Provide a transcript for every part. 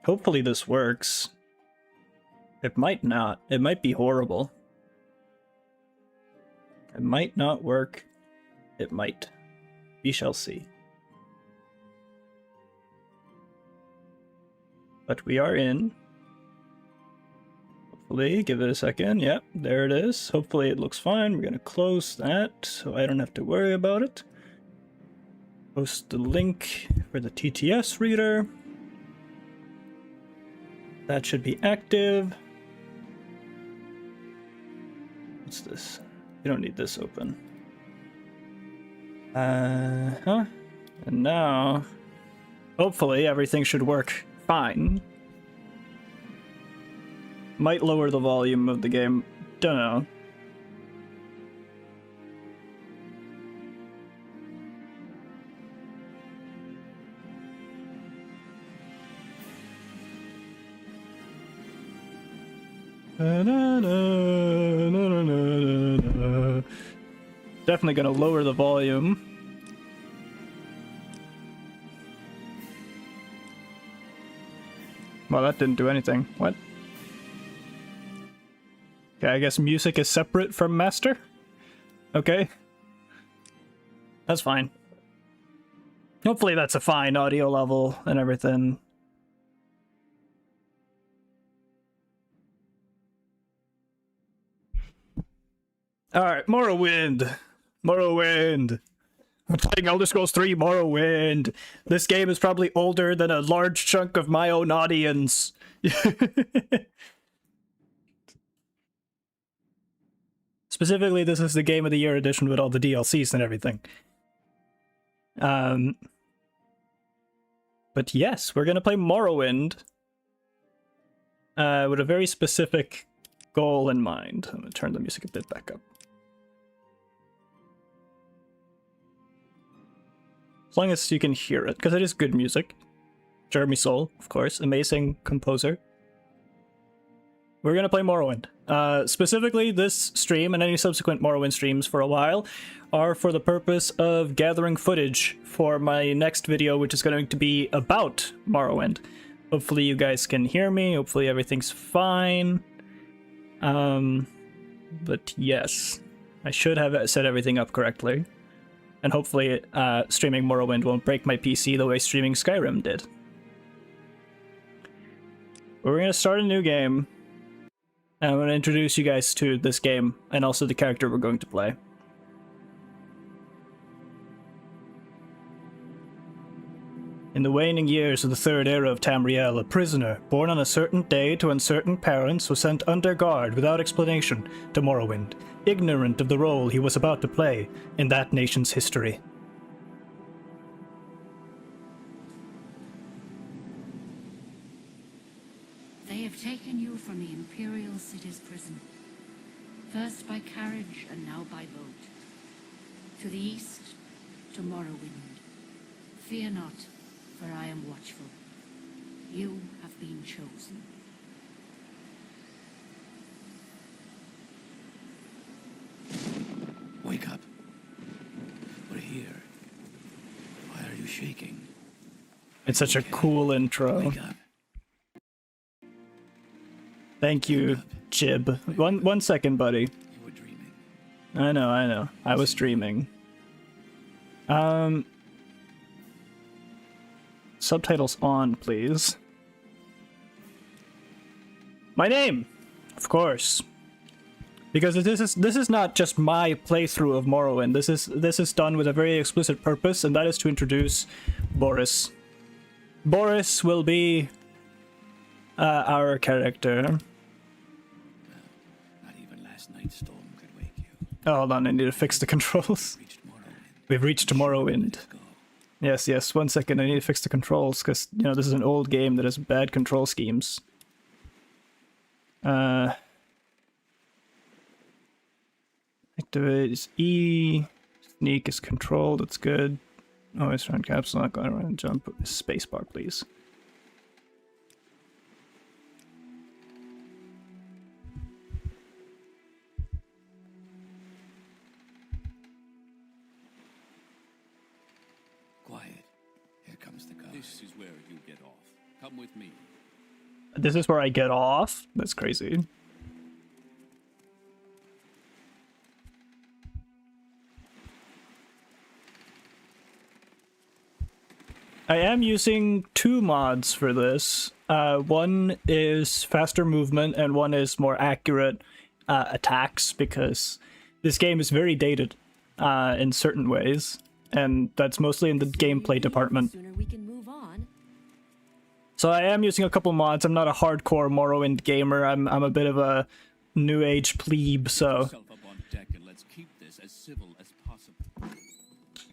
Hopefully this works. It might not. It might be horrible. It might not work. It might. We shall see. But we are in. Hopefully, give it a second. Yep, there it is. Hopefully it looks fine. We're gonna close that so I don't have to worry about it. Post the link for the TTS reader. That should be active. What's this? You don't need this open. And now, hopefully everything should work fine. Might lower the volume of the game. Don't know. Definitely gonna lower the volume. Well, that didn't do anything. What? Okay, I guess music is separate from master? Okay. That's fine. Hopefully that's a fine audio level and everything. Alright, Morrowind! Morrowind! I'm playing Elder Scrolls 3 Morrowind! This game is probably older than a large chunk of my own audience. Specifically, this is the Game of the Year edition with all the DLCs and everything. But yes, we're gonna play Morrowind. With a very specific goal in mind. I'm gonna turn the music a bit back up. As long as you can hear it, because it is good music. Jeremy Soule, of course, amazing composer. We're gonna play Morrowind. Specifically, this stream and any subsequent Morrowind streams for a while are for the purpose of gathering footage for my next video, which is going to be about Morrowind. Hopefully you guys can hear me, hopefully everything's fine. But yes, I should have set everything up correctly. And hopefully streaming Morrowind won't break my PC the way streaming Skyrim did. But we're going to start a new game. And I'm going to introduce you guys to this game, and also the character we're going to play. In the waning years of the Third Era of Tamriel, a prisoner, born on a certain day to uncertain parents, was sent under guard without explanation to Morrowind, ignorant of the role he was about to play in that nation's history. They have taken you from the Imperial City's prison, first by carriage and now by boat. To the east, to Morrowind. Fear not, for I am watchful. You have been chosen. Wake up. We're here. Why are you shaking? It's such a cool intro. Wake up. Thank you, Jib. One second, buddy. You were dreaming. I know. I was dreaming. Subtitles on, please. My name, of course. Because this is not just my playthrough of Morrowind. This is done with a very explicit purpose, and that is to introduce Boris. Boris will be our character. Not even last night's storm could wake you. Oh, hold on, I need to fix the controls. We've reached Morrowind. Yes, 1 second, I need to fix the controls, because, you know, this is an old game that has bad control schemes. Activate is E, sneak is control, that's good. Always try and capsule, not going around, jump, spacebar, please. Quiet. Here comes the car. This is where you get off. Come with me. This is where I get off? That's crazy. I am using 2 mods for this. One is faster movement and one is more accurate attacks, because this game is very dated in certain ways, and that's mostly in the gameplay department. So I am using a couple mods. I'm not a hardcore Morrowind gamer. I'm a bit of a new age plebe, so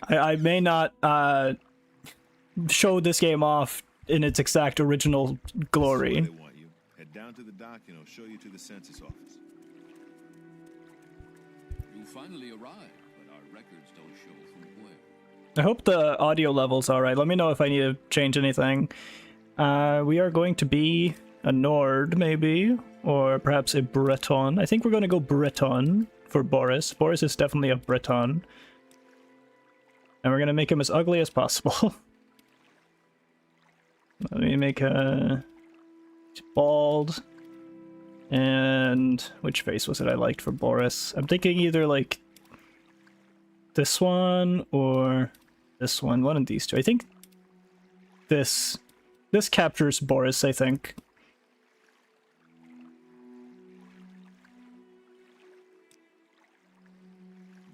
I may not show this game off in its exact original glory. They want you. Head down to the dock and I'll show you to the census office. You finally arrived, but our records don't show from where. I hope the audio level's alright. Let me know if I need to change anything. We are going to be a Nord, maybe, or perhaps a Breton. I think we're going to go Breton for Boris. Boris is definitely a Breton. And we're going to make him as ugly as possible. Let me make a bald. And which face was it I liked for Boris? I'm thinking either like this one or this one. One of these two. I think this captures Boris, I think.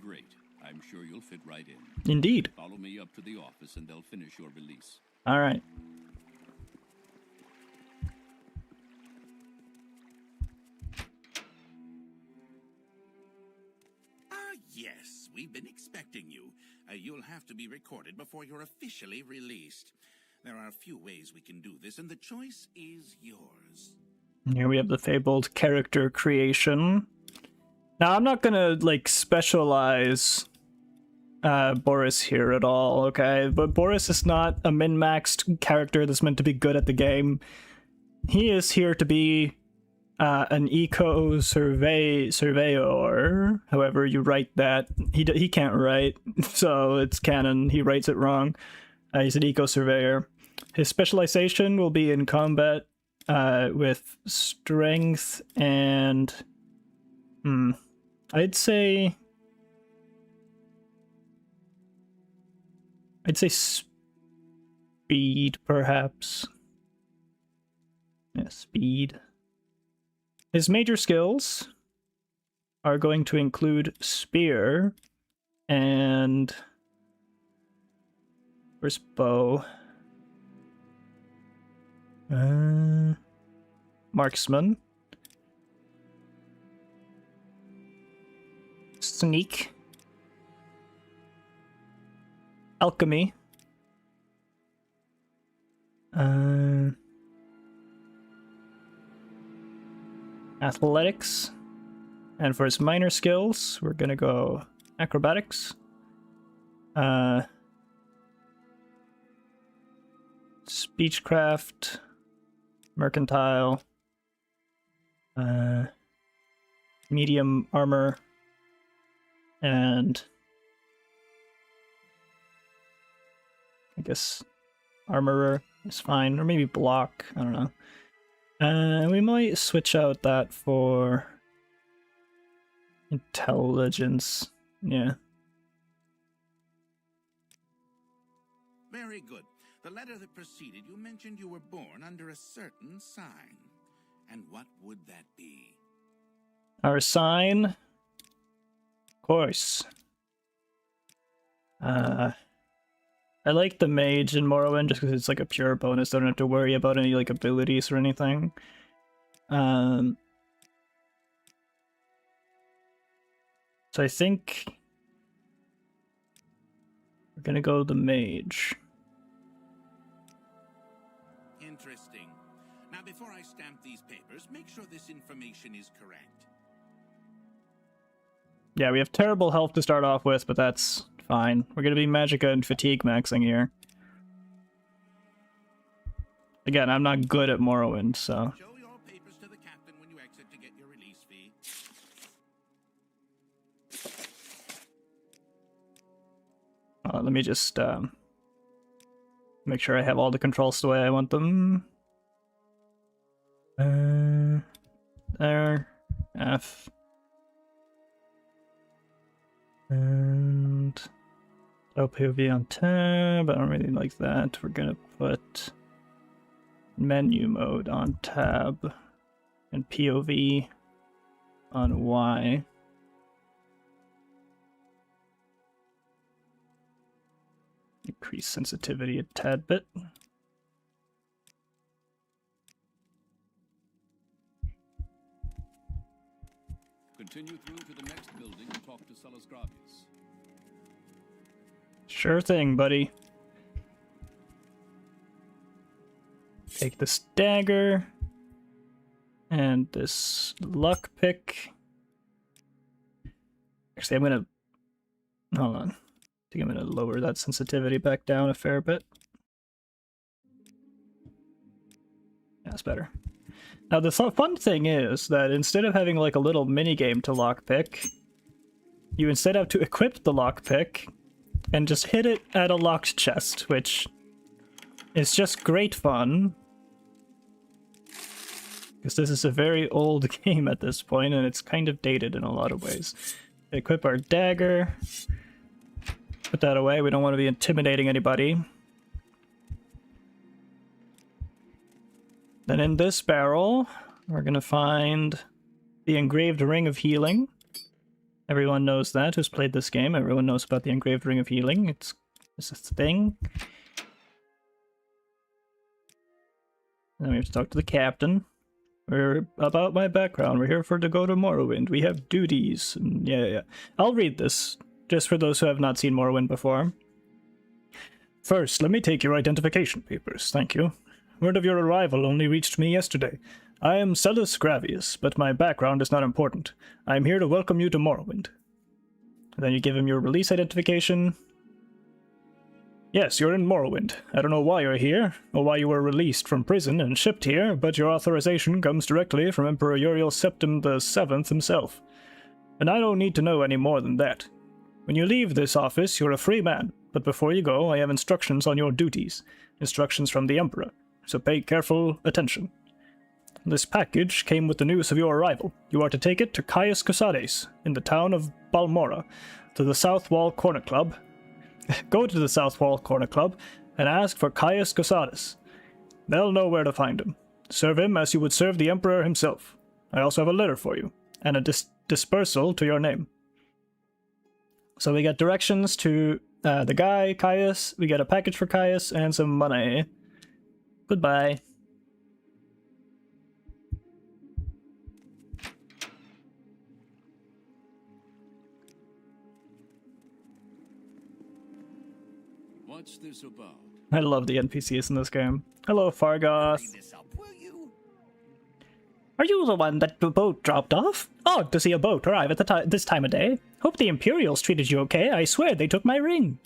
Great. I'm sure you'll fit right in. Indeed. Follow me up to the office and they'll finish your release. All right. Yes, we've been expecting you. You'll have to be recorded before you're officially released. There are a few ways we can do this, and the choice is yours. Here we have the fabled character creation. Now, I'm not gonna, like, specialize Boris here at all, okay? But Boris is not a min-maxed character that's meant to be good at the game. He is here to be an eco-surveyor, however you write that. He can't write, so it's canon. He writes it wrong. He's an eco-surveyor. His specialization will be in combat with strength and... I'd say speed, perhaps. Yeah, speed. His major skills are going to include spear and... Where's bow? Marksman. Sneak. Alchemy. Athletics. And for his minor skills, we're gonna go acrobatics. Speechcraft. Mercantile. Medium armor. And I guess armorer is fine, or maybe block, I don't know. We might switch out that for intelligence. Yeah. Very good. The letter that preceded you mentioned you were born under a certain sign. And what would that be? Our sign? Of course. I like the mage in Morrowind just because it's like a pure bonus. I don't have to worry about any like abilities or anything. So I think we're gonna go the mage. Interesting. Now, before I stamp these papers, make sure this information is correct. Yeah, we have terrible health to start off with, but that's fine. We're gonna be Magicka and Fatigue maxing here. Again, I'm not good at Morrowind, so... Show your papers to the captain when you exit to get your release fee. Let me just make sure I have all the controls the way I want them. There. F. And LPOV on tab. I don't really like that. We're gonna put menu mode on tab and POV on Y. Increase sensitivity a tad bit. Continue through to the next building and talk to Sellers Gravius. Sure thing, buddy. Take this dagger and this luck pick. Actually, I'm gonna hold on. I think I'm gonna lower that sensitivity back down a fair bit. That's better. Now the fun thing is that instead of having like a little mini game to lockpick, you instead have to equip the lockpick and just hit it at a locked chest, which is just great fun. Because this is a very old game at this point, and it's kind of dated in a lot of ways. Equip our dagger. Put that away, we don't want to be intimidating anybody. Then in this barrel, we're going to find the engraved ring of healing. Everyone knows that who's played this game. Everyone knows about the engraved ring of healing. It's a thing. And then we have to talk to the captain. We're about my background. We're here to go to Morrowind. We have duties. And yeah. I'll read this, just for those who have not seen Morrowind before. First, let me take your identification papers. Thank you. Word of your arrival only reached me yesterday. I am Sellers Gravius, but my background is not important. I am here to welcome you to Morrowind. And then you give him your release identification. Yes, you're in Morrowind. I don't know why you're here, or why you were released from prison and shipped here, but your authorization comes directly from Emperor Uriel Septim VII himself. And I don't need to know any more than that. When you leave this office, you're a free man, but before you go, I have instructions on your duties. Instructions from the Emperor. So pay careful attention. This package came with the news of your arrival. You are to take it to Caius Cusades, in the town of Balmora, to the South Wall Corner Club. Go to the South Wall Corner Club and ask for Caius Cusades. They'll know where to find him. Serve him as you would serve the Emperor himself. I also have a letter for you, and a dispersal to your name. So we got directions to the guy, Caius. We got a package for Caius and some money. Goodbye. What's this about? I love the NPCs in this game. Hello, Fargoth. Are you the one that the boat dropped off? Odd to see a boat arrive at this time of day. Hope the Imperials treated you okay. I swear they took my ring.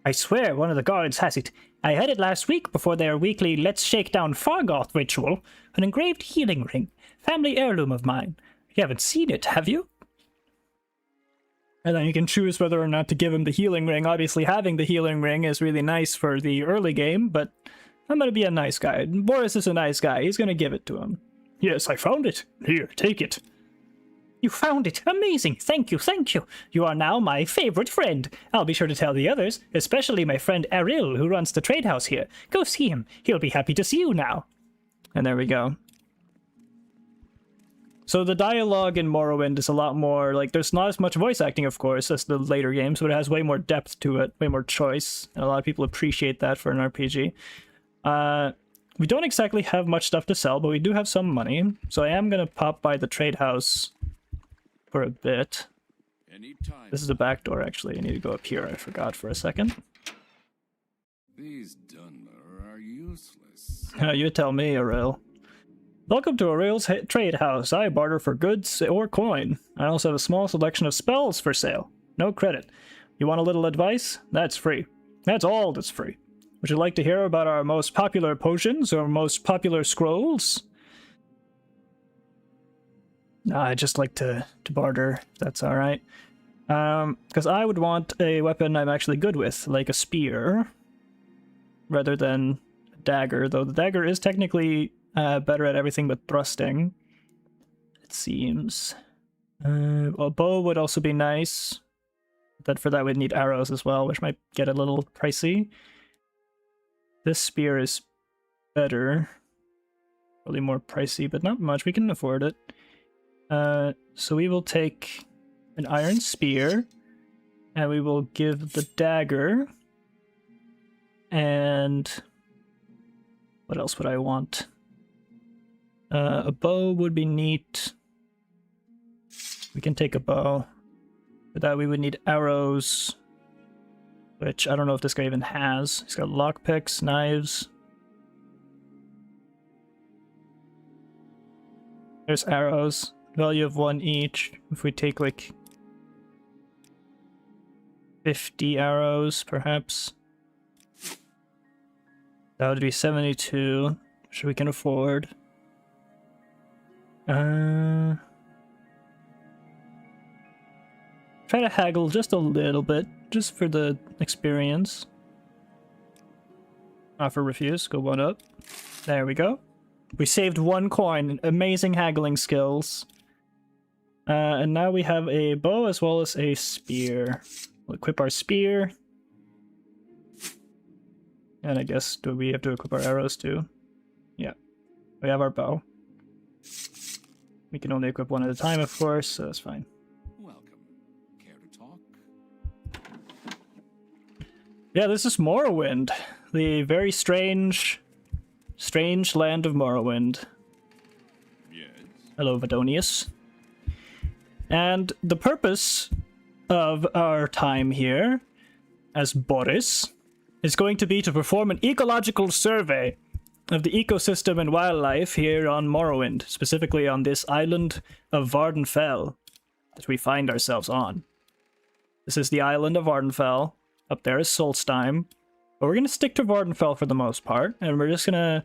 I swear one of the guards has it. I had it last week before their weekly Let's Shake Down Fargoth ritual. An engraved healing ring. Family heirloom of mine. You haven't seen it, have you? And then you can choose whether or not to give him the healing ring. Obviously, having the healing ring is really nice for the early game, but I'm gonna be a nice guy. Boris is a nice guy. He's gonna give it to him. Yes, I found it. Here, take it. You found it. Amazing. Thank you, thank you. You are now my favorite friend. I'll be sure to tell the others, especially my friend Eril, who runs the trade house here. Go see him. He'll be happy to see you now. And there we go. So the dialogue in Morrowind is a lot more, like, there's not as much voice acting, of course, as the later games, but it has way more depth to it, way more choice, and a lot of people appreciate that for an RPG. We don't exactly have much stuff to sell, but we do have some money, so I am going to pop by the trade house for a bit. Anytime. This is the back door, actually. I need to go up here. I forgot for a second. These Dunmer are useless. You tell me, Aurel. Welcome to Aurel's trade house. I barter for goods or coin. I also have a small selection of spells for sale. No credit. You want a little advice? That's free. That's all that's free. Would you like to hear about our most popular potions or most popular scrolls? I just like to barter. That's all right. Because I would want a weapon I'm actually good with, like a spear, rather than a dagger. Though the dagger is technically better at everything but thrusting, it seems. A bow would also be nice. But for that we'd need arrows as well, which might get a little pricey. This spear is better. Probably more pricey, but not much. We can afford it. So we will take an iron spear, and we will give the dagger. And what else would I want? A bow would be neat. We can take a bow. For that we would need arrows, which I don't know if this guy even has. He's got lockpicks, knives. There's arrows. Value of 1 each. If we take like 50 arrows, perhaps. That would be 72, which we can afford. Try to haggle just a little bit, just for the experience. Offer refuse, go 1 up. There we go. We saved 1 coin, amazing haggling skills. And now we have a bow as well as a spear. We'll equip our spear. And I guess, do we have to equip our arrows too? Yeah. We have our bow. We can only equip 1 at a time, of course, so that's fine. Yeah, this is Morrowind. The very strange land of Morrowind. Yes. Hello, Vadonius. And the purpose of our time here, as Boris, is going to be to perform an ecological survey of the ecosystem and wildlife here on Morrowind, specifically on this island of Vvardenfell that we find ourselves on. This is the island of Vvardenfell. Up there is Solstheim. But we're going to stick to Vvardenfell for the most part, and we're just going to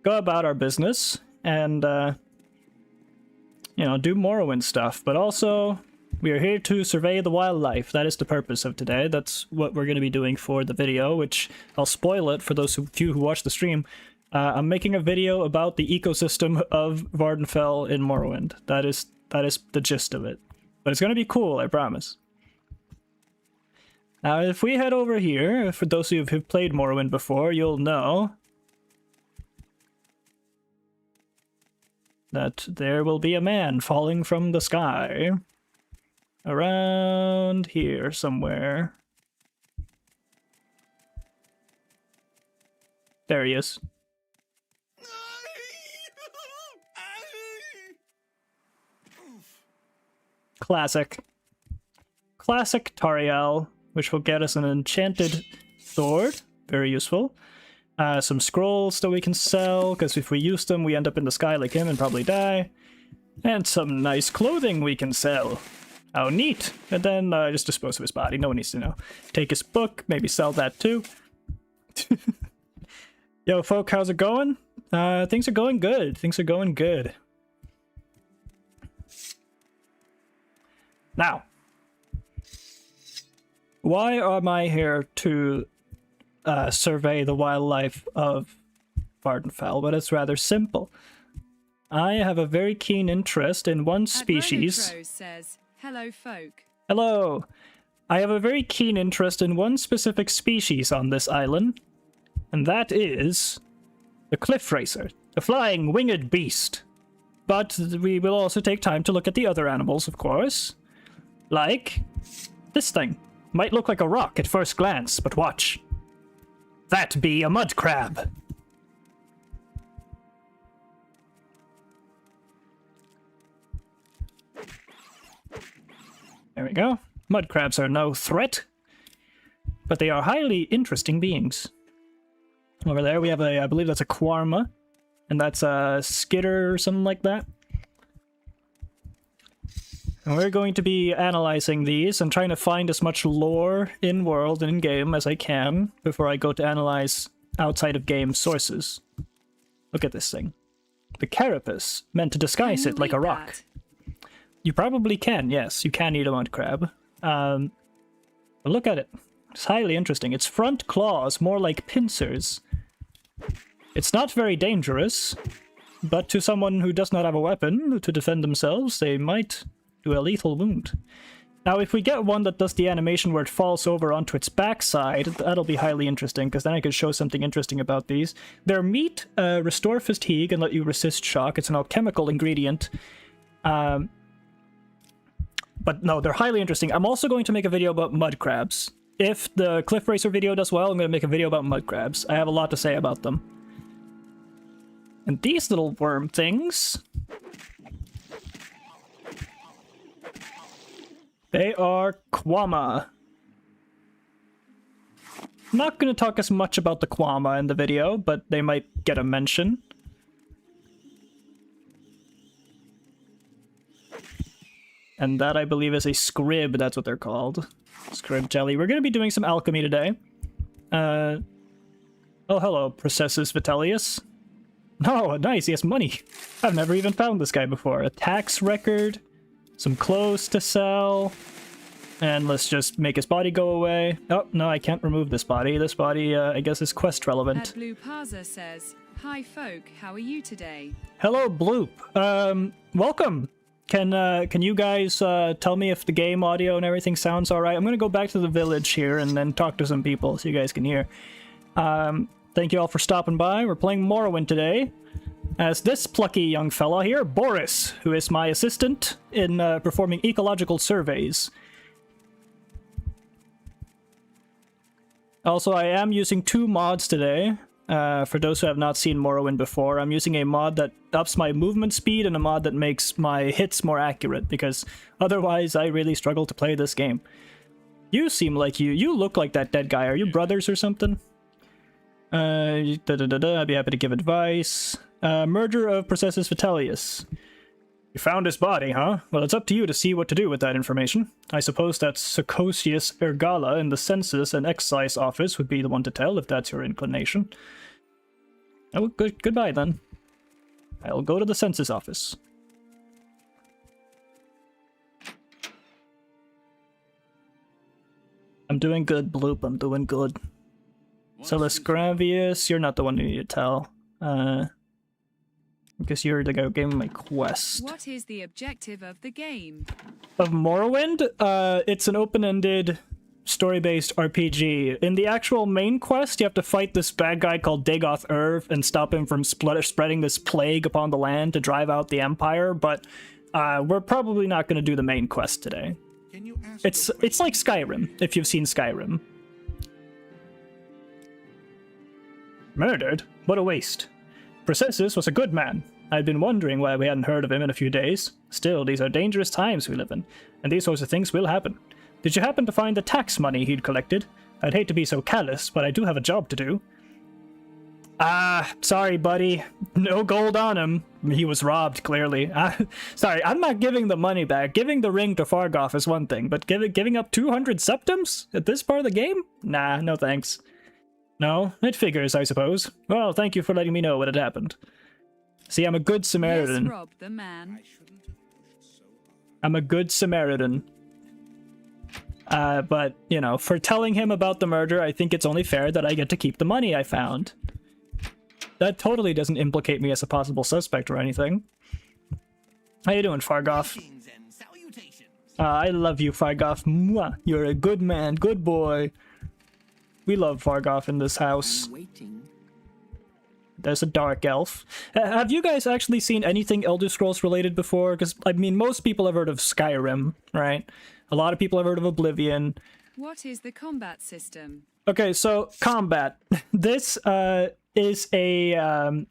go about our business and, you know, do Morrowind stuff. But also, we are here to survey the wildlife. That is the purpose of today. That's what we're going to be doing for the video, which I'll spoil it for those few who watch the stream. I'm making a video about the ecosystem of Vvardenfell in Morrowind. That is the gist of it. But it's going to be cool, I promise. Now, if we head over here, for those of you who've played Morrowind before, you'll know that there will be a man falling from the sky. Around here somewhere. There he is. Classic. Classic Tariel, which will get us an enchanted sword. Very useful. Some scrolls that we can sell, because if we use them, we end up in the sky like him and probably die. And some nice clothing we can sell. How neat. And then just dispose of his body. No one needs to know. Take his book, maybe sell that too. Yo, folk, how's it going? Things are going good. Things are going good. Now, why am I here to survey the wildlife of Vvardenfell? But it's rather simple. I have a very keen interest in one species. Says, hello, folk. Hello. I have a very keen interest in one specific species on this island, and that is the cliff racer, the flying winged beast. But we will also take time to look at the other animals, of course. Like this thing. Might look like a rock at first glance, but watch. That be a mud crab. There we go. Mud crabs are no threat, but they are highly interesting beings. Over there we have I believe that's a Quarma, and that's a Skitter or something like that. And we're going to be analyzing these and trying to find as much lore in-world and in-game as I can before I go to analyze outside-of-game sources. Look at this thing. The carapace, meant to disguise it like a rock. You probably can, yes. You can eat a mud crab. But look at it. It's highly interesting. Its front claws, more like pincers. It's not very dangerous. but to someone who does not have a weapon to defend themselves, they might do a lethal wound. Now, if we get one that does the animation where it falls over onto its backside, that'll be highly interesting, because then I could show something interesting about these. Their meat restore fatigue and let you resist shock. It's an alchemical ingredient. But no, they're highly interesting. I'm also going to make a video about mud crabs. If the Cliff Racer video does well, I'm going to make a video about mud crabs. I have a lot to say about them. And these little worm things... they are Kwama. I'm not going to talk as much about the Kwama in the video, but they might get a mention. And that, I believe, is a scrib. That's what they're called. Scrib jelly. We're going to be doing some alchemy today. Oh, hello, Processus Vitellius. Oh, nice, he has money. I've never even found this guy before. A tax record. Some clothes to sell, and let's just make his body go away. Oh, no, I can't remove this body. This body, I guess, is quest relevant. Blue Parza says, "Hi, folk. How are you today?" Hello, Bloop. Welcome. Can you guys tell me if the game audio and everything sounds all right? I'm gonna go back to the village here and then talk to some people so you guys can hear. Thank you all for stopping by. We're playing Morrowind today. As this plucky young fella here, Boris, who is my assistant in performing ecological surveys. Also, I am using 2 mods today. For those who have not seen Morrowind before, I'm using a mod that ups my movement speed and a mod that makes my hits more accurate, because otherwise I really struggle to play this game. You seem like you look like that dead guy. Are you brothers or something? I'd be happy to give advice. Murder of Processus Vitellius. You found his body, huh? Well, it's up to you to see what to do with that information. I suppose that Secosius Ergala in the Census and Excise Office would be the one to tell, if that's your inclination. Oh, goodbye then. I'll go to the Census Office. I'm doing good, Bloop. I'm doing good. Celis Gravius, you're not the one you need to tell. Because you're the guy who gave me my quest. What is the objective of the game? Of Morrowind? It's an open-ended, story-based RPG. In the actual main quest, you have to fight this bad guy called Dagoth Urv and stop him from spreading this plague upon the land to drive out the Empire, but we're probably not going to do the main quest today. It's like Skyrim, if you've seen Skyrim. Murdered? What a waste. Processus was a good man. I'd been wondering why we hadn't heard of him in a few days. Still, these are dangerous times we live in, and these sorts of things will happen. Did you happen to find the tax money he'd collected? I'd hate to be so callous, but I do have a job to do. Sorry, buddy. No gold on him. He was robbed, clearly. Sorry, I'm not giving the money back. Giving the ring to Fargoth is one thing, but giving up 200 septums at this part of the game? Nah, no thanks. No, it figures, I suppose. Well, thank you for letting me know what had happened. See, I'm a good Samaritan. Yes, Rob, the man. I'm a good Samaritan. But, you know, for telling him about the murder, I think it's only fair that I get to keep the money I found. That totally doesn't implicate me as a possible suspect or anything. How you doing, Fargoth? I love you, Fargoth. Mwah. You're a good man, good boy. We love Fargoth in this house. There's a dark elf. Have you guys actually seen anything Elder Scrolls related before? Because, I mean, most people have heard of Skyrim, right? A lot of people have heard of Oblivion. What is the combat system? Okay, so combat. This is a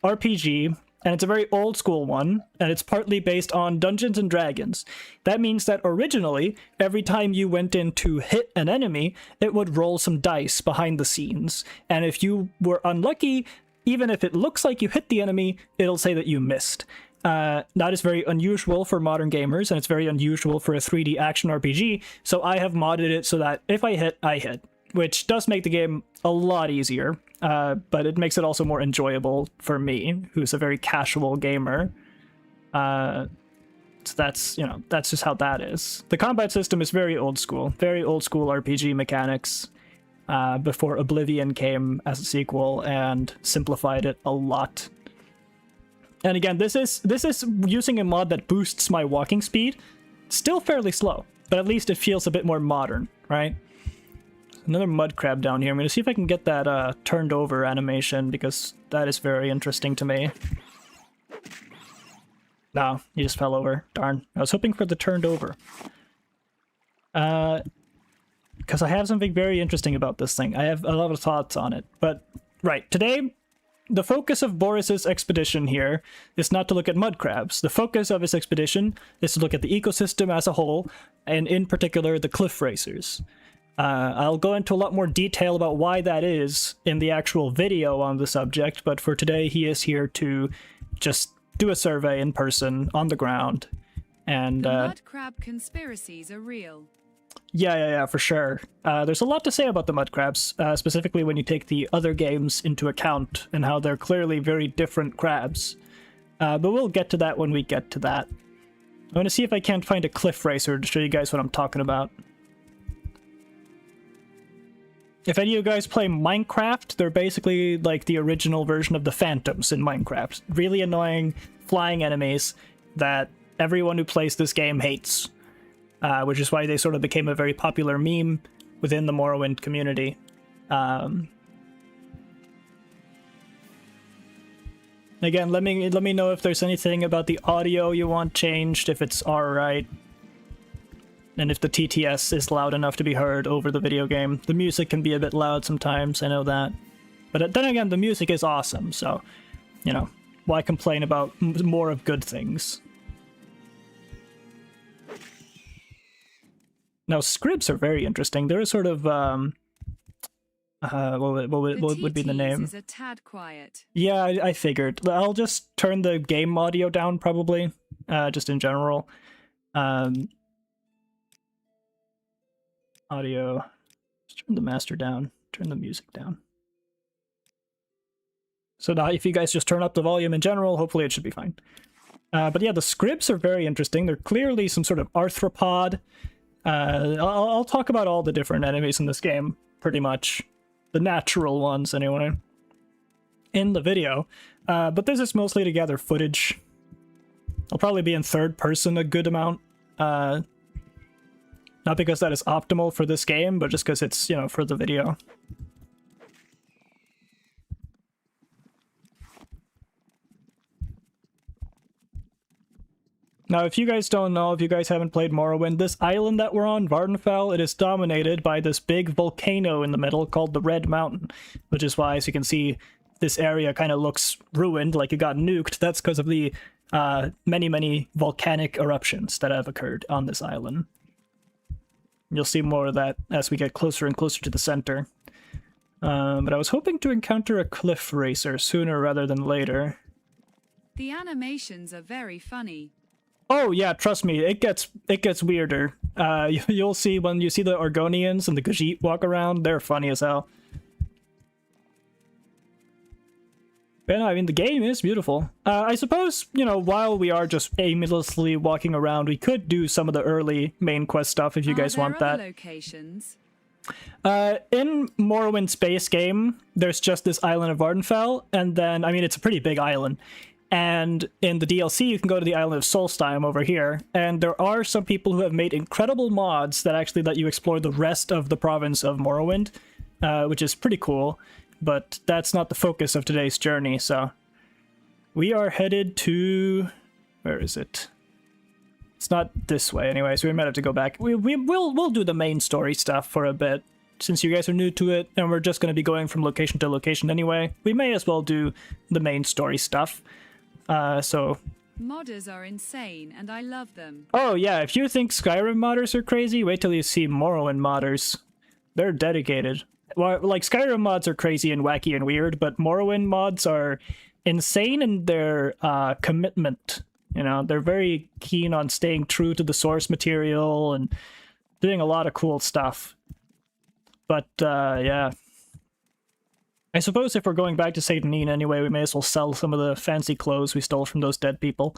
RPG, and it's a very old school one, and it's partly based on Dungeons and Dragons. That means that originally, every time you went in to hit an enemy, it would roll some dice behind the scenes. And if you were unlucky, even if it looks like you hit the enemy, it'll say that you missed. That is very unusual for modern gamers, and it's very unusual for a 3D action RPG, so I have modded it so that if I hit, I hit. Which does make the game a lot easier, but it makes it also more enjoyable for me, who's a very casual gamer. So that's, you know, that's just how that is. The combat system is very old school RPG mechanics, before Oblivion came as a sequel and simplified it a lot. And again, this is using a mod that boosts my walking speed. Still fairly slow, but at least it feels a bit more modern, right? Another mud crab down here. I'm going to see if I can get that turned over animation, because that is very interesting to me. No, he just fell over. Darn. I was hoping for the turned over. Because I have something very interesting about this thing. I have a lot of thoughts on it. But, right, today, the focus of Boris's expedition here is not to look at mud crabs. The focus of his expedition is to look at the ecosystem as a whole, and in particular, the cliff racers. I'll go into a lot more detail about why that is in the actual video on the subject, but for today, he is here to just do a survey in person, on the ground, and... The mud crab conspiracies are real. Yeah, for sure. There's a lot to say about the mud crabs, specifically when you take the other games into account, and how they're clearly very different crabs. But we'll get to that when we get to that. I'm going to see if I can't find a cliff racer to show you guys what I'm talking about. If any of you guys play Minecraft, they're basically like the original version of the Phantoms in Minecraft. Really annoying flying enemies that everyone who plays this game hates. Which is why they sort of became a very popular meme within the Morrowind community. Again, let me know if there's anything about the audio you want changed, if it's alright. And if the TTS is loud enough to be heard over the video game. The music can be a bit loud sometimes, I know that. But then again, the music is awesome, so, you know, why complain about more of good things? Now, scribs are very interesting. They're a sort of, what would be the name? Is a tad quiet. Yeah, I figured. I'll just turn the game audio down, probably, just in general. Audio. Just turn the master down. Turn the music down. So now, if you guys just turn up the volume in general, hopefully it should be fine. But yeah, the scripts are very interesting. They're clearly some sort of arthropod. I'll talk about all the different enemies in this game, pretty much. The natural ones, anyway, in the video. But this is mostly to gather footage. I'll probably be in third person a good amount. Not because that is optimal for this game, but just because it's, you know, for the video. Now, if you guys don't know, if you guys haven't played Morrowind, this island that we're on, Vvardenfell, it is dominated by this big volcano in the middle called the Red Mountain, which is why, as you can see, this area kind of looks ruined, like it got nuked. That's because of the many volcanic eruptions that have occurred on this island. You'll see more of that as we get closer and closer to the center. But I was hoping to encounter a cliff racer sooner rather than later. The animations are very funny. Oh yeah, trust me, it gets weirder. You'll see when you see the Argonians and the Khajiit walk around, they're funny as hell. But no, I mean, the game is beautiful. I suppose, you know, while we are just aimlessly walking around, we could do some of the early main quest stuff if you guys want that. Locations? In Morrowind's base game, there's just this island of Vvardenfell, and then, I mean, it's a pretty big island. And in the DLC, you can go to the island of Solstheim over here, and there are some people who have made incredible mods that actually let you explore the rest of the province of Morrowind, which is pretty cool. But that's not the focus of today's journey, so we are headed to... where is it? It's not this way anyway, so we might have to go back. We'll do the main story stuff for a bit, since you guys are new to it, and we're just going to be going from location to location anyway. We may as well do the main story stuff. So... modders are insane, and I love them. Oh yeah, if you think Skyrim modders are crazy, wait till you see Morrowind modders. They're dedicated. Well, like, Skyrim mods are crazy and wacky and weird, but Morrowind mods are insane in their commitment. You know, they're very keen on staying true to the source material and doing a lot of cool stuff. But, yeah. I suppose if we're going back to St. Neen anyway, we may as well sell some of the fancy clothes we stole from those dead people.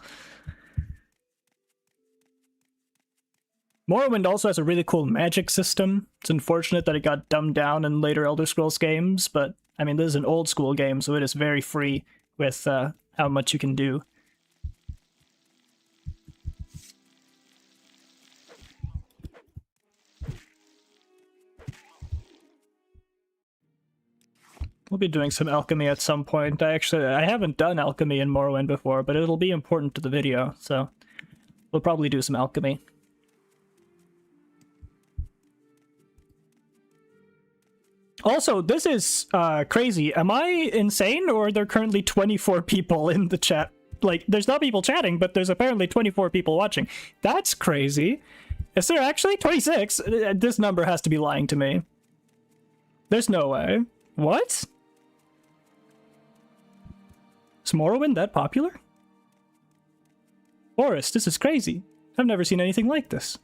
Morrowind also has a really cool magic system. It's unfortunate that it got dumbed down in later Elder Scrolls games, but, I mean, this is an old school game, so it is very free with how much you can do. We'll be doing some alchemy at some point. I haven't done alchemy in Morrowind before, but it'll be important to the video, so we'll probably do some alchemy. Also, this is crazy. Am I insane, or are there currently 24 people in the chat? Like, there's not people chatting, but there's apparently 24 people watching. That's crazy. Is there actually 26? This number has to be lying to me. There's no way. What? Is Morrowind that popular? Boris, this is crazy. I've never seen anything like this.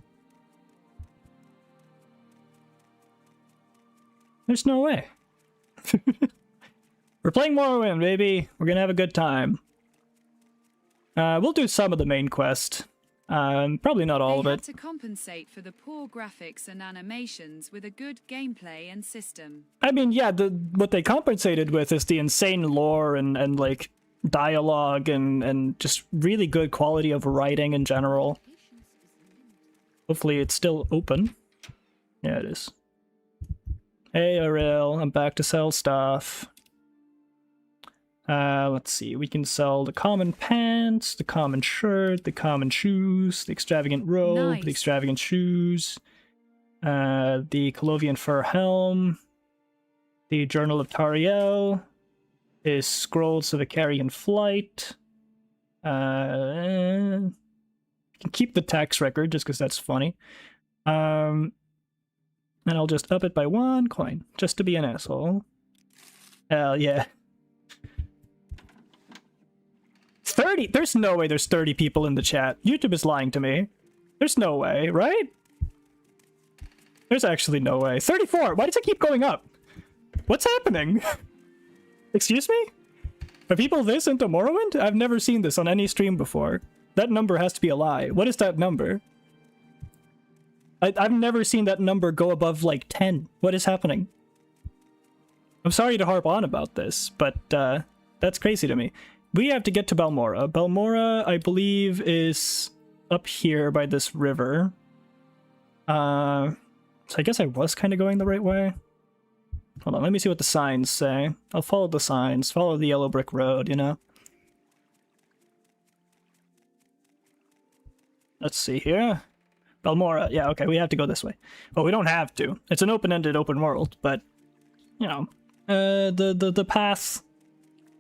There's no way. We're playing Morrowind, baby. We're gonna have a good time. We'll do some of the main quest. Probably not all of They it. had to compensate for the poor graphics and animations with a good gameplay and system. I mean, yeah, what they compensated with is the insane lore and like dialogue and just really good quality of writing in general. Hopefully it's still open. Yeah, it is. Hey, Aurel, I'm back to sell stuff. Let's see, we can sell the common pants, the common shirt, the common shoes, the extravagant robe, Nice. the extravagant shoes, the Colovian fur helm, the Journal of Tariel, his scrolls of Icarian flight. You can keep the tax record just because that's funny. And I'll just up it by 1 coin, just to be an asshole. Hell yeah. 30? There's no way there's 30 people in the chat. YouTube is lying to me. There's no way, right? There's actually no way. 34! Why does it keep going up? What's happening? Excuse me? Are people this into Morrowind? I've never seen this on any stream before. That number has to be a lie. What is that number? I've never seen that number go above, like, 10. What is happening? I'm sorry to harp on about this, but that's crazy to me. We have to get to Balmora. Balmora, I believe, is up here by this river. So I guess I was kind of going the right way. Hold on, let me see what the signs say. I'll follow the signs, follow the yellow brick road, you know? Let's see here. Balmora, yeah, okay, we have to go this way. Well, we don't have to. It's an open-ended open world, but, you know, the path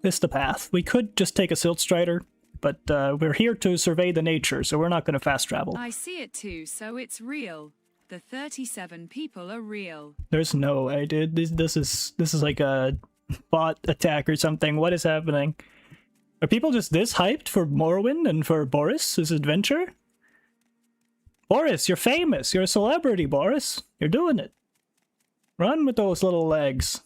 is the path. We could just take a Silt Strider, but we're here to survey the nature, so we're not going to fast travel. I see it too, so it's real. The 37 people are real. There's no way, dude. This is like a bot attack or something. What is happening? Are people just this hyped for Morrowind and for Boris' adventure? Boris, you're famous. You're a celebrity, Boris. You're doing it. Run with those little legs.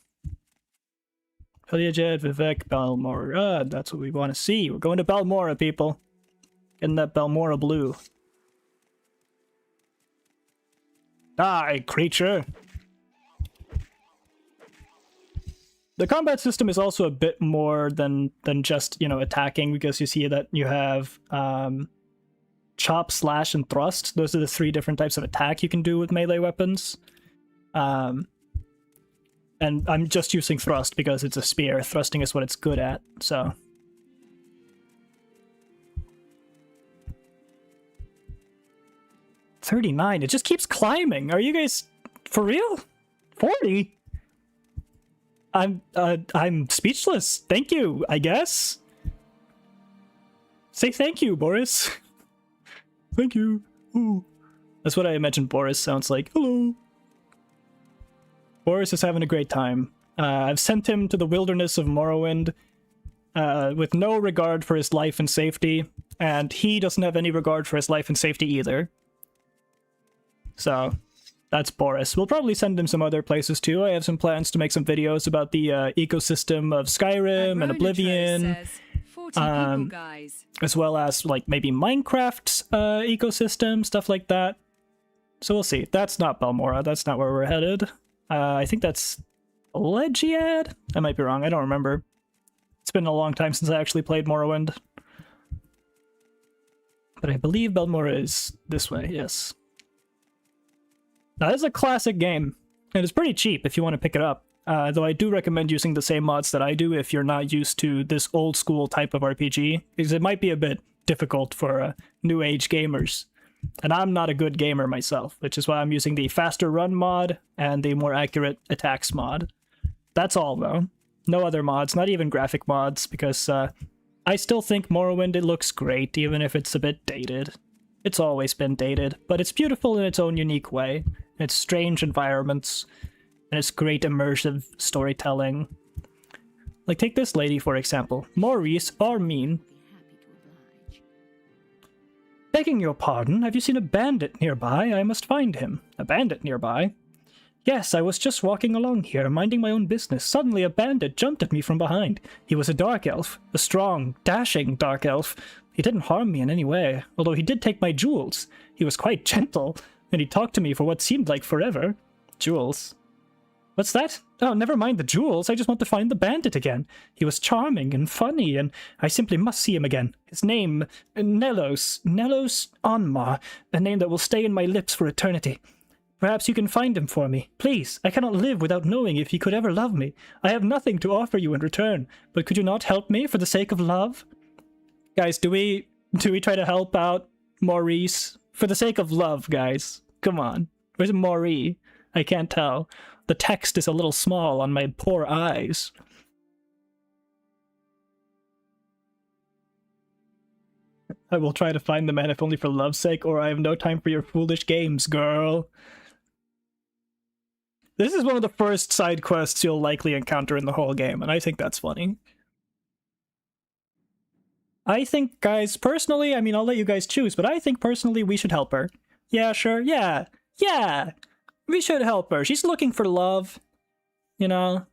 Peliajet, Vivek, Balmora. That's what we want to see. We're going to Balmora, people. Getting that Balmora blue. Die, creature! The combat system is also a bit more than just, you know, attacking, because you see that you have chop, slash, and thrust. Those are the 3 different types of attack you can do with melee weapons. And I'm just using thrust because it's a spear. Thrusting is what it's good at, so. $39. It just keeps climbing. Are you guys for real? 40? I'm speechless. Thank you, I guess. Say thank you, Boris. Thank you. Ooh. That's what I imagine Boris sounds like. Hello. Boris is having a great time. I've sent him to the wilderness of Morrowind with no regard for his life and safety, and he doesn't have any regard for his life and safety either. So, that's Boris. We'll probably send him some other places too. I have some plans to make some videos about the ecosystem of Skyrim and Oblivion. Says 40 people, guys. As well as, like, maybe Minecraft's ecosystem, stuff like that. So we'll see. That's not Balmora. That's not where we're headed. I think that's Legiad? I might be wrong. I don't remember. It's been a long time since I actually played Morrowind. But I believe Balmora is this way, yes. Now, this is a classic game. And it's pretty cheap if you want to pick it up. though I do recommend using the same mods that I do if you're not used to this old school type of RPG, because it might be a bit difficult for new age gamers. And I'm not a good gamer myself, which is why I'm using the faster run mod and the more accurate attacks mod. That's all, though. No other mods, not even graphic mods, because I still think Morrowind, it looks great, even if it's a bit dated. It's always been dated, but it's beautiful in its own unique way. It's strange environments, and it's great immersive storytelling. Like, take this lady, for example. Maurice Armin. Begging your pardon, have you seen a bandit nearby? I must find him. A bandit nearby? Yes, I was just walking along here, minding my own business. Suddenly a bandit jumped at me from behind. He was a dark elf. A strong, dashing dark elf. He didn't harm me in any way, although he did take my jewels. He was quite gentle, and he talked to me for what seemed like forever. Jewels. What's that? Oh, never mind the jewels. I just want to find the bandit again. He was charming and funny, and I simply must see him again. His name, Nelos Anmar, a name that will stay in my lips for eternity. Perhaps you can find him for me. Please, I cannot live without knowing if he could ever love me. I have nothing to offer you in return, but could you not help me for the sake of love? Guys, do we try to help out Maurice? For the sake of love, guys. Come on. Where's Maury? I can't tell. The text is a little small on my poor eyes. I will try to find the man if only for love's sake, or I have no time for your foolish games, girl. This is one of the first side quests you'll likely encounter in the whole game, and I think that's funny. I think, guys, personally, I mean, I'll let you guys choose, but I think personally we should help her. Yeah, sure, yeah, we should help her. She's looking for love, you know?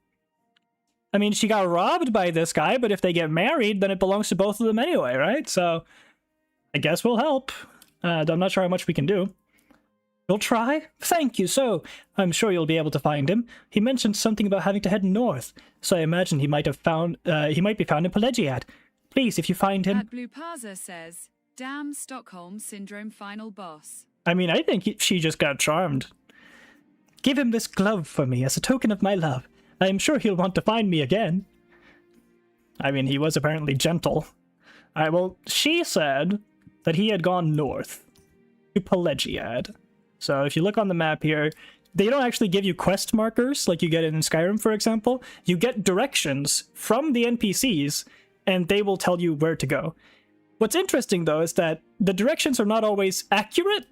I mean, she got robbed by this guy, but if they get married, then it belongs to both of them anyway, right? So, I guess we'll help. I'm not sure how much we can do. You'll try? Thank you, so I'm sure you'll be able to find him. He mentioned something about having to head north, so I imagine he might be found in Pelagiad. Please, if you find him... At Blue Parza says, damn Stockholm Syndrome final boss. I mean, I think she just got charmed. Give him this glove for me as a token of my love. I am sure he'll want to find me again. I mean, he was apparently gentle. Well, she said that he had gone north to Pelagiad. So if you look on the map here, they don't actually give you quest markers like you get in Skyrim, for example. You get directions from the NPCs, and they will tell you where to go. What's interesting, though, is that the directions are not always accurate.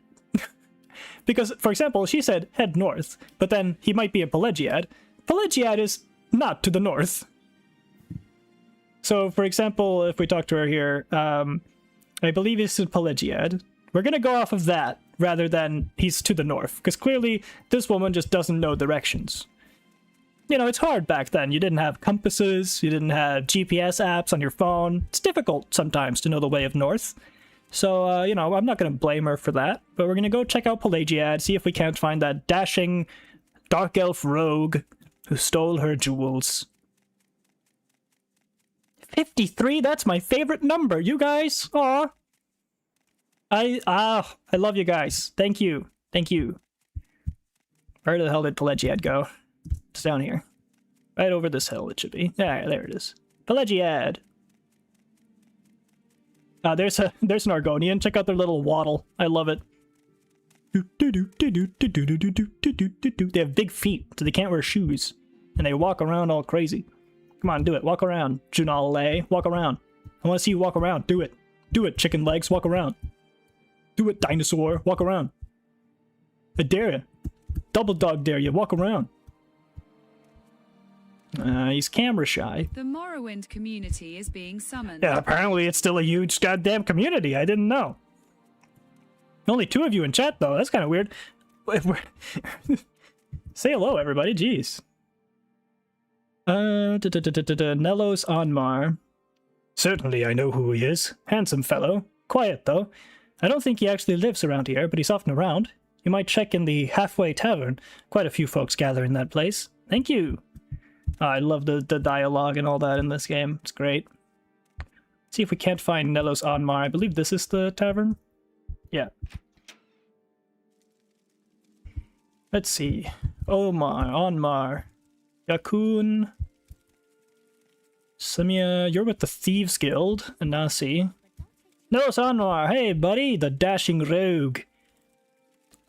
Because, for example, she said head north, but then he might be in Pelagiad. Pelagiad is not to the north. So, for example, if we talk to her here, I believe he's in Pelagiad. We're going to go off of that rather than he's to the north, because clearly this woman just doesn't know directions. You know, it's hard back then. You didn't have compasses, you didn't have GPS apps on your phone. It's difficult sometimes to know the way of north. So, you know, I'm not going to blame her for that, but we're going to go check out Pelagiad, see if we can't find that dashing dark elf rogue who stole her jewels. 53, that's my favorite number, you guys. Aw. I love you guys. Thank you. Thank you. Where the hell did Pelagiad go? It's down here. Right over this hill, it should be. Yeah, there it is. Pelagiad. There's an Argonian. Check out their little waddle. I love it. They have big feet, so they can't wear shoes. And they walk around all crazy. Come on, do it. Walk around. Junale, walk around. I want to see you walk around. Do it. Do it, chicken legs. Walk around. Do it, dinosaur. Walk around. I dare you. Double dog dare you. Walk around. He's camera shy. The Morrowind community is being summoned. Yeah, apparently it's still a huge goddamn community. I didn't know. Only 2 of you in chat, though. That's kind of weird. Say hello, everybody. Jeez. Nelos Anmar. Certainly I know who he is. Handsome fellow. Quiet, though. I don't think he actually lives around here, but he's often around. You might check in the Halfway Tavern. Quite a few folks gather in that place. Thank you. I love the dialogue and all that in this game. It's great. Let's see if we can't find Nelos Anmar. I believe this is the tavern. Yeah. Let's see. Omar, Anmar. Yakun. Samia, you're with the Thieves Guild. Anasi. Nelos Anmar, hey buddy, the dashing rogue.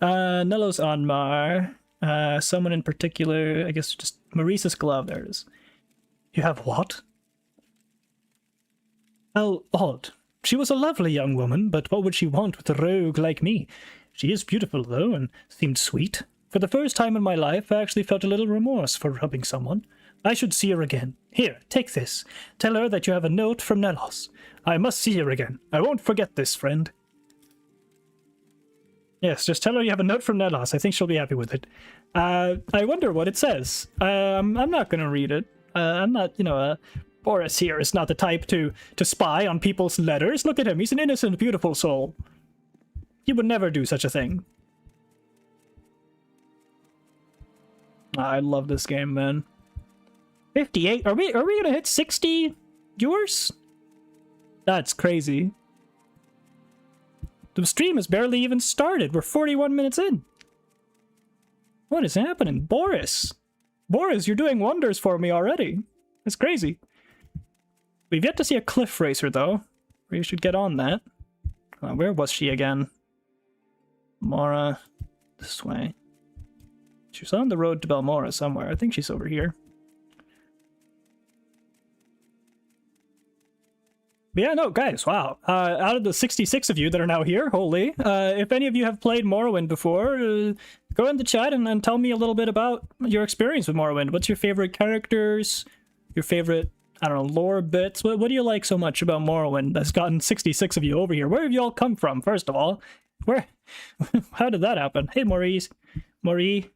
Nelos Anmar. Someone in particular, I guess just Maurice's glove, there it is. You have what? How odd. She was a lovely young woman, but what would she want with a rogue like me? She is beautiful, though, and seemed sweet. For the first time in my life, I actually felt a little remorse for robbing someone. I should see her again. Here, take this. Tell her that you have a note from Nelos. I must see her again. I won't forget this, friend. Yes, just tell her you have a note from Nelos. I think she'll be happy with it. I wonder what it says. I'm not going to read it. I'm not, Boris here is not the type to spy on people's letters. Look at him. He's an innocent, beautiful soul. He would never do such a thing. I love this game, man. 58? Are we gonna hit 60 viewers? That's crazy. The stream has barely even started. We're 41 minutes in. What is happening? Boris! Boris, you're doing wonders for me already. That's crazy. We've yet to see a cliff racer, though. We should get on that. Where was she again? Mora. This way. She was on the road to Balmora somewhere. I think she's over here. But yeah, no, guys, wow. Out of the 66 of you that are now here, holy, if any of you have played Morrowind before, go in the chat and tell me a little bit about your experience with Morrowind. What's your favorite characters? Your favorite, I don't know, lore bits? What do you like so much about Morrowind that's gotten 66 of you over here? Where have you all come from, first of all? Where? How did that happen? Hey, Maurice. Marie.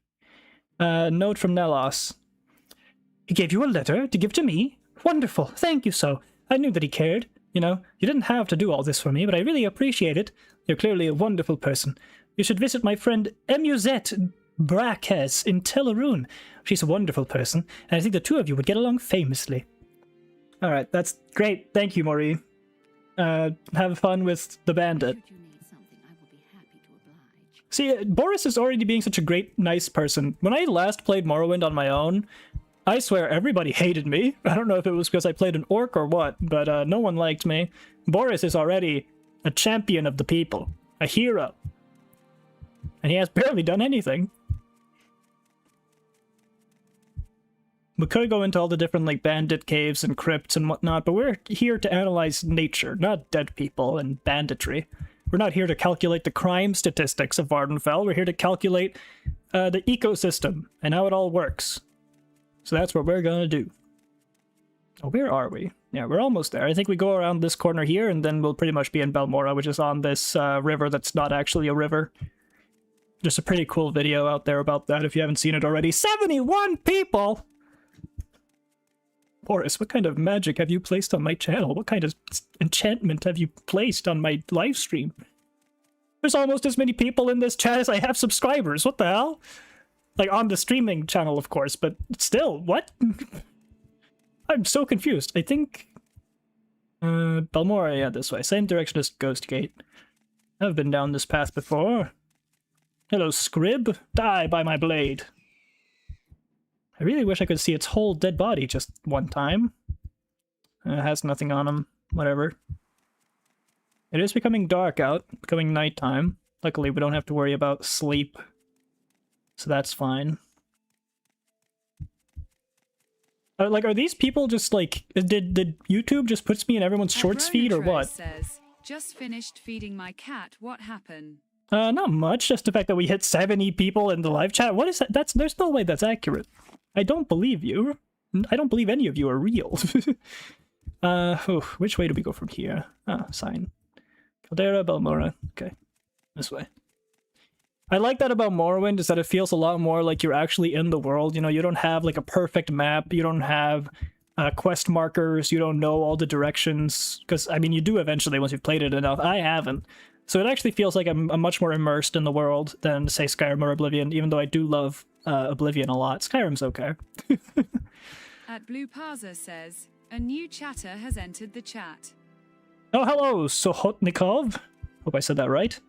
Note from Nelos. He gave you a letter to give to me? Wonderful. Thank you so. I knew that he cared. You know, you didn't have to do all this for me, but I really appreciate it. You're clearly a wonderful person. You should visit my friend Emuzette Braques in Teleroon. She's a wonderful person, and I think the two of you would get along famously. Alright, that's great. Thank you, Marie. Have fun with the bandit. Should you need something, I will be happy to oblige. See, Boris is already being such a great, nice person. When I last played Morrowind on my own, I swear everybody hated me. I don't know if it was because I played an orc or what, but no one liked me. Boris is already a champion of the people. A hero. And he has barely done anything. We could go into all the different, like, bandit caves and crypts and whatnot, but we're here to analyze nature, not dead people and banditry. We're not here to calculate the crime statistics of Vvardenfell. We're here to calculate the ecosystem and how it all works. So that's what we're gonna do. Oh, where are we? Yeah, we're almost there. I think we go around this corner here, and then we'll pretty much be in Balmora, which is on this river that's not actually a river. Just a pretty cool video out there about that if you haven't seen it already. 71 people! Boris, what kind of magic have you placed on my channel? What kind of enchantment have you placed on my live stream? There's almost as many people in this chat as I have subscribers. What the hell? Like, on the streaming channel, of course, but still, what? I'm so confused. I think... Balmora, yeah, this way. Same direction as Ghost Gate. I've been down this path before. Hello, Scrib. Die by my blade. I really wish I could see its whole dead body just one time. It has nothing on him. Whatever. It is becoming dark out. Becoming nighttime. Luckily, we don't have to worry about sleep. So that's fine. Like, are these people just like... Did YouTube just puts me in everyone's shorts feed or what? Says, just finished feeding my cat. What happened? Not much. Just the fact that we hit 70 people in the live chat. What is that? There's no way that's accurate. I don't believe you. I don't believe any of you are real. Which way do we go from here? Sign. Caldera, Balmora. Okay. This way. I like that about Morrowind, is that it feels a lot more like you're actually in the world. You know, you don't have like a perfect map, you don't have quest markers, you don't know all the directions, because, I mean, you do eventually once you've played it enough. I haven't. So it actually feels like I'm much more immersed in the world than, say, Skyrim or Oblivion, even though I do love Oblivion a lot. Skyrim's okay. At Blue Parza says, a new chatter has entered the chat. Oh, hello, Sohotnikov. Hope I said that right.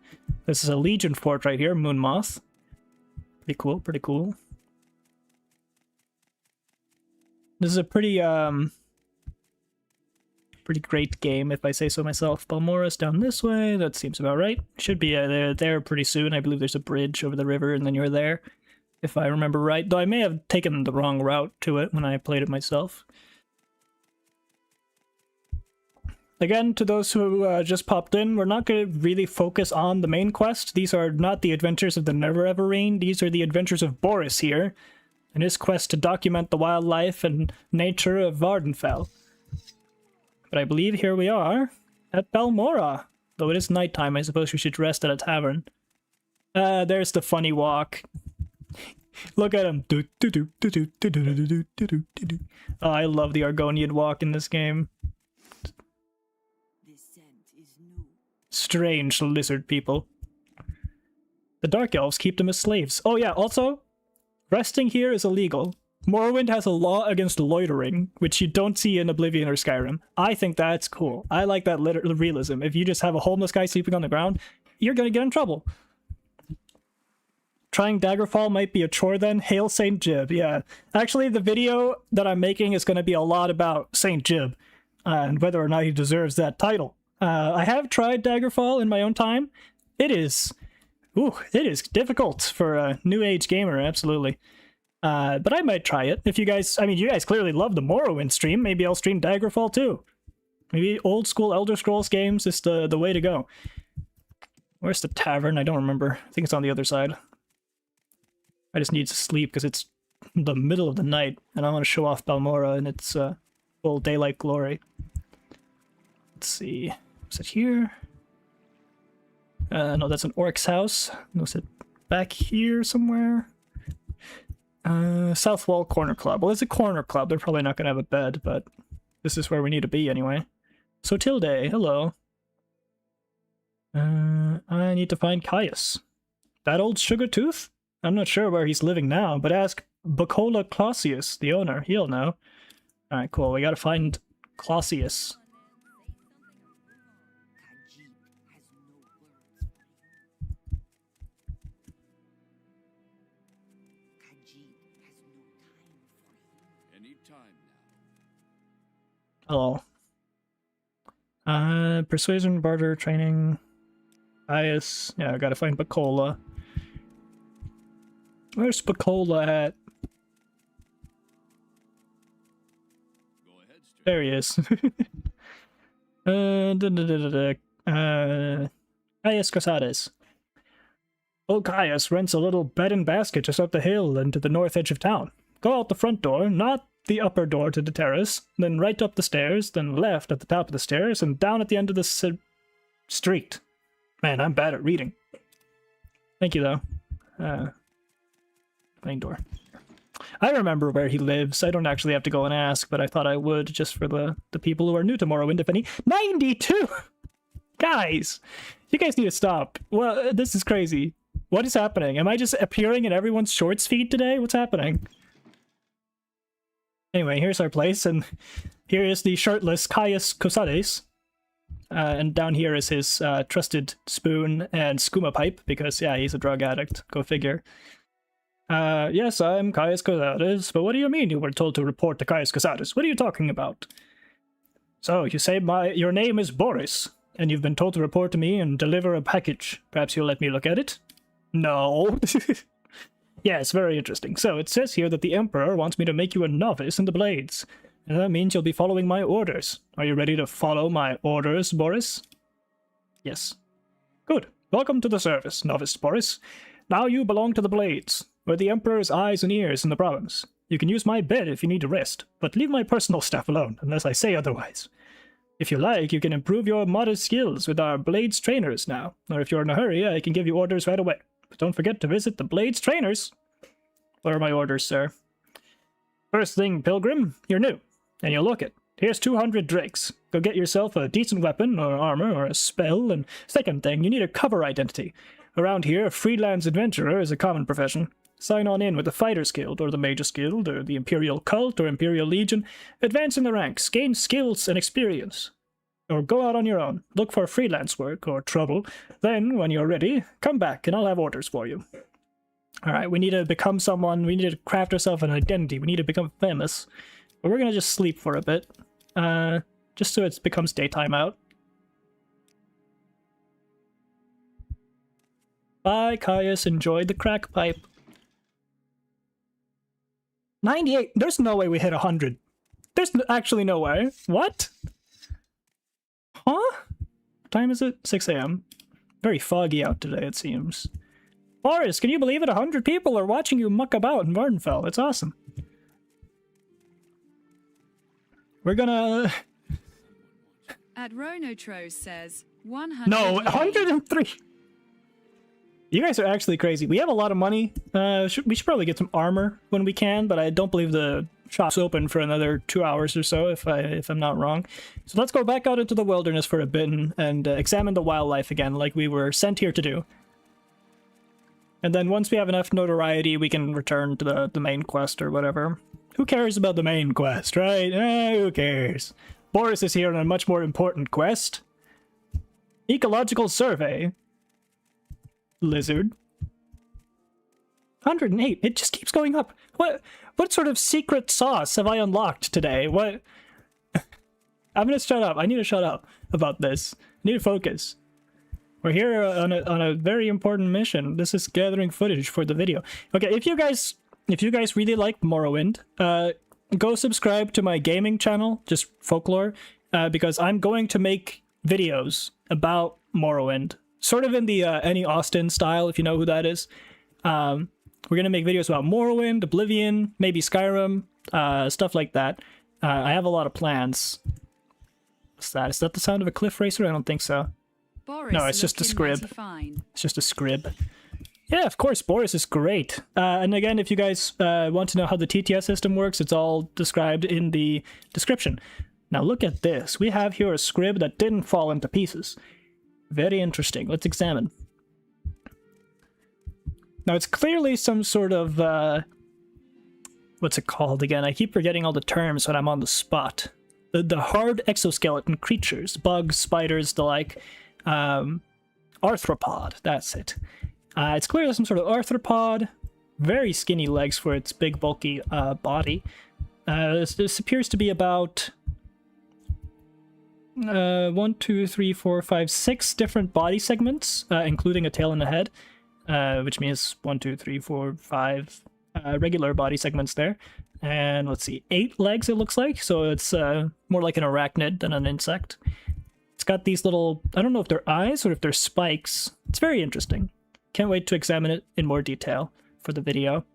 This is a Legion fort right here, Moonmoth. Pretty cool, pretty cool. This is a pretty great game, if I say so myself. Balmora's down this way. That seems about right. Should be there pretty soon. I believe there's a bridge over the river, and then you're there, if I remember right. Though I may have taken the wrong route to it when I played it myself. Again, to those who just popped in, we're not going to really focus on the main quest. These are not the adventures of the Never-Everine. These are the adventures of Boris here, and his quest to document the wildlife and nature of Vvardenfell. But I believe here we are at Balmora. Though it is nighttime, I suppose we should rest at a tavern. There's the funny walk. Look at him. Oh, I love the Argonian walk in this game. Strange lizard people. The Dark Elves keep them as slaves. Oh yeah, also, resting here is illegal. Morrowind has a law against loitering, which you don't see in Oblivion or Skyrim. I think that's cool. I like that realism. If you just have a homeless guy sleeping on the ground, you're gonna get in trouble. Trying Daggerfall might be a chore then. Hail St. Jib. Yeah. Actually, the video that I'm making is going to be a lot about St. Jib and whether or not he deserves that title. I have tried Daggerfall in my own time. It is difficult for a new age gamer, absolutely. But I might try it. If you guys, you guys clearly love the Morrowind stream. Maybe I'll stream Daggerfall too. Maybe old school Elder Scrolls games is the way to go. Where's the tavern? I don't remember. I think it's on the other side. I just need to sleep because it's the middle of the night and I want to show off Balmora in its full daylight glory. Let's see. Is it here? No, that's an orc's house. Was it back here somewhere? South Wall Corner Club. Well, it's a corner club. They're probably not going to have a bed, but this is where we need to be anyway. So Tilde, hello. I need to find Caius. That old sugar tooth? I'm not sure where he's living now, but ask Bacola Clausius, the owner. He'll know. Alright, cool. We gotta find Clausius. Hello. Persuasion, barter, training. Caius. Yeah, I gotta find Bacola. Where's Bacola at? There he is. Caius Casades. Old Caius rents a little bed and basket just up the hill and to the north edge of town. Go out the front door, not the upper door to the terrace, then right up the stairs, then left at the top of the stairs, and down at the end of the street. Man, I'm bad at reading. Thank you, though. Main door. I remember where he lives. I don't actually have to go and ask, but I thought I would just for the people who are new to Morrowind, if any. 92! Guys! You guys need to stop. Well, this is crazy. What is happening? Am I just appearing in everyone's shorts feed today? What's happening? Anyway, here's our place, and here is the shirtless Caius Casades. And down here is his trusted spoon and skooma pipe, because, yeah, he's a drug addict. Go figure. Yes, I'm Caius Casades, but what do you mean you were told to report to Caius Casades? What are you talking about? So, you say your name is Boris, and you've been told to report to me and deliver a package. Perhaps you'll let me look at it? No. Yes, very interesting. So, it says here that the Emperor wants me to make you a novice in the Blades. And that means you'll be following my orders. Are you ready to follow my orders, Boris? Yes. Good. Welcome to the service, Novice Boris. Now you belong to the Blades. We're the Emperor's eyes and ears in the province. You can use my bed if you need to rest, but leave my personal stuff alone, unless I say otherwise. If you like, you can improve your modest skills with our Blades trainers now, or if you're in a hurry, I can give you orders right away. But don't forget to visit the Blades trainers. What are my orders, sir? First thing, Pilgrim, you're new, and you'll look it. Here's 200 drakes. Go get yourself a decent weapon, or armor, or a spell, and second thing, you need a cover identity. Around here, a freelance adventurer is a common profession. Sign on in with the Fighters Guild, or the Magus Guild, or the Imperial Cult, or Imperial Legion. Advance in the ranks, gain skills and experience. Or go out on your own, look for freelance work, or trouble. Then, when you're ready, come back and I'll have orders for you. Alright, we need to become someone, we need to craft ourselves an identity, we need to become famous. But we're gonna just sleep for a bit. Just so it becomes daytime out. Bye, Caius. Enjoyed the crack pipe. 98. There's no way we hit 100. There's actually no way. What? Huh? What time is it? 6 a.m. Very foggy out today, it seems. Boris, can you believe it? 100 people are watching you muck about in Vvardenfell. It's awesome. We're gonna... At Ronotros says 100. No, 103. You guys are actually crazy. We have a lot of money. We should probably get some armor when we can, but I don't believe the shop's open for another 2 hours or so, if I'm not wrong. So let's go back out into the wilderness for a bit and examine the wildlife again, like we were sent here to do. And then once we have enough notoriety, we can return to the main quest or whatever. Who cares about the main quest, right? Who cares? Boris is here on a much more important quest. Ecological survey. Lizard. 108. It just keeps going up. What sort of secret sauce have I unlocked today? What? I'm gonna shut up. I need to shut up about this. I need to focus. We're here on a very important mission. This is gathering footage for the video. Okay, if you guys really like Morrowind, go subscribe to my gaming channel, just Folklore, because I'm going to make videos about Morrowind. Sort of in the Any Austin style, if you know who that is. We're going to make videos about Morrowind, Oblivion, maybe Skyrim, stuff like that. I have a lot of plans. What's that? Is that the sound of a cliff racer? I don't think so. Boris No, it's just a scrib. It's just a scrib. Yeah, of course, Boris is great. And again, if you guys want to know how the TTS system works, it's all described in the description. Now look at this. We have here a scrib that didn't fall into pieces. Very interesting. Let's examine. Now, it's clearly some sort of, what's it called again? I keep forgetting all the terms when I'm on the spot. The hard exoskeleton creatures, bugs, spiders, the like. Arthropod, that's it. It's clearly some sort of arthropod. Very skinny legs for its big, bulky body. This appears to be about... 1, 2, 3, 4, 5, 6 different body segments, including a tail and a head, which means 1, 2, 3, 4, 5 regular body segments there. And let's see, 8 legs it looks like, so it's more like an arachnid than an insect. It's got these little, I don't know if they're eyes or if they're spikes. It's very interesting. Can't wait to examine it in more detail for the video.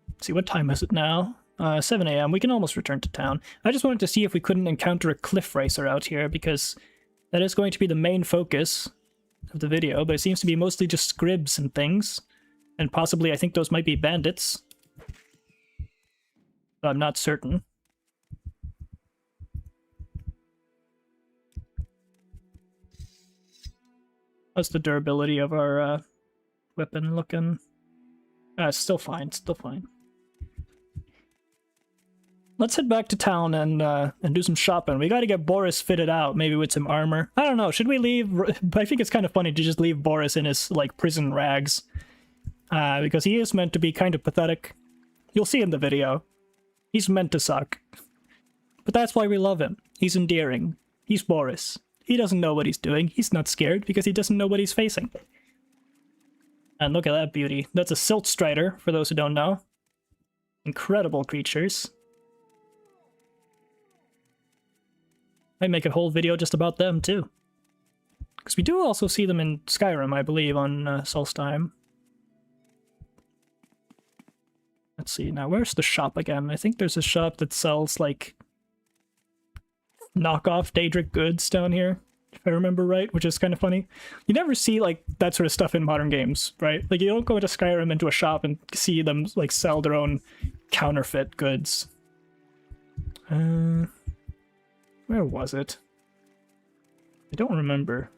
Let's see, what time is it now? 7 a.m. We can almost return to town. I just wanted to see if we couldn't encounter a cliff racer out here, because that is going to be the main focus of the video, but it seems to be mostly just scribs and things. And possibly, I think those might be bandits. But I'm not certain. How's the durability of our weapon looking? It's still fine, still fine. Let's head back to town and do some shopping. We gotta get Boris fitted out, maybe with some armor. I don't know, should we leave... I think it's kind of funny to just leave Boris in his, like, prison rags. Because he is meant to be kind of pathetic. You'll see in the video. He's meant to suck. But that's why we love him. He's endearing. He's Boris. He doesn't know what he's doing. He's not scared because he doesn't know what he's facing. And look at that beauty. That's a silt strider, for those who don't know. Incredible creatures. Might make a whole video just about them, too. Because we do also see them in Skyrim, I believe, on Solstheim. Let's see, now where's the shop again? I think there's a shop that sells, like, knockoff Daedric goods down here, if I remember right, which is kind of funny. You never see, like, that sort of stuff in modern games, right? Like, you don't go into Skyrim into a shop and see them, like, sell their own counterfeit goods. Where was it? I don't remember.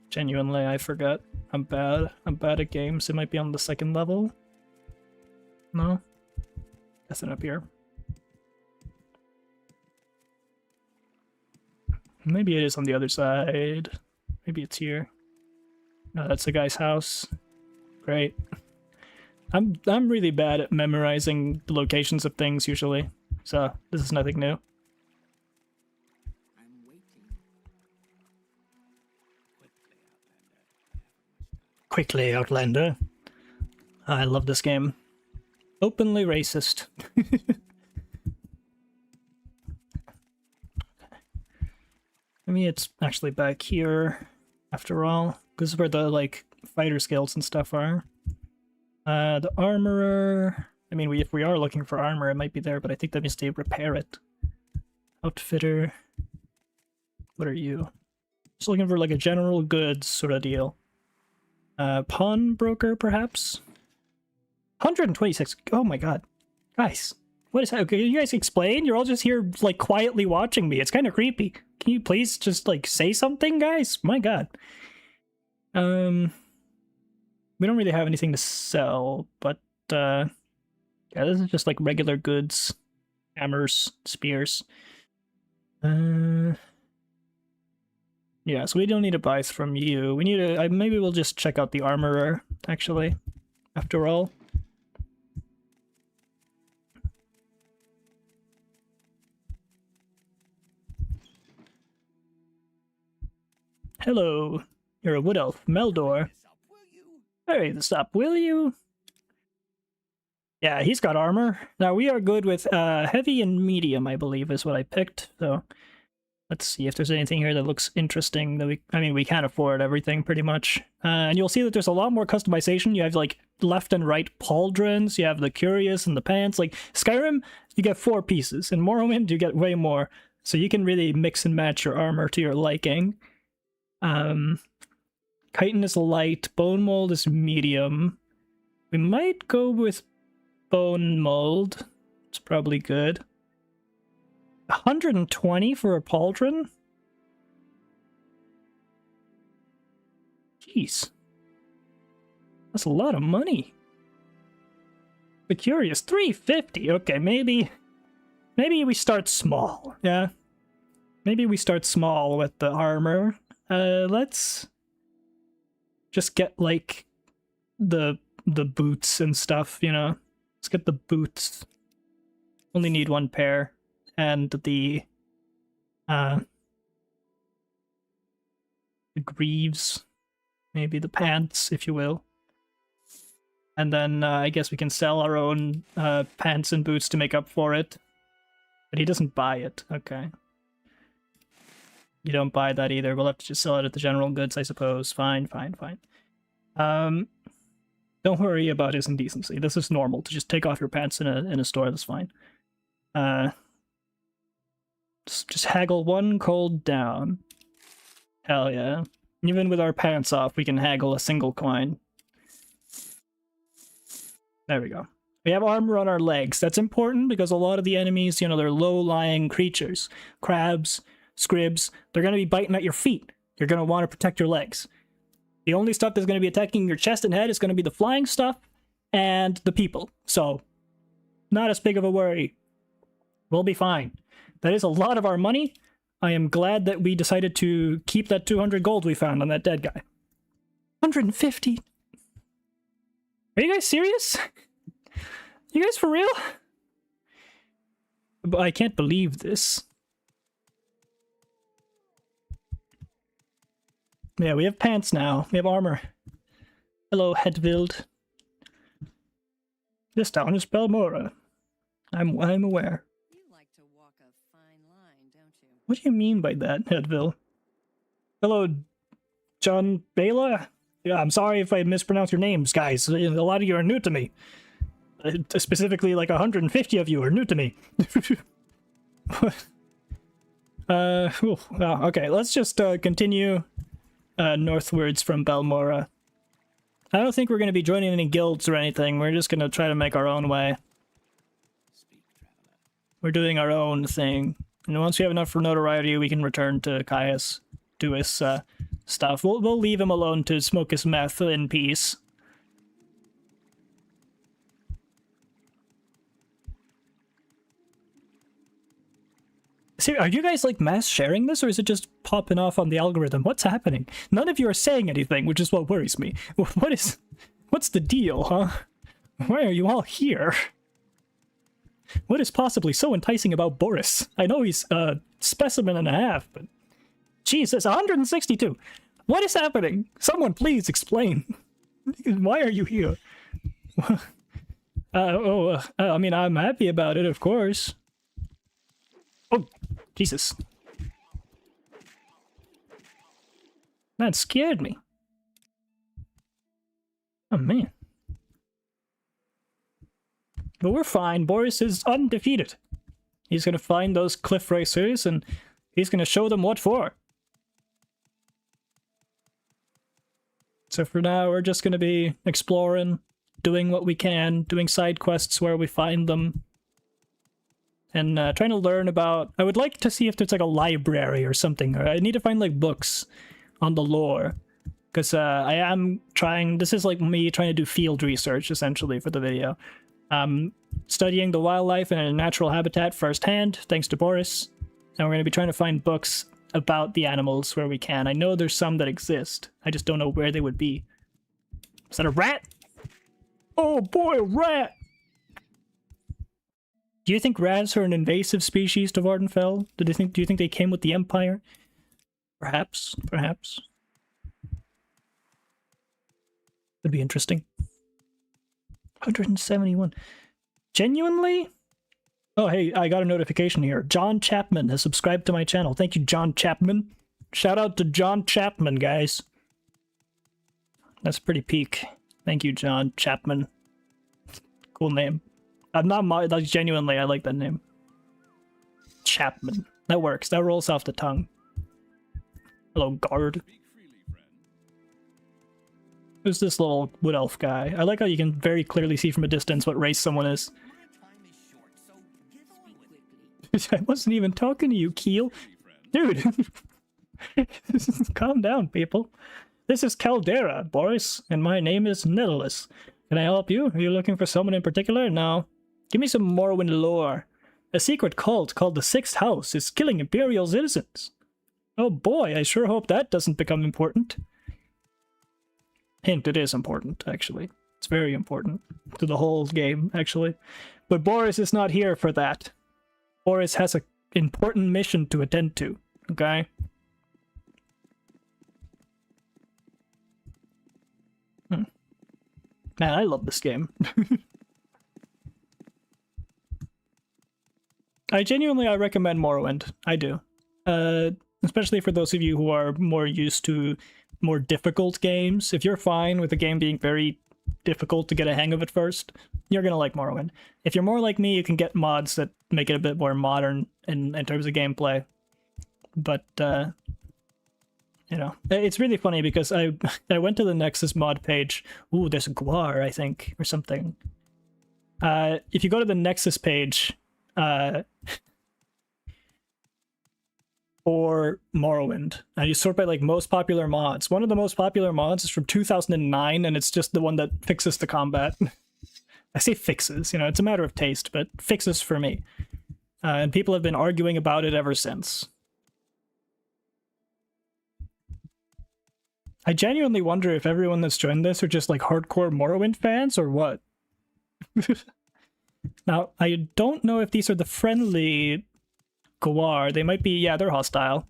Genuinely, I forgot. I'm bad. I'm bad at games. It might be on the second level. No? Nothing up here. Maybe it is on the other side. Maybe it's here. No, that's the guy's house. Great. I'm really bad at memorizing the locations of things usually, so this is nothing new. I'm waiting. Quickly, Outlander. I love this game. Openly racist. Maybe it's actually back here, after all. This is where the, like, fighter skills and stuff are. The armorer... I mean, if we are looking for armor, it might be there, but I think that means they repair it. Outfitter... What are you? Just looking for, like, a general goods sort of deal. Pawnbroker, perhaps? 126. Oh my god. Guys, what is that? Okay, can you guys explain? You're all just here, like, quietly watching me. It's kind of creepy. Can you please just, like, say something, guys? My god. We don't really have anything to sell, but, yeah, this is just, like, regular goods. Hammers, spears. Yeah, so we don't need to buy from you. We need to... maybe we'll just check out the armorer, actually, after all. Hello, you're a wood elf, Meldor. Hurry this up, will you? Yeah, he's got armor. Now, we are good with heavy and medium, I believe, is what I picked. So, let's see if there's anything here that looks interesting. That we can't afford everything, pretty much. And you'll see that there's a lot more customization. You have, like, left and right pauldrons. You have the curious and the pants. Like, Skyrim, you get 4 pieces. In Morrowind, you get way more. So you can really mix and match your armor to your liking. Chitin is light, bone mold is medium. We might go with bone mold. It's probably good. 120 for a pauldron? Jeez. That's a lot of money. The curious, 350. Okay, maybe we start small, yeah? Maybe we start small with the armor. Let's just get, like, the boots and stuff, you know? Let's get the boots. Only need 1 pair. And the greaves. Maybe the pants, if you will. And then, I guess we can sell our own pants and boots to make up for it. But he doesn't buy it. Okay. You don't buy that either. We'll have to just sell it at the general goods, I suppose. Fine. Don't worry about his indecency. This is normal, to just take off your pants in a store. That's fine. Just haggle 1 gold down. Hell yeah. Even with our pants off, we can haggle a single coin. There we go. We have armor on our legs. That's important because a lot of the enemies, you know, they're low-lying creatures. Crabs, scribs, they're going to be biting at your feet. You're going to want to protect your legs. The only stuff that's going to be attacking your chest and head is going to be the flying stuff and the people. So, not as big of a worry. We'll be fine. That is a lot of our money. I am glad that we decided to keep that 200 gold we found on that dead guy. 150? Are you guys serious? You guys for real? But I can't believe this. Yeah, we have pants now. We have armor. Hello, Hedvild. This town is Balmora. I'm aware. You like to walk a fine line, don't you? What do you mean by that, Hedvild? Hello, John Bela? Yeah, I'm sorry if I mispronounce your names, guys. A lot of you are new to me. Specifically, like 150 of you are new to me. Okay, let's just continue northwards from Balmora. I don't think we're going to be joining any guilds or anything. We're just going to try to make our own way. We're doing our own thing. And once we have enough for notoriety, we can return to Caius, do his stuff. We'll leave him alone to smoke his meth in peace. See, are you guys, like, mass sharing this, or is it just popping off on the algorithm? What's happening? None of you are saying anything, which is what worries me. What's the deal, huh? Why are you all here? What is possibly so enticing about Boris? I know he's a specimen and a half, but... Jesus, 162! What is happening? Someone please explain. Why are you here? I mean, I'm happy about it, of course. Oh, Jesus. That scared me. Oh, man. But we're fine. Boris is undefeated. He's gonna find those cliff racers, and he's gonna show them what for. So for now, we're just gonna be exploring, doing what we can, doing side quests where we find them, and trying to learn about... I would like to see if there's like a library or something. Or I need to find like books on the lore, because I am trying... This is like me trying to do field research, essentially, for the video. Studying the wildlife in a natural habitat firsthand, thanks to Boris. And we're going to be trying to find books about the animals where we can. I know there's some that exist. I just don't know where they would be. Is that a rat? Oh boy, a rat! Do you think rats are an invasive species to Vvardenfell? Do you think they came with the Empire? Perhaps. Would be interesting. 171. Genuinely? Oh, hey, I got a notification here. John Chapman has subscribed to my channel. Thank you, John Chapman. Shout out to John Chapman, guys. That's pretty peak. Thank you, John Chapman. Cool name. I'm not like, genuinely, I like that name. Chapman. That works. That rolls off the tongue. Hello, guard. Who's this little wood elf guy? I like how you can very clearly see from a distance what race someone is. I wasn't even talking to you, Keel. Dude! Calm down, people. This is Caldera, Boris, and my name is Nettleless. Can I help you? Are you looking for someone in particular? No. Give me some Morrowind lore. A secret cult called the Sixth House is killing Imperial citizens. Oh boy, I sure hope that doesn't become important. Hint, it is important, actually. It's very important to the whole game, actually. But Boris is not here for that. Boris has an important mission to attend to, okay? Man, I love this game. I recommend Morrowind. I do. Especially for those of you who are more used to more difficult games. If you're fine with a game being very difficult to get a hang of at first, you're gonna like Morrowind. If you're more like me, you can get mods that make it a bit more modern in terms of gameplay. But, you know, it's really funny because I went to the Nexus mod page. Ooh, there's a Gwar, I think, or something. If you go to the Nexus page, or Morrowind, and you sort by like most popular mods. One of the most popular mods is from 2009, and it's just the one that fixes the combat. I say fixes, you know, it's a matter of taste, but fixes for me. And people have been arguing about it ever since. I genuinely wonder if everyone that's joined this are just like hardcore Morrowind fans or what. Now, I don't know if these are the friendly Gwar. They might be, yeah, they're hostile.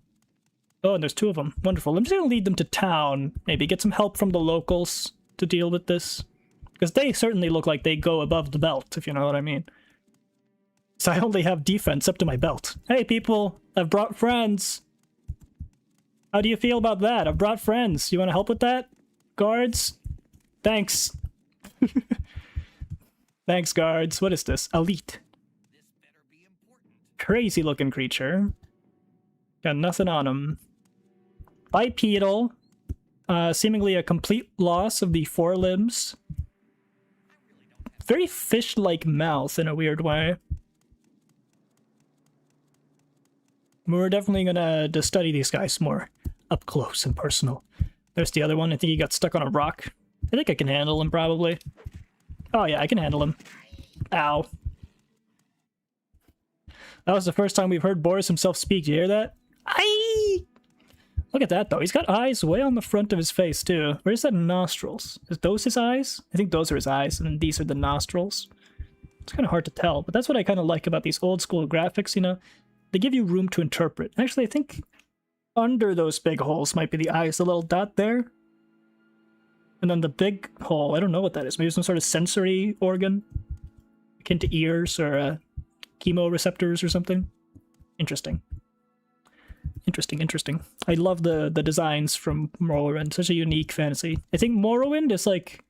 Oh, and there's two of them. Wonderful. I'm just gonna lead them to town. Maybe get some help from the locals to deal with this. Because they certainly look like they go above the belt, if you know what I mean. So I only have defense up to my belt. Hey, people, I've brought friends. How do you feel about that? I've brought friends. You want to help with that? Guards? Thanks. Thanks, guards. What is this? Elite. Crazy looking creature. Got nothing on him. Bipedal. Seemingly a complete loss of the forelimbs. Very fish-like mouth in a weird way. We're definitely gonna study these guys more up close and personal. There's the other one. I think he got stuck on a rock. I think I can handle him, probably. Oh yeah, I can handle him. Ow. That was the first time we've heard Boris himself speak. Do you hear that? Aye! Look at that, though. He's got eyes way on the front of his face, too. Where's that nostrils? Is those his eyes? I think those are his eyes, and these are the nostrils. It's kind of hard to tell, but that's what I kind of like about these old school graphics, you know? They give you room to interpret. Actually, I think under those big holes might be the eyes, the little dot there. And then the big hole, I don't know what that is. Maybe some sort of sensory organ? Akin to ears or chemoreceptors or something? Interesting. Interesting. I love the designs from Morrowind. Such a unique fantasy. I think Morrowind is like,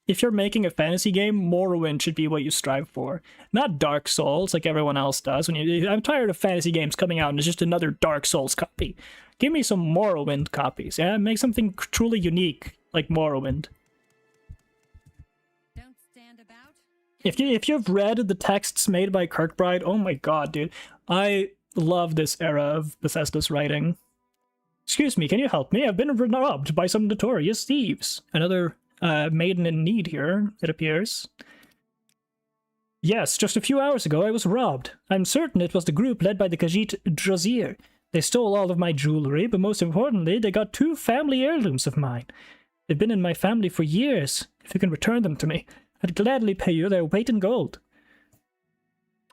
if you're making a fantasy game, Morrowind should be what you strive for. Not Dark Souls like everyone else does. I'm tired of fantasy games coming out and it's just another Dark Souls copy. Give me some Morrowind copies. Yeah, make something truly unique like Morrowind. Don't stand about. If you've read the texts made by Kirkbride, oh my god, dude. I love this era of Bethesda's writing. Excuse me, can you help me? I've been robbed by some notorious thieves. Another maiden in need here, it appears. Yes, just a few hours ago I was robbed. I'm certain it was the group led by the Khajiit Drazir. They stole all of my jewelry, but most importantly, they got 2 family heirlooms of mine. They've been in my family for years. If you can return them to me, I'd gladly pay you their weight in gold.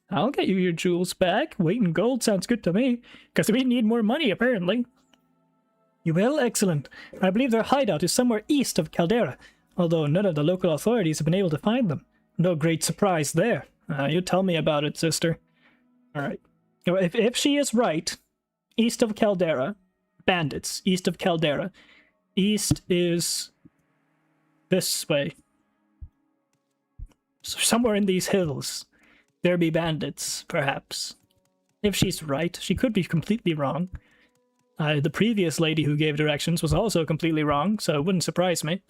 I'll get you your jewels back. Weight in gold sounds good to me, because we need more money, apparently. You will? Excellent. I believe their hideout is somewhere east of Caldera, although none of the local authorities have been able to find them. No great surprise there. You tell me about it, sister. Alright. If she is right, east of Caldera, bandits, east of Caldera. East is this way. So somewhere in these hills. There be bandits, perhaps. If she's right, she could be completely wrong. The previous lady who gave directions was also completely wrong, so it wouldn't surprise me.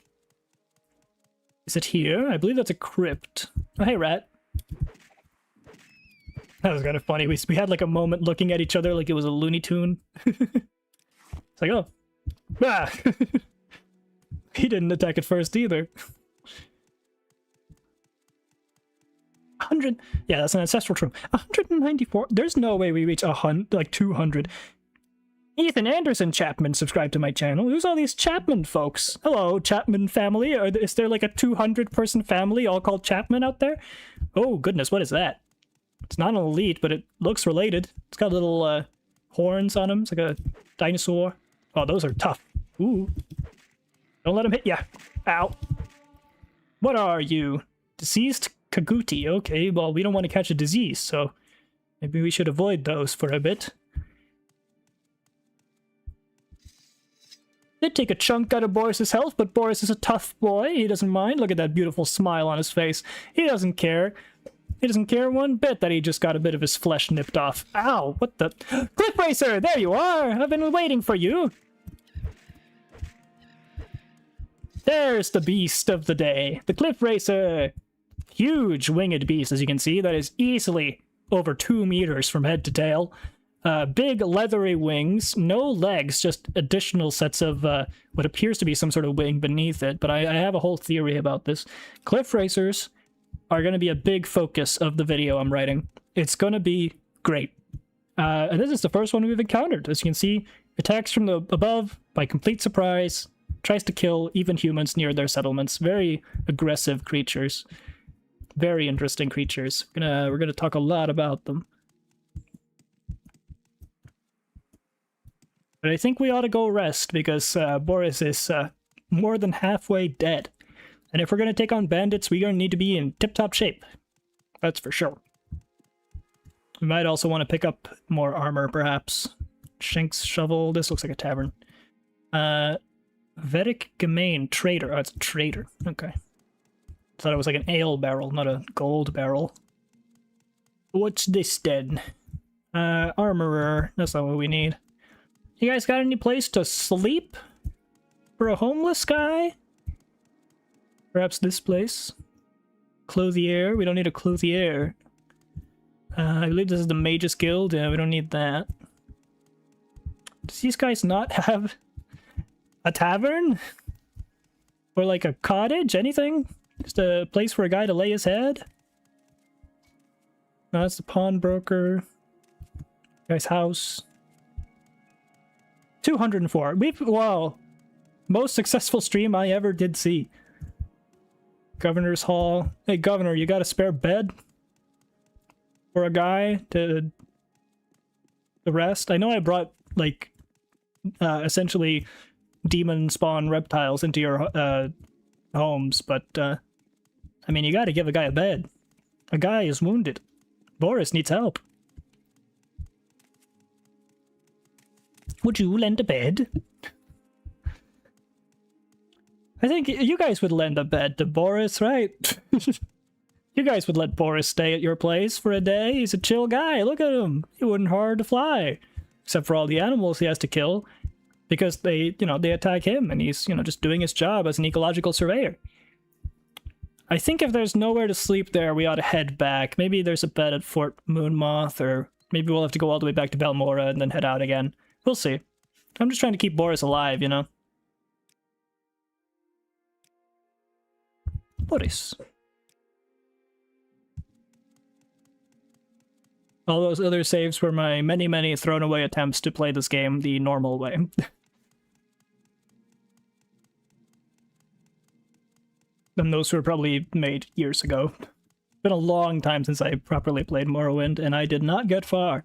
Is it here? I believe that's a crypt. Oh, hey, rat. That was kind of funny. We had like a moment looking at each other like it was a Looney Tune. It's like, oh. Ah! He didn't attack at first either. 100. Yeah, that's an ancestral tomb. 194. There's no way we reach 200. Ethan Anderson Chapman subscribed to my channel. Who's all these Chapman folks? Hello, Chapman family. Is there like a 200-person family all called Chapman out there? Oh, goodness, what is that? It's not an elite, but it looks related. It's got little horns on them. It's like a dinosaur. Oh, those are tough. Ooh. Don't let him hit ya. Ow. What are you? Deceased Kaguti. Okay, well, we don't want to catch a disease, so maybe we should avoid those for a bit. Did take a chunk out of Boris's health, but Boris is a tough boy. He doesn't mind. Look at that beautiful smile on his face. He doesn't care. He doesn't care one bit that he just got a bit of his flesh nipped off. Ow, what the... Cliff Racer, there you are! I've been waiting for you! There's the beast of the day. The Cliff Racer! Huge winged beast, as you can see, that is easily over 2 meters from head to tail. Big leathery wings, no legs, just additional sets of what appears to be some sort of wing beneath it, but I have a whole theory about this. Cliff Racers are going to be a big focus of the video I'm writing. It's going to be great. And this is the first one we've encountered. As you can see, attacks from the above by complete surprise, tries to kill even humans near their settlements. Very aggressive creatures. Very interesting creatures. We're gonna talk a lot about them. But I think we ought to go rest because Boris is more than halfway dead. And if we're going to take on bandits, we're going to need to be in tip-top shape. That's for sure. We might also want to pick up more armor, perhaps. Shank's shovel. This looks like a tavern. Vedic Gemain Trader. Oh, it's a trader. Okay. Thought it was like an ale barrel, not a gold barrel. What's this then? Armorer. That's not what we need. You guys got any place to sleep? For a homeless guy? Perhaps this place? Clothier? We don't need a clothier. I believe this is the Mages Guild. Yeah, we don't need that. Does these guys not have a tavern? Or like a cottage? Anything? Just a place for a guy to lay his head? No, that's the pawnbroker. Guy's house. 204. Wow. Most successful stream I ever did see. Governor's Hall. Hey, Governor, you got a spare bed? For a guy to rest? I know I brought, like, essentially demon spawn reptiles into your homes, but, I mean, you gotta give a guy a bed. A guy is wounded. Boris needs help. Would you lend a bed? I think you guys would lend a bed to Boris, right? You guys would let Boris stay at your place for a day. He's a chill guy. Look at him. He wouldn't hard to fly. Except for all the animals he has to kill. Because they, they attack him and he's, just doing his job as an ecological surveyor. I think if there's nowhere to sleep there, we ought to head back. Maybe there's a bed at Fort Moonmoth, or maybe we'll have to go all the way back to Valmora and then head out again. We'll see. I'm just trying to keep Boris alive, Boris. All those other saves were my many, many thrown away attempts to play this game the normal way. And those were probably made years ago. It's been a long time since I properly played Morrowind, and I did not get far.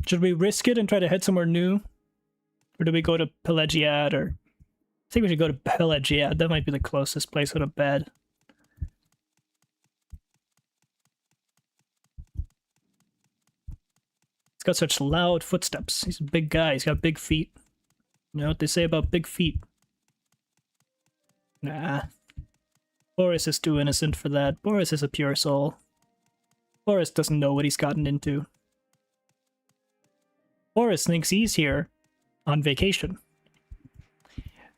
Should we risk it and try to head somewhere new? Or do we go to Pelagiad, or... I think we should go to Pelagiad. That might be the closest place with a bed. He's got such loud footsteps. He's a big guy. He's got big feet. You know what they say about big feet? Nah. Boris is too innocent for that. Boris is a pure soul. Boris doesn't know what he's gotten into. Boris thinks he's here on vacation.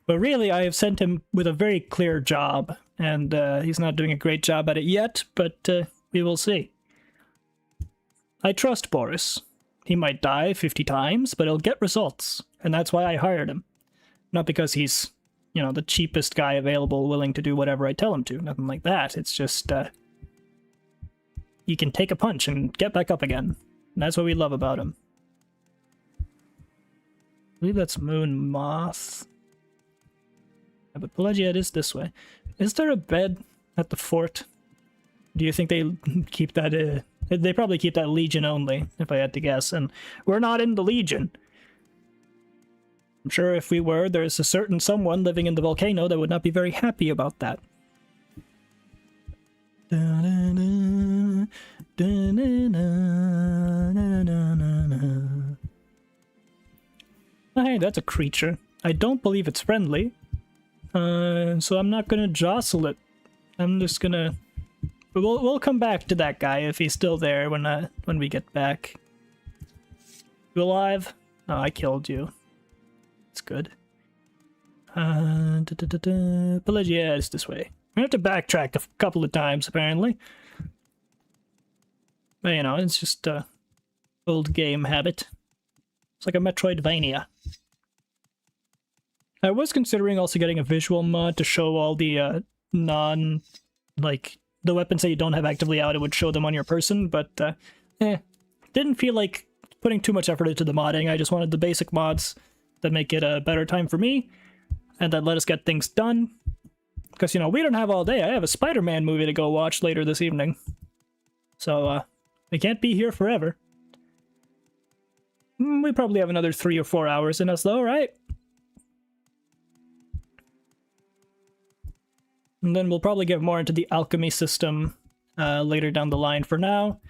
But really, I have sent him with a very clear job, and he's not doing a great job at it yet, but we will see. I trust Boris. He might die 50 times, but he'll get results, and that's why I hired him. Not because he's, the cheapest guy available, willing to do whatever I tell him to. Nothing like that. It's just, he can take a punch and get back up again. And that's what we love about him. I believe that's Moon Moth. Yeah, but Pelagiad is this way. Is there a bed at the fort? Do you think they keep that, they probably keep that Legion only, if I had to guess, and we're not in the Legion. I'm sure if we were, there's a certain someone living in the volcano that would not be very happy about that. Hey, that's a creature. I don't believe it's friendly. So I'm not gonna jostle it. I'm just gonna... We'll come back to that guy if he's still there when we get back. You alive? Oh, I killed you. It's good. Pelagiad is this way. We have to backtrack a couple of times, apparently. But, it's just old game habit. It's like a Metroidvania. I was considering also getting a visual mod to show all the the weapons that you don't have actively out, it would show them on your person, but didn't feel like putting too much effort into the modding. I just wanted the basic mods that make it a better time for me, and that let us get things done. Because, we don't have all day. I have a Spider-Man movie to go watch later this evening. So, we can't be here forever. We probably have another 3 or 4 hours in us though, right? And then we'll probably get more into the alchemy system later down the line. For now,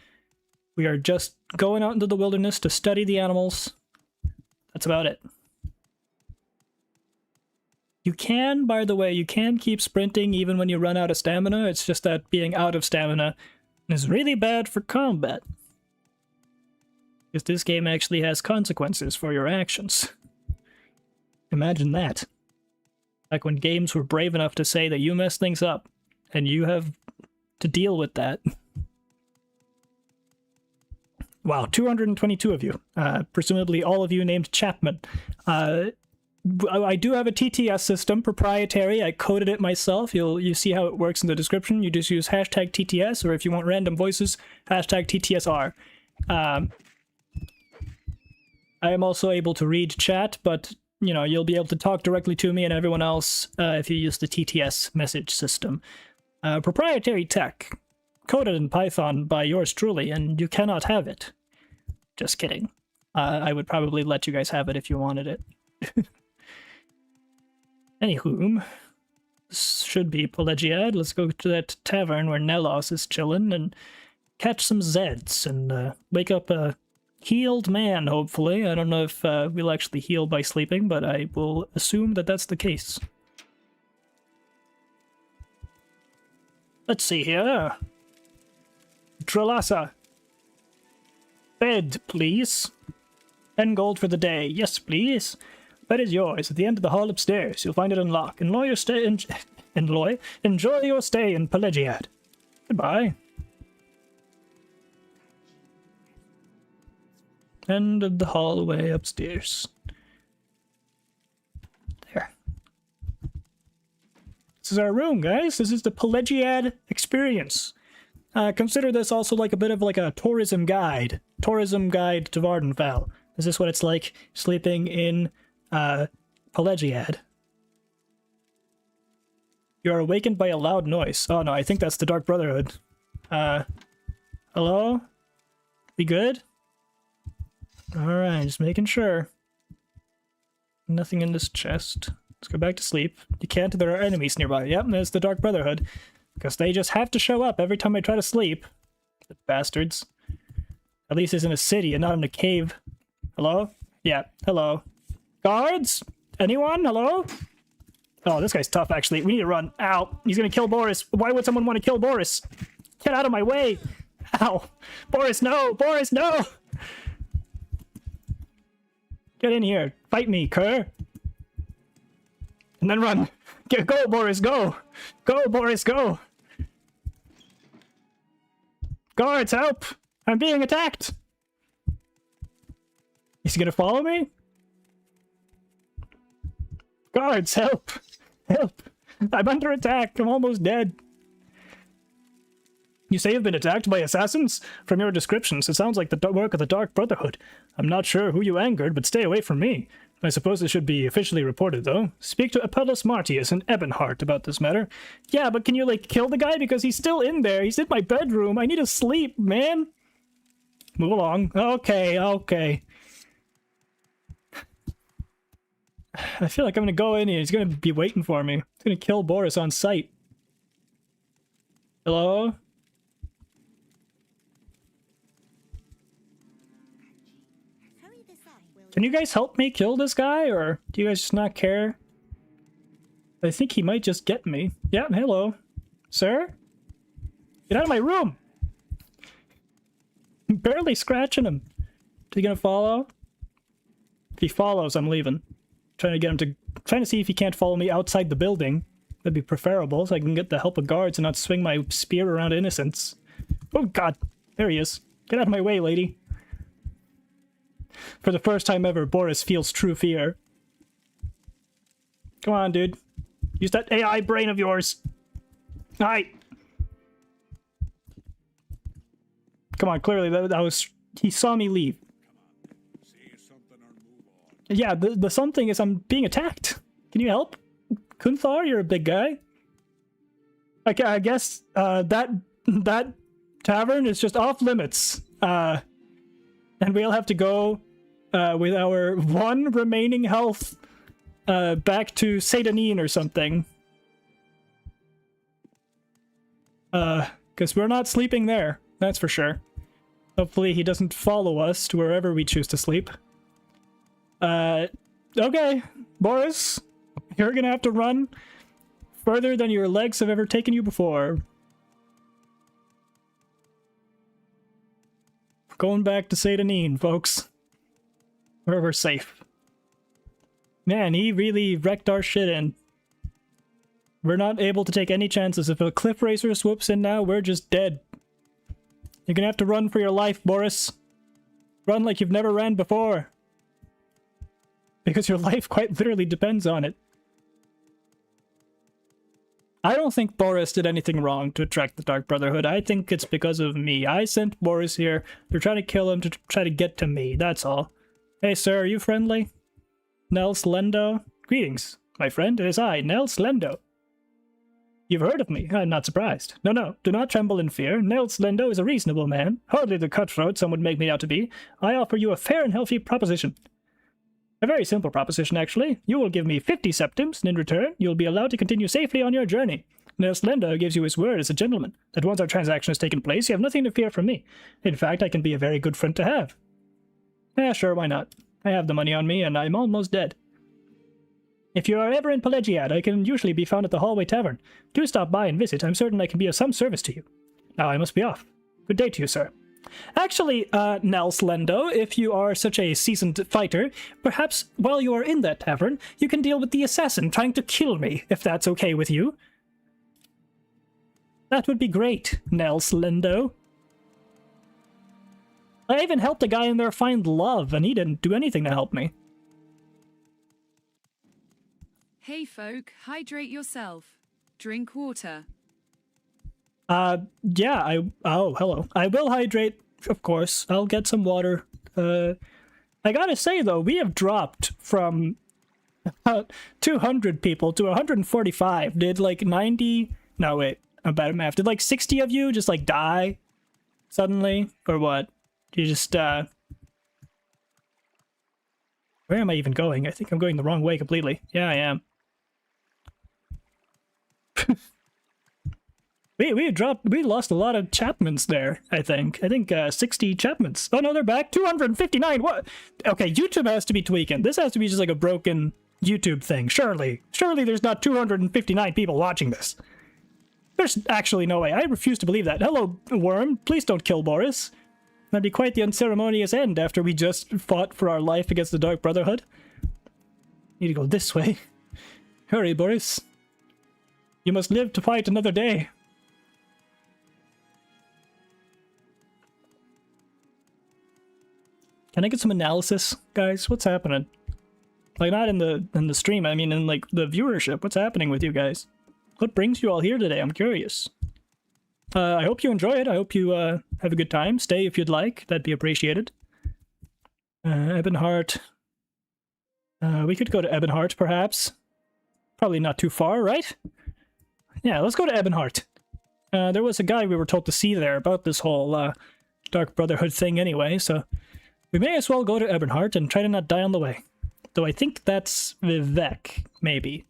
we are just going out into the wilderness to study the animals. That's about it. You can, by the way, you can keep sprinting even when you run out of stamina. It's just that being out of stamina is really bad for combat. Because this game actually has consequences for your actions. Imagine that. Like when games were brave enough to say that you mess things up, and you have to deal with that. Wow, 222 of you. Presumably all of you named Chapman. I do have a TTS system, proprietary. I coded it myself. You see how it works in the description. You just use hashtag TTS, or if you want random voices, hashtag TTSR. I am also able to read chat, but you know, you'll be able to talk directly to me and everyone else if you use the TTS message system. Proprietary tech, coded in Python by yours truly, and you cannot have it. Just kidding. I would probably let you guys have it if you wanted it. Anywho, this should be Pelagiad. Let's go to that tavern where Nelos is chilling and catch some Zeds and wake up a healed man, hopefully. I don't know if we'll actually heal by sleeping, but I will assume that that's the case. Let's see here. Trelasa. Bed, please. 10 gold for the day. Yes, please. Bed is yours. At the end of the hall upstairs. You'll find it unlocked. Enjoy your stay in Pelagiad. Goodbye. End of the hallway upstairs. There. This is our room, guys. This is the Pelagiad experience. Consider this also like a bit of like a tourism guide. Tourism guide to Vvardenfell. Is this what it's like sleeping in Pelagiad? You are awakened by a loud noise. Oh no, I think that's the Dark Brotherhood. Hello? We good? Alright, just making sure. Nothing in this chest. Let's go back to sleep. You can't, there are enemies nearby. Yep, there's the Dark Brotherhood. Because they just have to show up every time I try to sleep. The bastards. At least it's in a city and not in a cave. Hello? Yeah, hello. Guards? Anyone? Hello? Oh, this guy's tough, actually. We need to run. Ow. He's gonna kill Boris. Why would someone want to kill Boris? Get out of my way. Ow. Boris, no! Boris, no! Get in here. Fight me, cur. And then run. Go, Boris, go! Go, Boris, go! Guards, help! I'm being attacked! Is he gonna follow me? Guards, help! Help! I'm under attack! I'm almost dead! You say you've been attacked by assassins? From your descriptions, it sounds like the work of the Dark Brotherhood. I'm not sure who you angered, but stay away from me. I suppose it should be officially reported, though. Speak to Apelles Martius and Ebonheart about this matter. Yeah, but can you, like, kill the guy? Because he's still in there. He's in my bedroom. I need to sleep, man. Move along. Okay, okay. I feel like I'm gonna go in here. He's gonna be waiting for me. He's gonna kill Boris on sight. Hello? Can you guys help me kill this guy, or do you guys just not care? I think he might just get me. Yeah, hello. Sir? Get out of my room! I'm barely scratching him. Is he gonna follow? If he follows, I'm leaving. Trying to see if he can't follow me outside the building. That'd be preferable, so I can get the help of guards and not swing my spear around innocents. Oh god, there he is. Get out of my way, lady. For the first time ever, Boris feels true fear. Come on, dude. Use that AI brain of yours. Alright. Come on, clearly that was... He saw me leave. Yeah, the something is I'm being attacked. Can you help? Kunthar, you're a big guy. Okay, I guess that tavern is just off limits. And we'll have to go with our one remaining health back to Satanin or something. Because we're not sleeping there, that's for sure. Hopefully he doesn't follow us to wherever we choose to sleep. Okay, Boris, you're gonna have to run further than your legs have ever taken you before. Going back to Satanin, folks. Where we're safe. Man, he really wrecked our shit in. We're not able to take any chances. If a cliff racer swoops in now, we're just dead. You're gonna have to run for your life, Boris. Run like you've never ran before. because your life quite literally depends on it. I don't think Boris did anything wrong to attract the Dark Brotherhood. I think it's because of me. I sent Boris here. They're trying to kill him to try to get to me. That's all. Hey, sir, are you friendly? Nels Lendo? Greetings, my friend. It is I, Nels Lendo. You've heard of me. I'm not surprised. No, do not tremble in fear. Nels Lendo is a reasonable man. Hardly the cutthroat some would make me out to be. I offer you a fair and healthy proposition. A very simple proposition, actually. You will give me 50 septims, and in return, you'll be allowed to continue safely on your journey. Nels Lendo gives you his word as a gentleman, that once our transaction has taken place, you have nothing to fear from me. In fact, I can be a very good friend to have. Yeah, sure, why not? I have the money on me, and I'm almost dead. If you are ever in Pelagiad, I can usually be found at the Hallway Tavern. Do stop by and visit. I'm certain I can be of some service to you. Now I must be off. Good day to you, sir. Actually, Nels Lendo, if you are such a seasoned fighter, perhaps while you are in that tavern, you can deal with the assassin trying to kill me, if that's okay with you. That would be great, Nels Lendo. I even helped a guy in there find love, and he didn't do anything to help me. Hey folk, hydrate yourself. Drink water. Yeah, oh, hello. I will hydrate, of course. I'll get some water. I gotta say, though, we have dropped from 200 people to 145. Did, like, 90... No, wait. I'm bad at math. Did, like, 60 of you just, like, die suddenly? Or what? You just, Where am I even going? I think I'm going the wrong way completely. Yeah, I am. We lost a lot of Chapmans there, I think. 60 Chapmans. Oh no, they're back. 259. What? Okay, YouTube has to be tweaking. This has to be just like a broken YouTube thing. Surely there's not 259 people watching this. There's actually no way. I refuse to believe that. Hello, Worm. Please don't kill Boris. That'd be quite the unceremonious end after we just fought for our life against the Dark Brotherhood. Need to go this way. Hurry, Boris. You must live to fight another day. Can I get some analysis, guys? What's happening? Like, not in the stream, I mean in, like, the viewership. What's happening with you guys? What brings you all here today? I'm curious. I hope you enjoy it. I hope you have a good time. Stay if you'd like. That'd be appreciated. Ebonheart. We could go to Ebonheart, perhaps. Probably not too far, right? Yeah, let's go to Ebonheart. There was a guy we were told to see there about this whole Dark Brotherhood thing anyway, so we may as well go to Ebonheart and try to not die on the way. Though I think that's Vivek, maybe.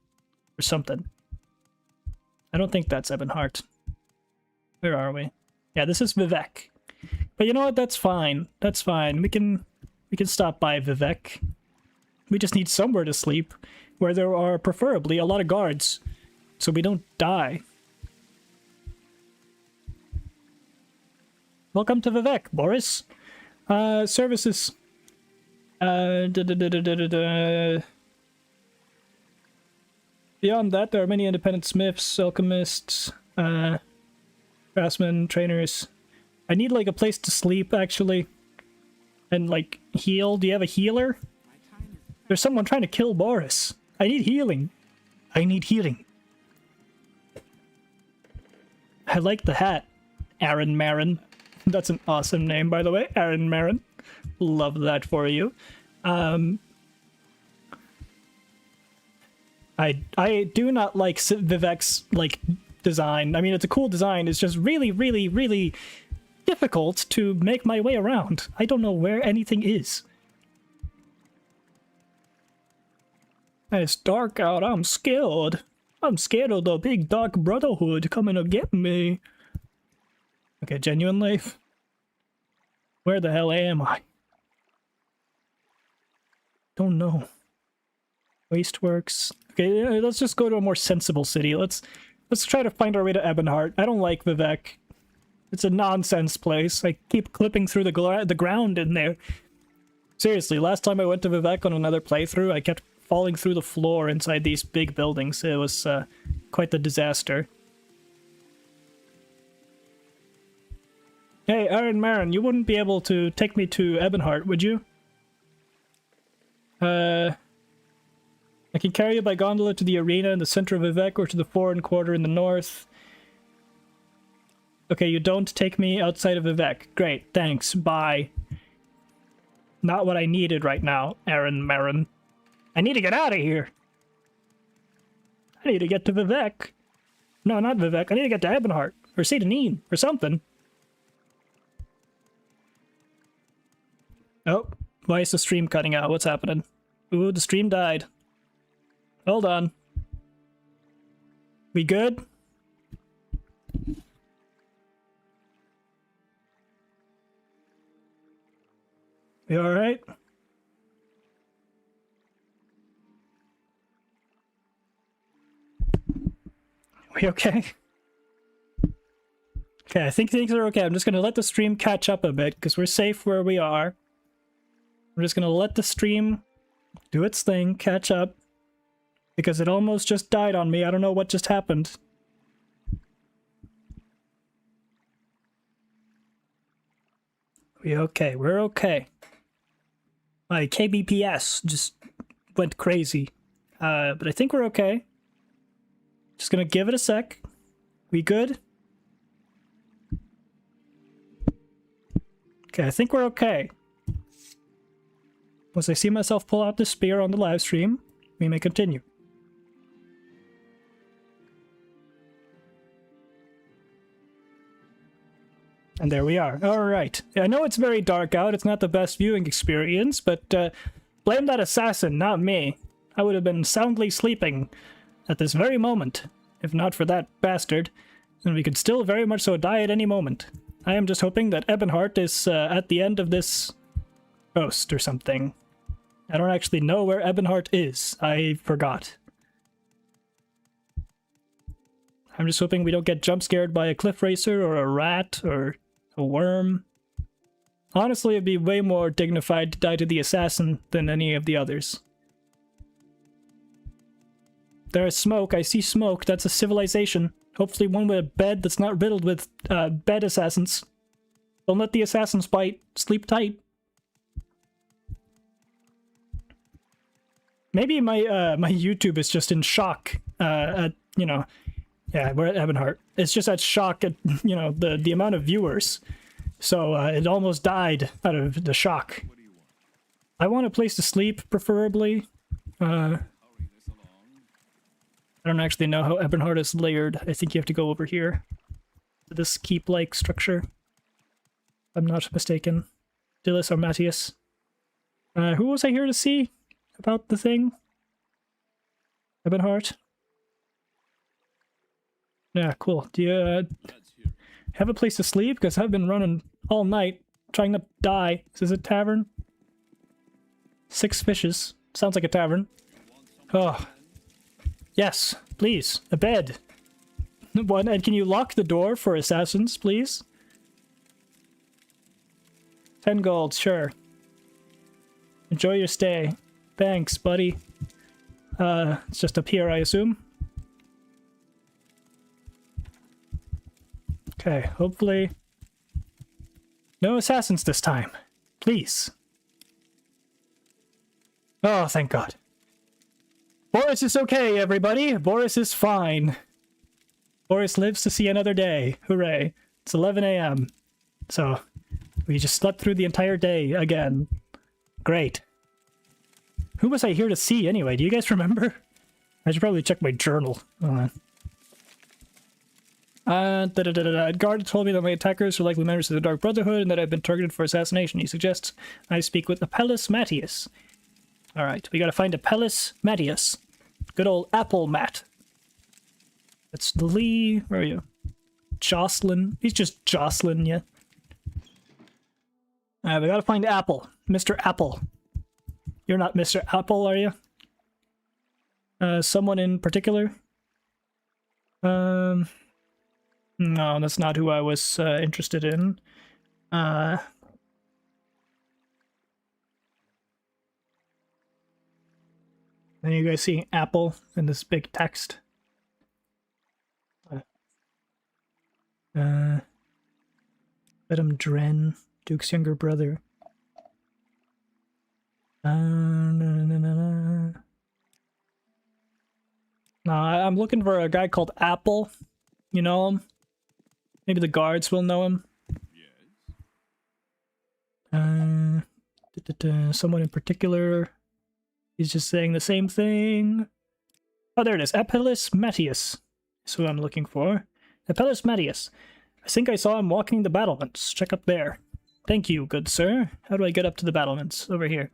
Or something. I don't think that's Ebonheart. Where are we? Yeah, this is Vivek. But you know what? That's fine. That's fine. We can stop by Vivek. We just need somewhere to sleep, where there are preferably a lot of guards, so we don't die. Welcome to Vivek, Boris. Services. Beyond that, there are many independent smiths, alchemists, craftsmen, trainers. I need, like, a place to sleep, actually. And, like, heal. Do you have a healer? There's someone trying to kill Boris. I need healing. I need healing. I like the hat. Aaron Marin. That's an awesome name, by the way. Aaron Marin. Love that for you. I do not like Vivek's, like, design. I mean, it's a cool design. It's just really, really, really difficult to make my way around. I don't know where anything is. It's dark out. I'm scared. I'm scared of the big Dark Brotherhood coming to get me. Okay, genuinely? Where the hell am I? Don't know. Wasteworks. Okay, let's just go to a more sensible city. Let's try to find our way to Ebonheart. I don't like Vivek. It's a nonsense place. I keep clipping through the ground in there. Seriously, last time I went to Vivek on another playthrough, I kept falling through the floor inside these big buildings. It was quite the disaster. Hey, Aaron Marin, you wouldn't be able to take me to Ebonheart, would you? can carry you by gondola to the arena in the center of Vivec or to the foreign quarter in the north. Okay, you don't take me outside of Vivec. Great, thanks, bye. Not what I needed right now, Aaron Marin. I need to get out of here. I need to get to Vivec. No, not Vivec. I need to get to Ebonheart. Or Satanine. Or something. Oh, why is the stream cutting out? What's happening? Ooh, the stream died. Hold on. We good? We alright? We okay? Okay, I think things are okay. I'm just gonna let the stream catch up a bit, because we're safe where we are. I'm just gonna let the stream do its thing, catch up, because it almost just died on me. I don't know what just happened. We okay, we're okay. My KBPS just went crazy. But I think we're okay. Just gonna give it a sec. We good? Okay, I think we're okay. Once I see myself pull out the spear on the live stream, we may continue. And there we are. Alright. I know it's very dark out, it's not the best viewing experience, but blame that assassin, not me. I would have been soundly sleeping at this very moment, if not for that bastard, and we could still very much so die at any moment. I am just hoping that Ebonheart is at the end of this coast or something. I don't actually know where Ebonheart is. I forgot. I'm just hoping we don't get jump scared by a cliff racer or a rat or a worm. Honestly, it'd be way more dignified to die to the assassin than any of the others. There is smoke. I see smoke. That's a civilization. Hopefully one with a bed that's not riddled with bed assassins. Don't let the assassins bite. Sleep tight. Maybe my my YouTube is just in shock at, you know, yeah, we're at Ebonheart. It's just at shock at, you know, the amount of viewers. So it almost died out of the shock. I want a place to sleep, preferably. I don't actually know how Ebonheart is layered. I think you have to go over here to this keep-like structure. If I'm not mistaken. Dillis or Matthias. Who was I here to see about the thing? Ebonheart? Yeah, cool. Do you have a place to sleep? Because I've been running all night trying to die. Is this a tavern? 6 fishes. Sounds like a tavern. Oh. Yes, please. A bed. One, and can you lock the door for assassins, please? 10 gold, sure. Enjoy your stay. Thanks, buddy. It's just up here, I assume. Okay, hopefully... no assassins this time. Please. Oh, thank God. Boris is okay, everybody. Boris is fine. Boris lives to see another day. Hooray. It's 11 a.m. So, we just slept through the entire day again. Great. Who was I here to see anyway? Do you guys remember? I should probably check my journal. Hold on. Guard told me that my attackers are likely members of the Dark Brotherhood and that I've been targeted for assassination. He suggests I speak with Apelles Matthias. Alright, we gotta find Apelles Matthias. Good old Apple Matt. It's Lee. Where are you? Jocelyn. He's just Jocelyn, yeah. Alright, we gotta find Apple. Mr. Apple. You're not Mr. Apple, are you? Someone in particular? No, that's not who I was interested in. Then you guys see Apple in this big text. Let him Dren, Duke's younger brother. I'm looking for a guy called Apple. You know him? Maybe the guards will know him. Someone in particular. He's just saying the same thing. Oh, there it is. Apelles Mattius. That's who I'm looking for. Apelles Mattius. I think I saw him walking the battlements. Check up there. Thank you, good sir. How do I get up to the battlements? Over here.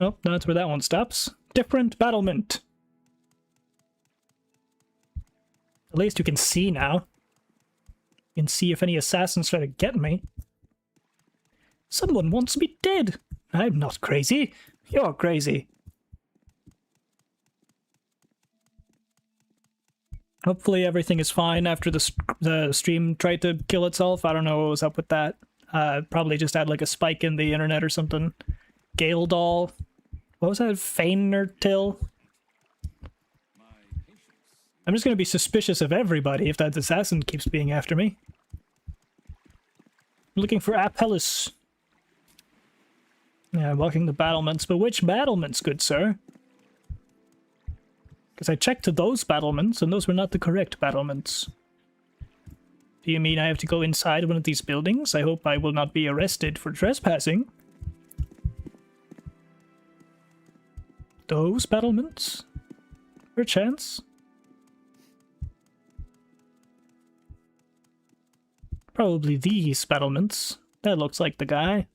Oh, that's where that one stops. Different battlement. At least you can see now. You can see if any assassins try to get me. Someone wants me dead. I'm not crazy. You're crazy. Hopefully everything is fine after the stream tried to kill itself. I don't know what was up with that. Probably just had like a spike in the internet or something. Gale doll. What was that? Fainertil? I'm just going to be suspicious of everybody if that assassin keeps being after me. I'm looking for Apelles. Yeah, walking the battlements. But which battlements, good sir? Because I checked to those battlements, and those were not the correct battlements. Do you mean I have to go inside one of these buildings? I hope I will not be arrested for trespassing. Those battlements? Perchance? Probably these battlements. That looks like the guy.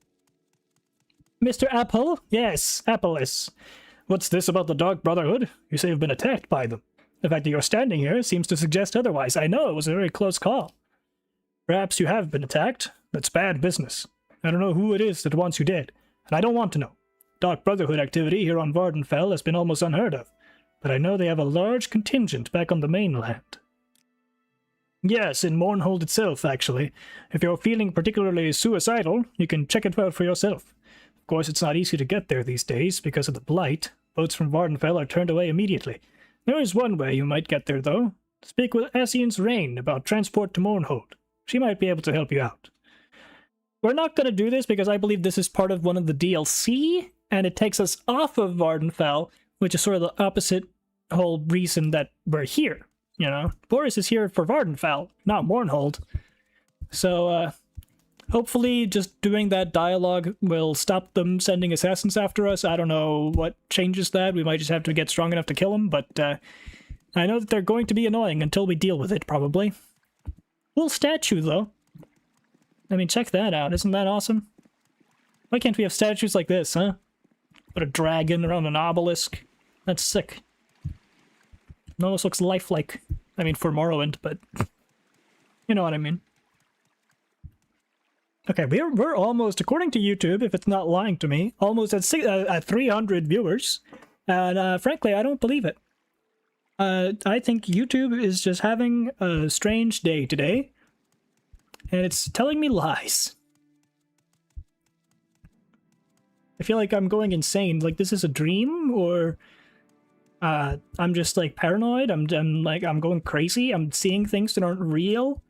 Mr. Apple? Yes, Apelles. What's this about the Dark Brotherhood? You say you've been attacked by them. The fact that you're standing here seems to suggest otherwise. I know, it was a very close call. Perhaps you have been attacked. That's bad business. I don't know who it is that wants you dead, and I don't want to know. Dark Brotherhood activity here on Vvardenfell has been almost unheard of, but I know they have a large contingent back on the mainland. Yes, in Mournhold itself, actually. If you're feeling particularly suicidal, you can check it out for yourself. Of course, it's not easy to get there these days because of the blight. Boats from Vvardenfell are turned away immediately. There is one way you might get there, though. Speak with Asian's Rain about transport to Mournhold. She might be able to help you out. We're not going to do this because I believe this is part of one of the DLC, and it takes us off of Vvardenfell, which is sort of the opposite whole reason that we're here. You know, Boris is here for Vvardenfell, not Mournhold. So, hopefully just doing that dialogue will stop them sending assassins after us. I don't know what changes that. We might just have to get strong enough to kill them, but I know that they're going to be annoying until we deal with it, probably. Cool statue, though. I mean, check that out. Isn't that awesome? Why can't we have statues like this, huh? Put a dragon around an obelisk. That's sick. It almost looks lifelike. I mean, for Morrowind, but you know what I mean. Okay, we're almost, according to YouTube, if it's not lying to me, almost at 300 viewers. And frankly, I don't believe it. I think YouTube is just having a strange day today. And it's telling me lies. I feel like I'm going insane. Like, this is a dream, or I'm just like paranoid. I'm going crazy. I'm seeing things that aren't real.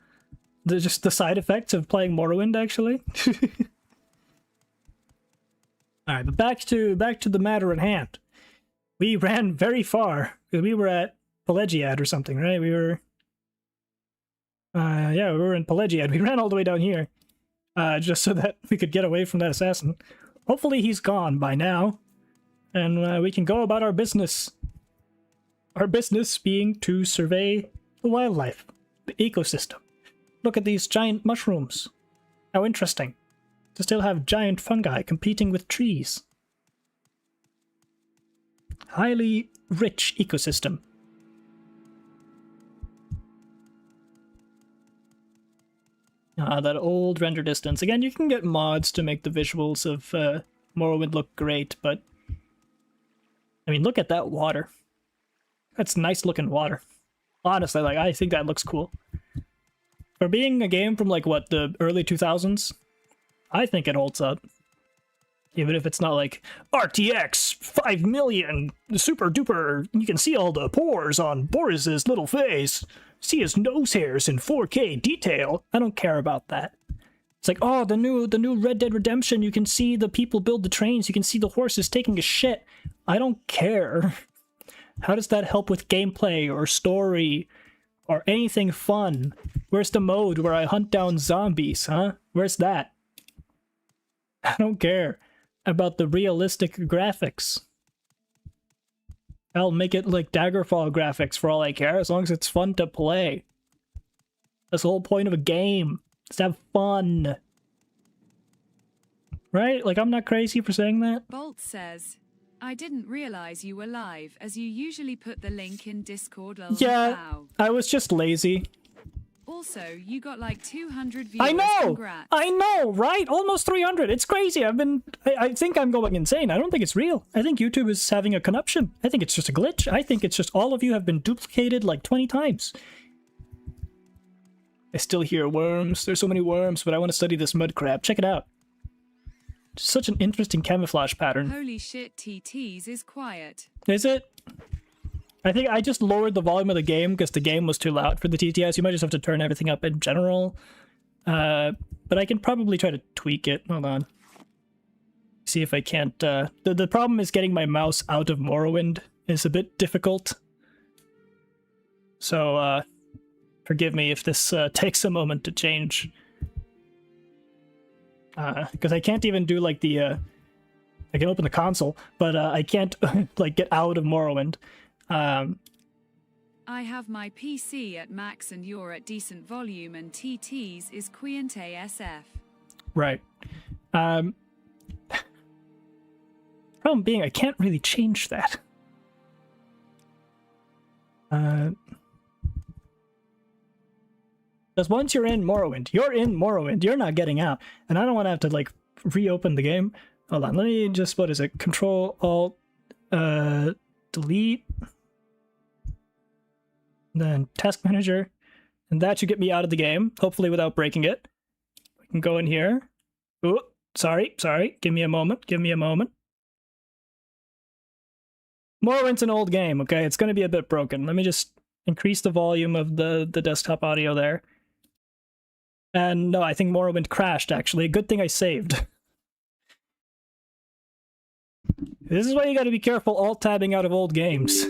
They're just the side effects of playing Morrowind, actually. All right, but back to the matter at hand. We ran very far because we were at Pelagiad or something, right? We were. Yeah, we were in Pelagiad. We ran all the way down here, just so that we could get away from that assassin. Hopefully he's gone by now, and we can go about our business. Our business being to survey the wildlife, the ecosystem. Look at these giant mushrooms. How interesting. To still have giant fungi competing with trees. Highly rich ecosystem. That old render distance. Again, you can get mods to make the visuals of Morrowind look great, but I mean, look at that water. That's nice looking water. Honestly, like, I think that looks cool. For being a game from, like, what, the early 2000s? I think it holds up. Even if it's not like, RTX 5 million, super duper, you can see all the pores on Boris's little face. See his nose hairs in 4K detail. I don't care about that. It's like, oh, the new Red Dead Redemption, you can see the people build the trains, you can see the horses taking a shit. I don't care. How does that help with gameplay or story or anything fun? Where's the mode where I hunt down zombies, huh? Where's that? I don't care about the realistic graphics. I'll make it like Daggerfall graphics for all I care, as long as it's fun to play. That's the whole point of a game. Just have fun. Right? Like, I'm not crazy for saying that. Bolt says, I didn't realize you were live, as you usually put the link in Discord. Yeah, Wow. I was just lazy. Also, you got like 200 viewers. I know! Congrats. I know, right? Almost 300. It's crazy. I think I'm going insane. I don't think it's real. I think YouTube is having a conniption. I think it's just a glitch. I think it's just all of you have been duplicated like 20 times. I still hear worms. There's so many worms, but I want to study this mud crab. Check it out. Such an interesting camouflage pattern. Holy shit, TTs is quiet. Is it? I think I just lowered the volume of the game because the game was too loud for the TTS. You might just have to turn everything up in general. But I can probably try to tweak it. Hold on. See if I can't... The problem is getting my mouse out of Morrowind is a bit difficult. So, forgive me if this takes a moment to change. Because I can't even do, like, the... I can open the console, but I can't, like, get out of Morrowind. I have my PC at max and you're at decent volume and TTs is Quiente SF. Right. Problem being, I can't really change that. Because once you're in Morrowind, you're not getting out. And I don't want to have to, like, reopen the game. Hold on, let me just, what is it? Control, Alt, delete. Then task manager, and that should get me out of the game, hopefully without breaking it. We can go in here. Oh, sorry, give me a moment. Morrowind's an old game, okay? It's going to be a bit broken. Let me just increase the volume of the desktop audio there. And no, I think Morrowind crashed, actually. Good thing I saved. This is why you gotta be careful alt-tabbing out of old games.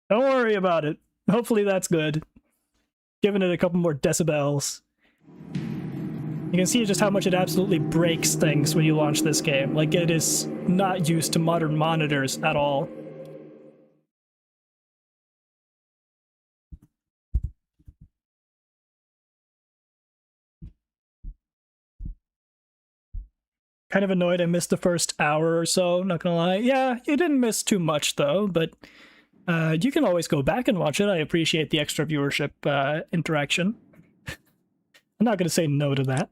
Don't worry about it. Hopefully that's good. Giving it a couple more decibels. You can see just how much it absolutely breaks things when you launch this game. Like, it is not used to modern monitors at all. Kind of annoyed I missed the first hour or so, not gonna lie. Yeah, you didn't miss too much though, but you can always go back and watch it. I appreciate the extra viewership interaction. I'm not gonna say no to that.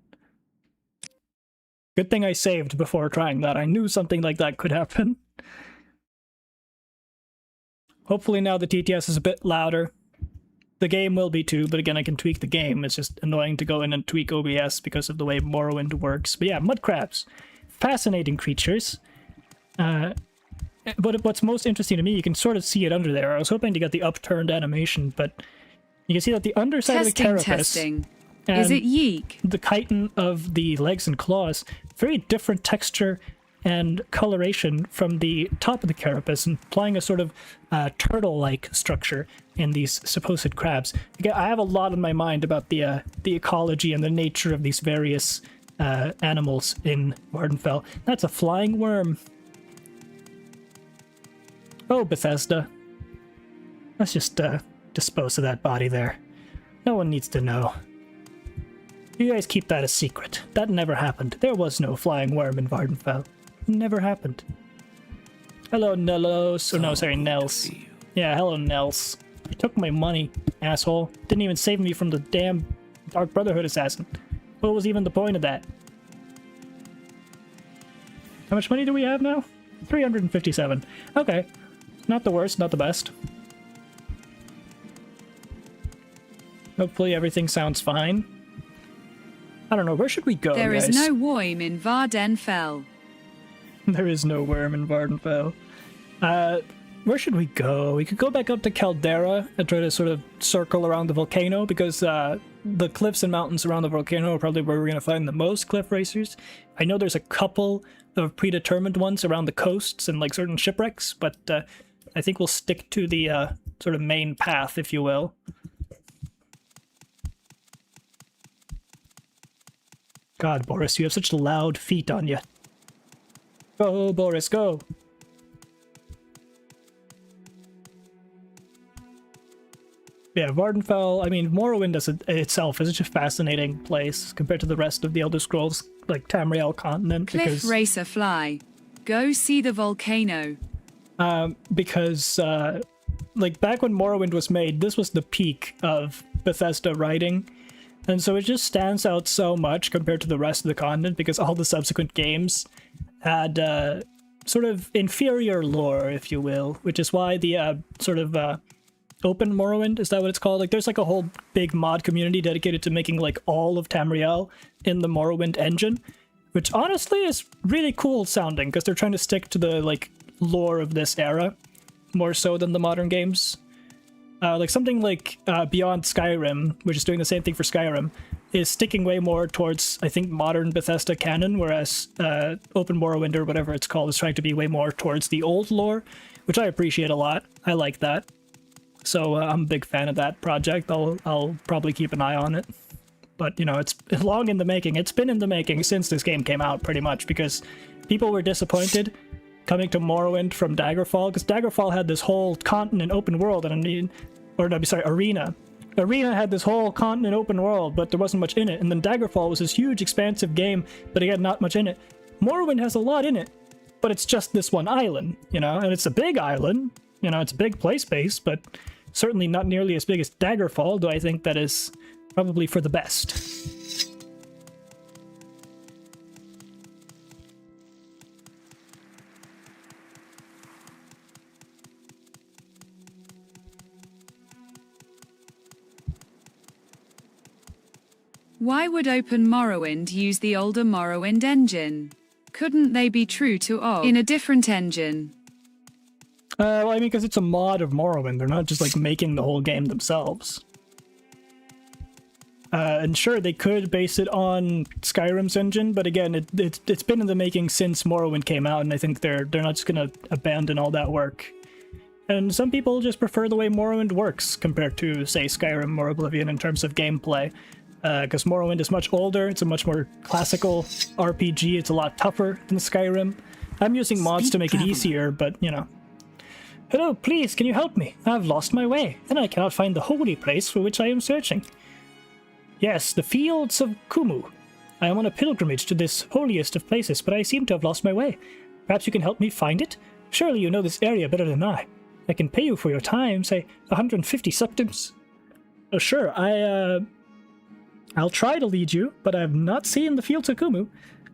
Good thing I saved before trying that. I knew something like that could happen. Hopefully now the TTS is a bit louder. The game will be too, but again, I can tweak the game. It's just annoying to go in and tweak OBS because of the way Morrowind works. But yeah, mud crabs. Fascinating creatures. But what's most interesting to me, you can sort of see it under there. I was hoping to get the upturned animation, but you can see that the underside of the carapace... Testing. Is it yeek? The chitin of the legs and claws, very different texture and coloration from the top of the carapace, implying a sort of turtle-like structure in these supposed crabs. Again, I have a lot in my mind about the ecology and the nature of these various animals in Vvardenfell. That's a flying worm. Oh, Bethesda. Let's just dispose of that body there. No one needs to know. You guys keep that a secret. That never happened. There was no flying worm in Vvardenfell. Never happened. Hello, Nellos. Or no, sorry, Nels. Yeah, hello, Nels. You took my money, asshole. Didn't even save me from the damn Dark Brotherhood assassin. What was even the point of that? How much money do we have now? 357. Okay. Not the worst, not the best. Hopefully everything sounds fine. I don't know, where should we go, There guys? is no worm in Vvardenfell. There is no worm in Vvardenfell. where should we go? We could go back up to Caldera and try to sort of circle around the volcano, because the cliffs and mountains around the volcano are probably where we're going to find the most cliff racers. I know there's a couple of predetermined ones around the coasts and like certain shipwrecks, but I think we'll stick to the sort of main path, if you will. God, Boris, you have such loud feet on you. Go, Boris, go! Yeah, Vvardenfell, I mean, Morrowind itself is such a fascinating place compared to the rest of the Elder Scrolls, like, Tamriel continent. Cliff Racer Fly. Go see the volcano. Because, like, back when Morrowind was made, this was the peak of Bethesda writing. And so it just stands out so much compared to the rest of the continent, because all the subsequent games had sort of inferior lore, if you will, which is why the sort of open Morrowind, is that what it's called? Like, there's like a whole big mod community dedicated to making like all of Tamriel in the Morrowind engine, which honestly is really cool sounding, because they're trying to stick to the like lore of this era more so than the modern games. Like something like Beyond Skyrim, which is doing the same thing for Skyrim, is sticking way more towards, I think, modern Bethesda canon, whereas Open Morrowind, or whatever it's called, is trying to be way more towards the old lore, which I appreciate a lot. I like that. So I'm a big fan of that project. I'll probably keep an eye on it. But, you know, it's long in the making. It's been in the making since this game came out, pretty much, because people were disappointed coming to Morrowind from Daggerfall, because Daggerfall had this whole continent open world, and I mean, or no, sorry, Arena. Arena had this whole continent open world, but there wasn't much in it. And then Daggerfall was this huge, expansive game, but again, not much in it. Morrowind has a lot in it, but it's just this one island, you know? And it's a big island, you know, it's a big play space, but certainly not nearly as big as Daggerfall, though I think that is probably for the best. Why would Open Morrowind use the older Morrowind engine? Couldn't they be true to OG in a different engine? Well, I mean, because it's a mod of Morrowind. They're not just, like, making the whole game themselves. And sure, they could base it on Skyrim's engine, but again, it's been in the making since Morrowind came out, and I think they're not just gonna abandon all that work. And some people just prefer the way Morrowind works compared to, say, Skyrim or Oblivion in terms of gameplay. Because Morrowind is much older, it's a much more classical RPG, it's a lot tougher than Skyrim. I'm using mods to make it easier, but, you know. Hello, please, can you help me? I've lost my way, and I cannot find the holy place for which I am searching. Yes, the fields of Kumu. I am on a pilgrimage to this holiest of places, but I seem to have lost my way. Perhaps you can help me find it? Surely you know this area better than I. I can pay you for your time, say 150 septims. Oh, sure, I'll try to lead you, but I have not seen the fields of Kumu.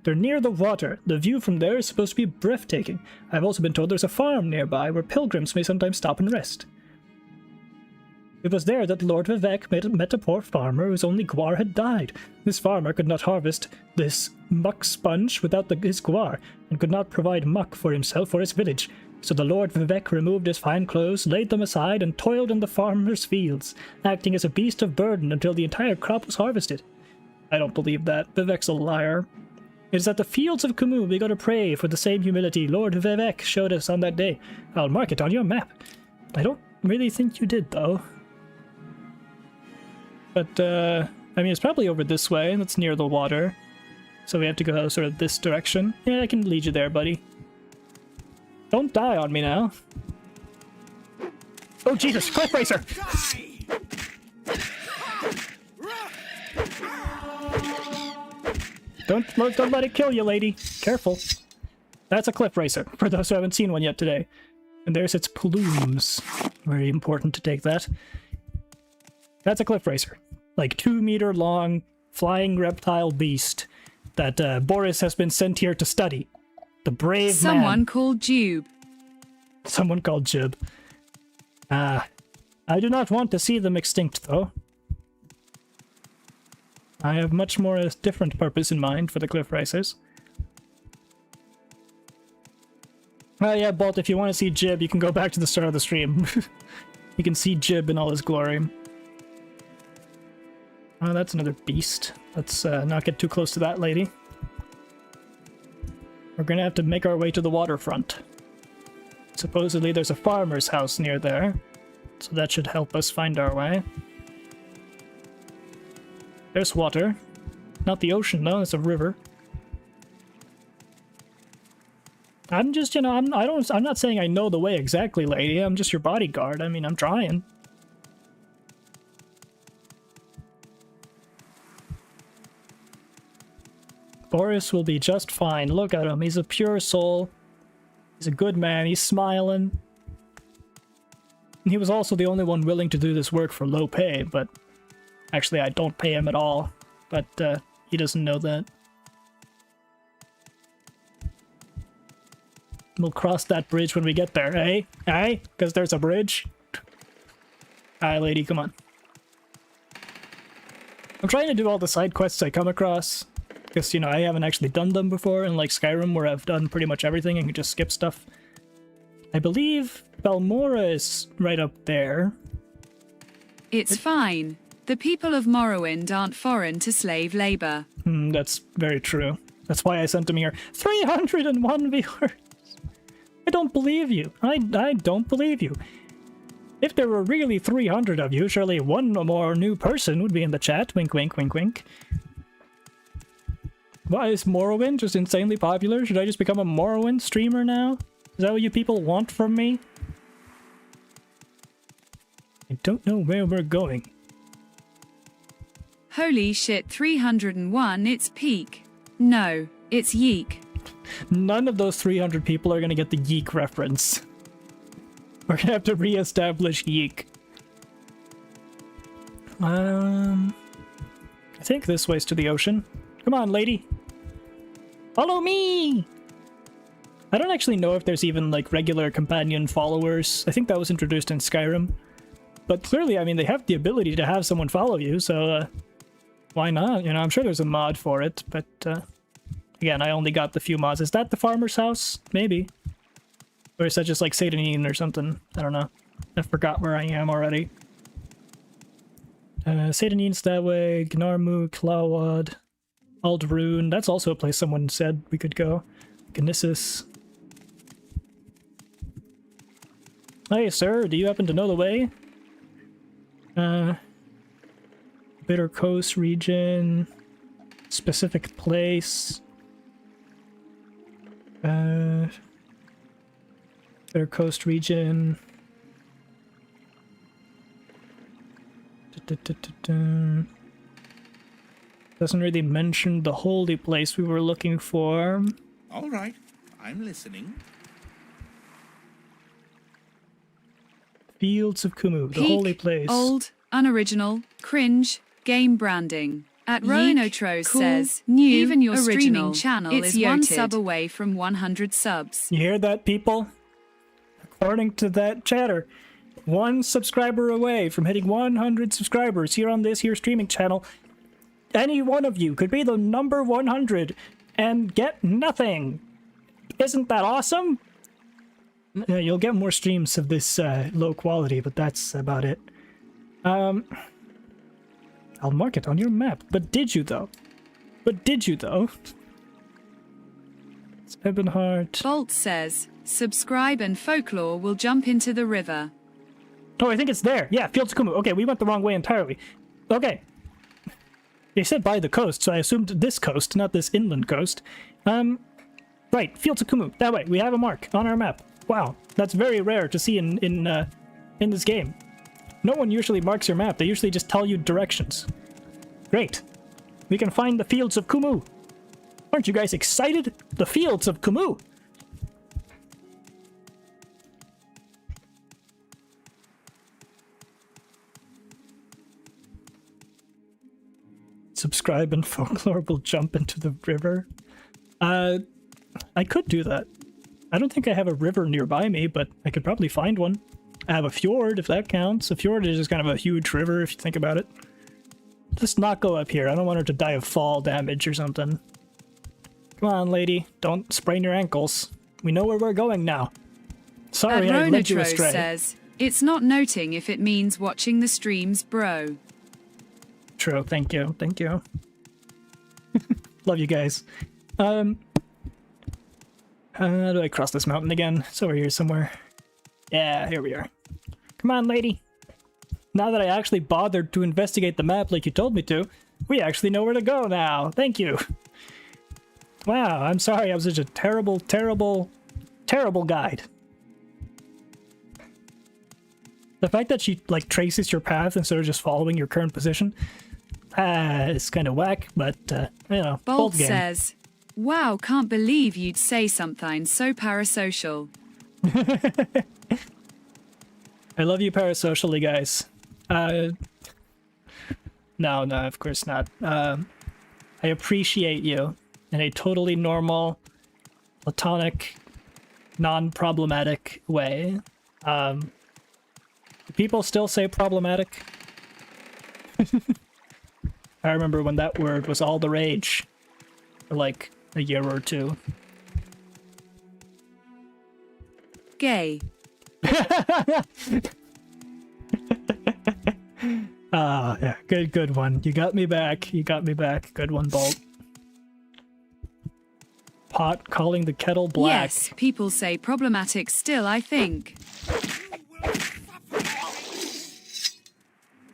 They're near the water. The view from there is supposed to be breathtaking. I've also been told there's a farm nearby where pilgrims may sometimes stop and rest. It was there that Lord Vivek met a poor farmer whose only guar had died. This farmer could not harvest this muck sponge without his guar, and could not provide muck for himself or his village. So the Lord Vivek removed his fine clothes, laid them aside, and toiled in the farmer's fields, acting as a beast of burden until the entire crop was harvested. I don't believe that. Vivek's a liar. It is at the fields of Kumu we go to pray for the same humility Lord Vivek showed us on that day. I'll mark it on your map. I don't really think you did, though. But, I mean, it's probably over this way, and it's near the water. So we have to go sort of this direction. Yeah, I can lead you there, buddy. Don't die on me now. Oh, Jesus! Cliff Racer! Don't let it kill you, lady. Careful. That's a Cliff Racer, for those who haven't seen one yet today. And there's its plumes. Very important to take that. That's a Cliff Racer. Like 2-meter long, flying reptile beast that Boris has been sent here to study. The brave Someone man. called Jube. Someone called Jib. I do not want to see them extinct, though. I have much more a different purpose in mind for the Cliff Racers. Oh yeah, Bolt, if you want to see Jib, you can go back to the start of the stream. You can see Jib in all his glory. Oh, that's another beast. Let's not get too close to that lady. We're gonna have to make our way to the waterfront. Supposedly there's a farmer's house near there, so that should help us find our way. There's water. Not the ocean though, it's a river. I'm just, you know, I'm not saying I know the way exactly, lady. I'm just your bodyguard. I mean, I'm trying. Boris will be just fine. Look at him. He's a pure soul. He's a good man. He's smiling. He was also the only one willing to do this work for low pay, but actually I don't pay him at all. But he doesn't know that. We'll cross that bridge when we get there, eh? Eh? Because there's a bridge. Alright, lady, come on. I'm trying to do all the side quests I come across. Because, you know, I haven't actually done them before, unlike Skyrim, where I've done pretty much everything and can just skip stuff. I believe Balmora is right up there. It's fine. The people of Morrowind aren't foreign to slave labor. That's very true. That's why I sent him here. 301 viewers! I don't believe you. I don't believe you. If there were really 300 of you, surely one more new person would be in the chat. Wink, wink, wink, wink. Why is Morrowind just insanely popular? Should I just become a Morrowind streamer now? Is that what you people want from me? I don't know where we're going. Holy shit, 301, it's peak. No, it's yeek. None of those 300 people are going to get the yeek reference. We're going to have to re-establish yeek. I think this way's to the ocean. Come on, lady. Follow me! I don't actually know if there's even, like, regular companion followers. I think that was introduced in Skyrim. But clearly, I mean, they have the ability to have someone follow you, so, why not? You know, I'm sure there's a mod for it, but, again, I only got the few mods. Is that the farmer's house? Maybe. Or is that just, like, Satanine or something? I don't know. I forgot where I am already. Satanine's that way. Gnarmu, Clawad, Aldrune. That's also a place someone said we could go. Gnissis. Hey, sir, do you happen to know the way? Bitter Coast region. Specific place. Bitter Coast region. Doesn't really mention the holy place we were looking for. All right, I'm listening. Fields of Kumu, the Peak, holy place. Old, unoriginal, cringe, game branding. At Yeek, Roinotros cool, says, new, even your original. streaming channel It's is one yoted. sub away from 100 subs. You hear that, people? According to that chatter, 1 subscriber away from hitting 100 subscribers here on this here streaming channel. Any one of you could be the number 100 and get nothing. Isn't that awesome? You'll get more streams of this low quality, but that's about it. I'll mark it on your map. But did you though? It's Ebonheart. Bolt says, subscribe and folklore will jump into the river. Oh, I think it's there. Yeah, Fields of Kumu. Okay, we went the wrong way entirely. Okay. They said by the coast, so I assumed this coast, not this inland coast. Right, Fields of Kumu. That way. We have a mark on our map. Wow, that's very rare to see in this game. No one usually marks your map. They usually just tell you directions. Great. We can find the Fields of Kumu. Aren't you guys excited? The Fields of Kumu. Subscribe and folklore will jump into the river. I could do that. I don't think I have a river nearby me, but I could probably find one. I have a fjord, if that counts. A fjord is just kind of a huge river, if you think about it. Let's not go up here. I don't want her to die of fall damage or something. Come on, lady. Don't sprain your ankles. We know where we're going now. Sorry, I led you Adronatros astray. says, it's not noting if it means watching the streams, bro. True, thank you, thank you. Love you guys. How do I cross this mountain again? It's over here somewhere. Yeah, here we are. Come on, lady. Now that I actually bothered to investigate the map like you told me to, we actually know where to go now. Thank you. Wow, I'm sorry I was such a terrible, terrible, terrible guide. The fact that she, like, traces your path instead of just following your current position, is kind of whack, but, you know, Bolt bold game. says, wow, can't believe you'd say something so parasocial. I love you parasocially, guys. No, of course not. I appreciate you in a totally normal, platonic, non-problematic way. Do people still say problematic? I remember when that word was all the rage for like a year or two. Gay. Ah, yeah, good one. You got me back. You got me back. Good one, Bolt. Pot calling the kettle black. Yes, people say problematic still, I think.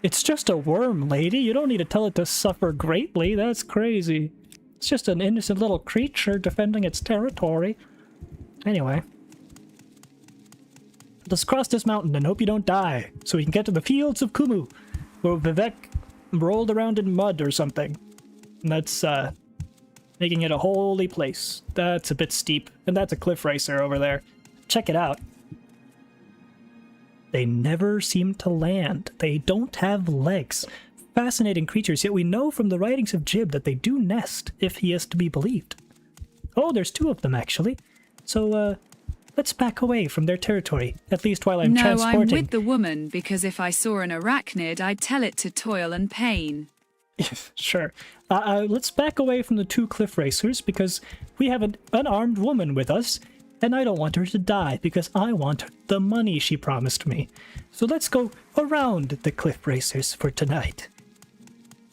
It's just a worm, lady. You don't need to tell it to suffer greatly. That's crazy. It's just an innocent little creature defending its territory. Anyway. Let's cross this mountain and hope you don't die, so we can get to the fields of Kumu, where Vivek rolled around in mud or something. And that's, making it a holy place. That's a bit steep, and that's a cliff racer over there. Check it out. They never seem to land. They don't have legs. Fascinating creatures, yet we know from the writings of Jib that they do nest, if he is to be believed. Oh, there's two of them, actually. So, let's back away from their territory, at least while I'm transporting. No, I'm with the woman, because if I saw an arachnid, I'd tell it to toil and pain. Sure. Let's back away from the two cliff racers, because we have an unarmed woman with us, and I don't want her to die, because I want the money she promised me. So let's go around the cliff racers for tonight.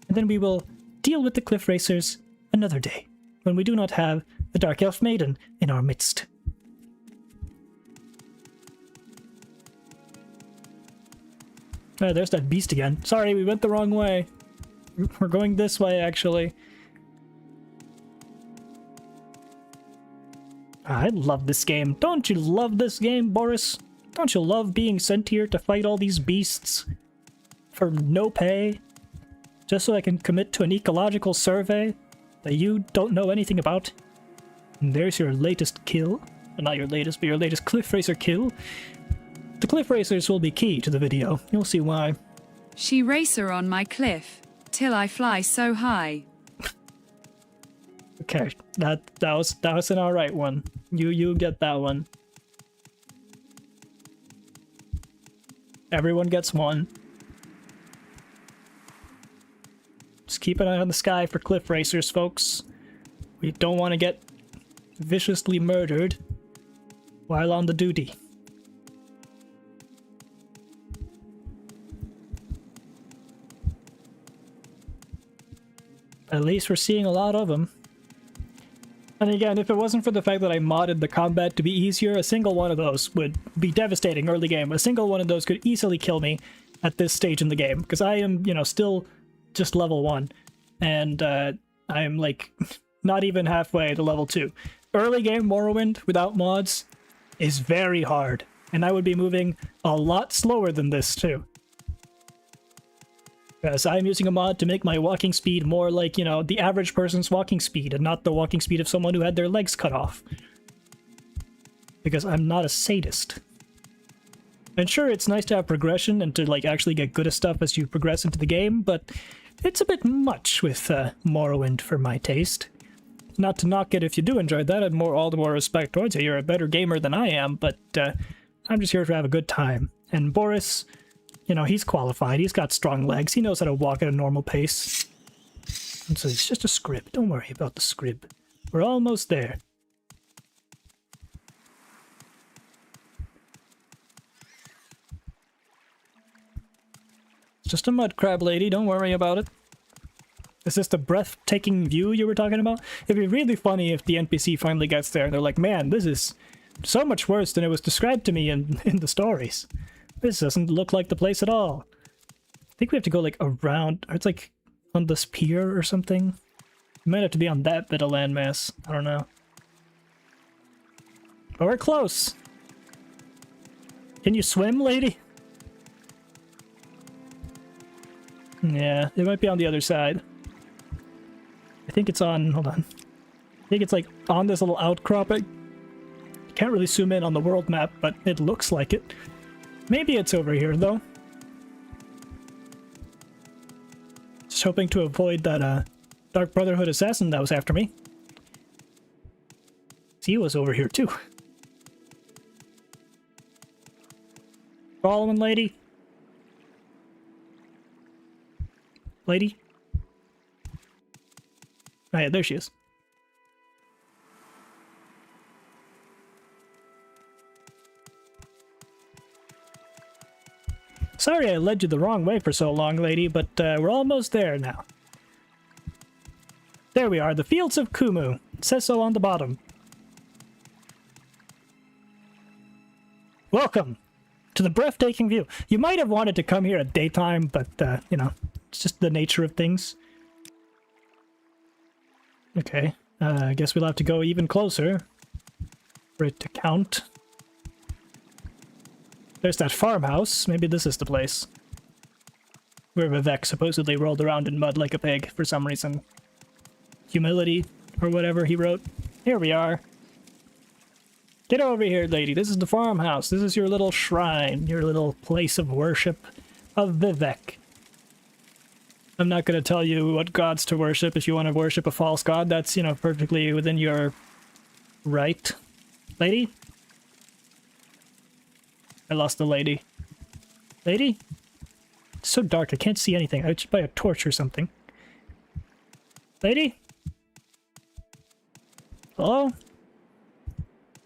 And then we will deal with the cliff racers another day, when we do not have the Dark Elf Maiden in our midst. There's that beast again. Sorry, we went the wrong way. We're going this way, actually. I love this game. Don't you love this game, Boris? Don't you love being sent here to fight all these beasts for no pay? Just so I can commit to an ecological survey that you don't know anything about? And there's your latest kill. Well, not your latest, but your latest cliff racer kill. The cliff racers will be key to the video. You'll see why. She racer on my cliff, till I fly so high. Okay, that was an alright one. You get that one. Everyone gets one. Just keep an eye on the sky for cliff racers, folks. We don't want to get viciously murdered while on the duty. At least we're seeing a lot of them. And again, if it wasn't for the fact that I modded the combat to be easier, a single one of those would be devastating early game. A single one of those could easily kill me at this stage in the game, because I am, you know, still just level 1. And I'm, like, not even halfway to level 2. Early game Morrowind without mods is very hard, and I would be moving a lot slower than this, too. Because I'm using a mod to make my walking speed more like, you know, the average person's walking speed, and not the walking speed of someone who had their legs cut off. Because I'm not a sadist. And sure, it's nice to have progression and to, like, actually get good at stuff as you progress into the game, but it's a bit much with Morrowind for my taste. Not to knock it if you do enjoy that, and all the more respect towards you. You're a better gamer than I am, but I'm just here to have a good time. And Boris, you know, he's qualified. He's got strong legs. He knows how to walk at a normal pace. And so it's just a scrib. Don't worry about the scrib. We're almost there. just a mud crab lady, don't worry about it. Is this the breathtaking view you were talking about? It'd be really funny if the NPC finally gets there and they're like, man, this is so much worse than it was described to me in the stories. This doesn't look like the place at all. I think we have to go like around, or it's like on this pier or something. We might have to be on that bit of landmass. I don't know. But we're close. Can you swim, lady? Yeah, it might be on the other side. I think it's on, hold on. I think it's like on this little outcropping. Can't really zoom in on the world map, but it looks like it. Maybe it's over here, though. Just hoping to avoid that Dark Brotherhood assassin that was after me. He was over here, too. Following, lady? Lady? Oh yeah, there she is. Sorry I led you the wrong way for so long, lady, but we're almost there now. There we are, the Fields of Kumu. It says so on the bottom. Welcome to the breathtaking view. You might have wanted to come here at daytime, but, you know, it's just the nature of things. Okay, I guess we'll have to go even closer for it to count. There's that farmhouse. Maybe this is the place. Where Vivek supposedly rolled around in mud like a pig for some reason. Humility, or whatever he wrote. Here we are. Get over here, lady. This is the farmhouse. This is your little shrine, your little place of worship of Vivek. I'm not going to tell you what gods to worship if you want to worship a false god. That's, you know, perfectly within your right. Lady? I lost the lady. Lady? It's so dark, I can't see anything. I should buy a torch or something. Lady? Hello?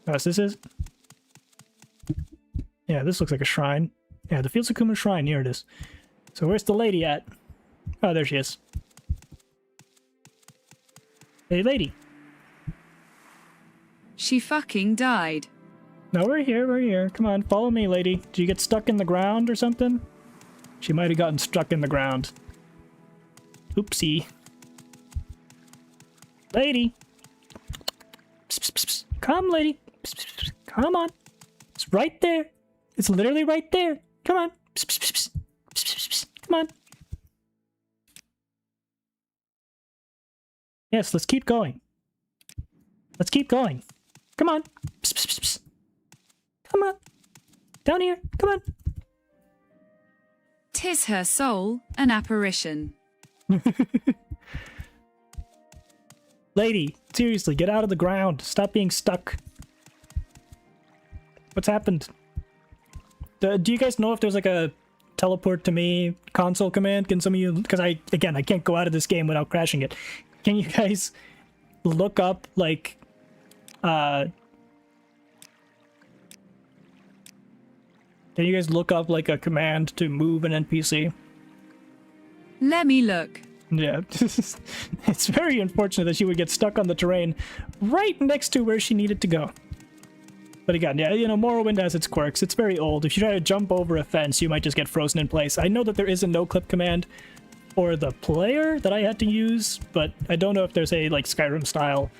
Oh, this is? Yeah, this looks like a shrine. Yeah, the Fields of Kumu shrine. Here it is. So where's the lady at? Oh, there she is. Hey, lady. She fucking died. No, we're here, we're here. Come on, follow me, lady. Did you get stuck in the ground or something? She might have gotten stuck in the ground. Oopsie. Lady. Psst, psst, psst. Come, lady. Psst, psst, psst. Come on. It's right there. It's literally right there. Come on. Psst, psst, psst, psst. Psst, psst, psst. Come on. Yes, let's keep going. Let's keep going. Come on. Psst, psst, psst, psst. Come on. Down here. Come on. 'Tis her soul, an apparition. Lady, seriously, get out of the ground. Stop being stuck. What's happened? Do you guys know if there's like a teleport to me console command? Can some of you, because I can't go out of this game without crashing it. Can you guys look up like can you guys look up like a command to move an NPC? Let me look. Yeah, it's very unfortunate that she would get stuck on the terrain right next to where she needed to go. But again, yeah, you know, Morrowind has its quirks. It's very old. If you try to jump over a fence, you might just get frozen in place. I know that there is a no-clip command for the player that I had to use, but I don't know if there's a, like, Skyrim-style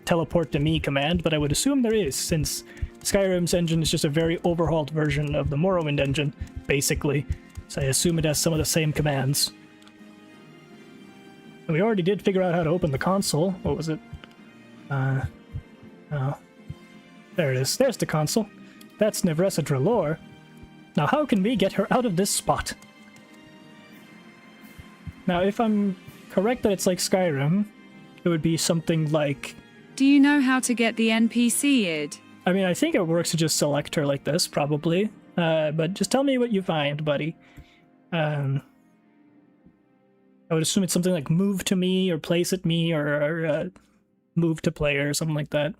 teleport-to-me command, but I would assume there is, since Skyrim's engine is just a very overhauled version of the Morrowind engine, basically. So I assume it has some of the same commands. And we already did figure out how to open the console. What was it? Oh. There it is. There's the console. That's Nevresa Drelor. Now how can we get her out of this spot? Now if I'm correct that it's like Skyrim, it would be something like... Do you know how to get the NPC id? I mean, I think it works to just select her like this, probably. But just tell me what you find, buddy. I would assume it's something like move to me, or place at me, or move to player, or something like that.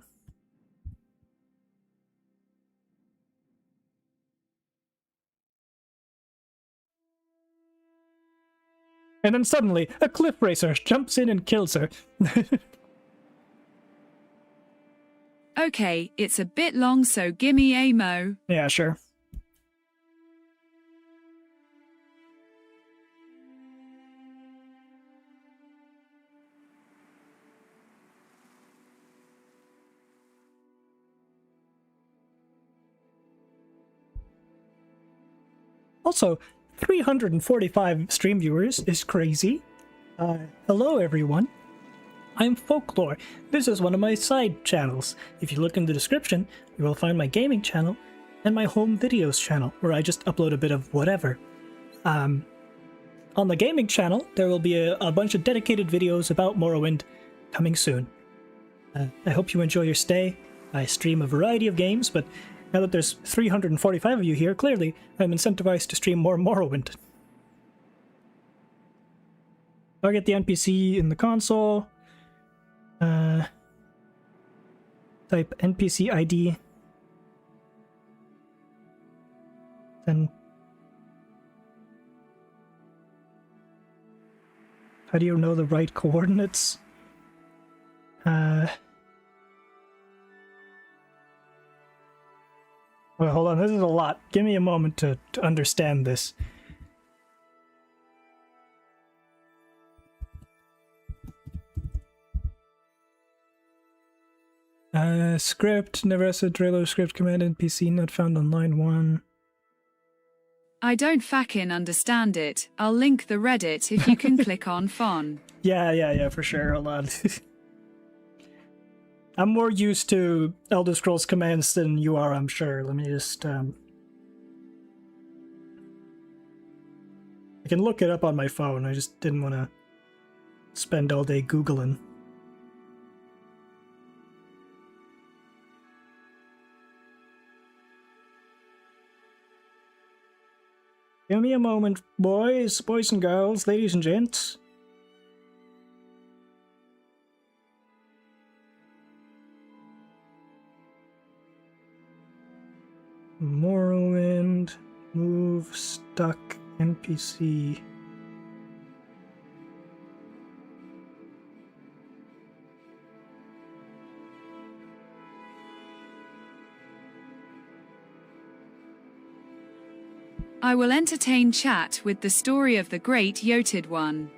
And then suddenly, a cliff racer jumps in and kills her. Okay, it's a bit long, so gimme a mo. Yeah, sure. Also, 345 stream viewers is crazy. Hello everyone. I'm Folklore. This is one of my side channels. If you look in the description, you will find my gaming channel and my home videos channel, where I just upload a bit of whatever. On the gaming channel, there will be a bunch of dedicated videos about Morrowind coming soon. I hope you enjoy your stay. I stream a variety of games, but now that there's 345 of you here, clearly I'm incentivized to stream more Morrowind. Target the NPC in the console. Type NPC ID. Then how do you know the right coordinates? Well, hold on, this is a lot. Give me a moment to understand this. Script, never said trailer script command NPC not found on line 1. I don't fucking understand it. I'll link the Reddit if you can click on Fon. Yeah, for sure. Hold on. I'm more used to Elder Scrolls commands than you are, I'm sure. Let me just, I can look it up on my phone. I just didn't want to spend all day Googling. Give me a moment, boys and girls, ladies and gents. Morrowind, move, stuck, NPC. I will entertain chat with the story of the great Yoted one.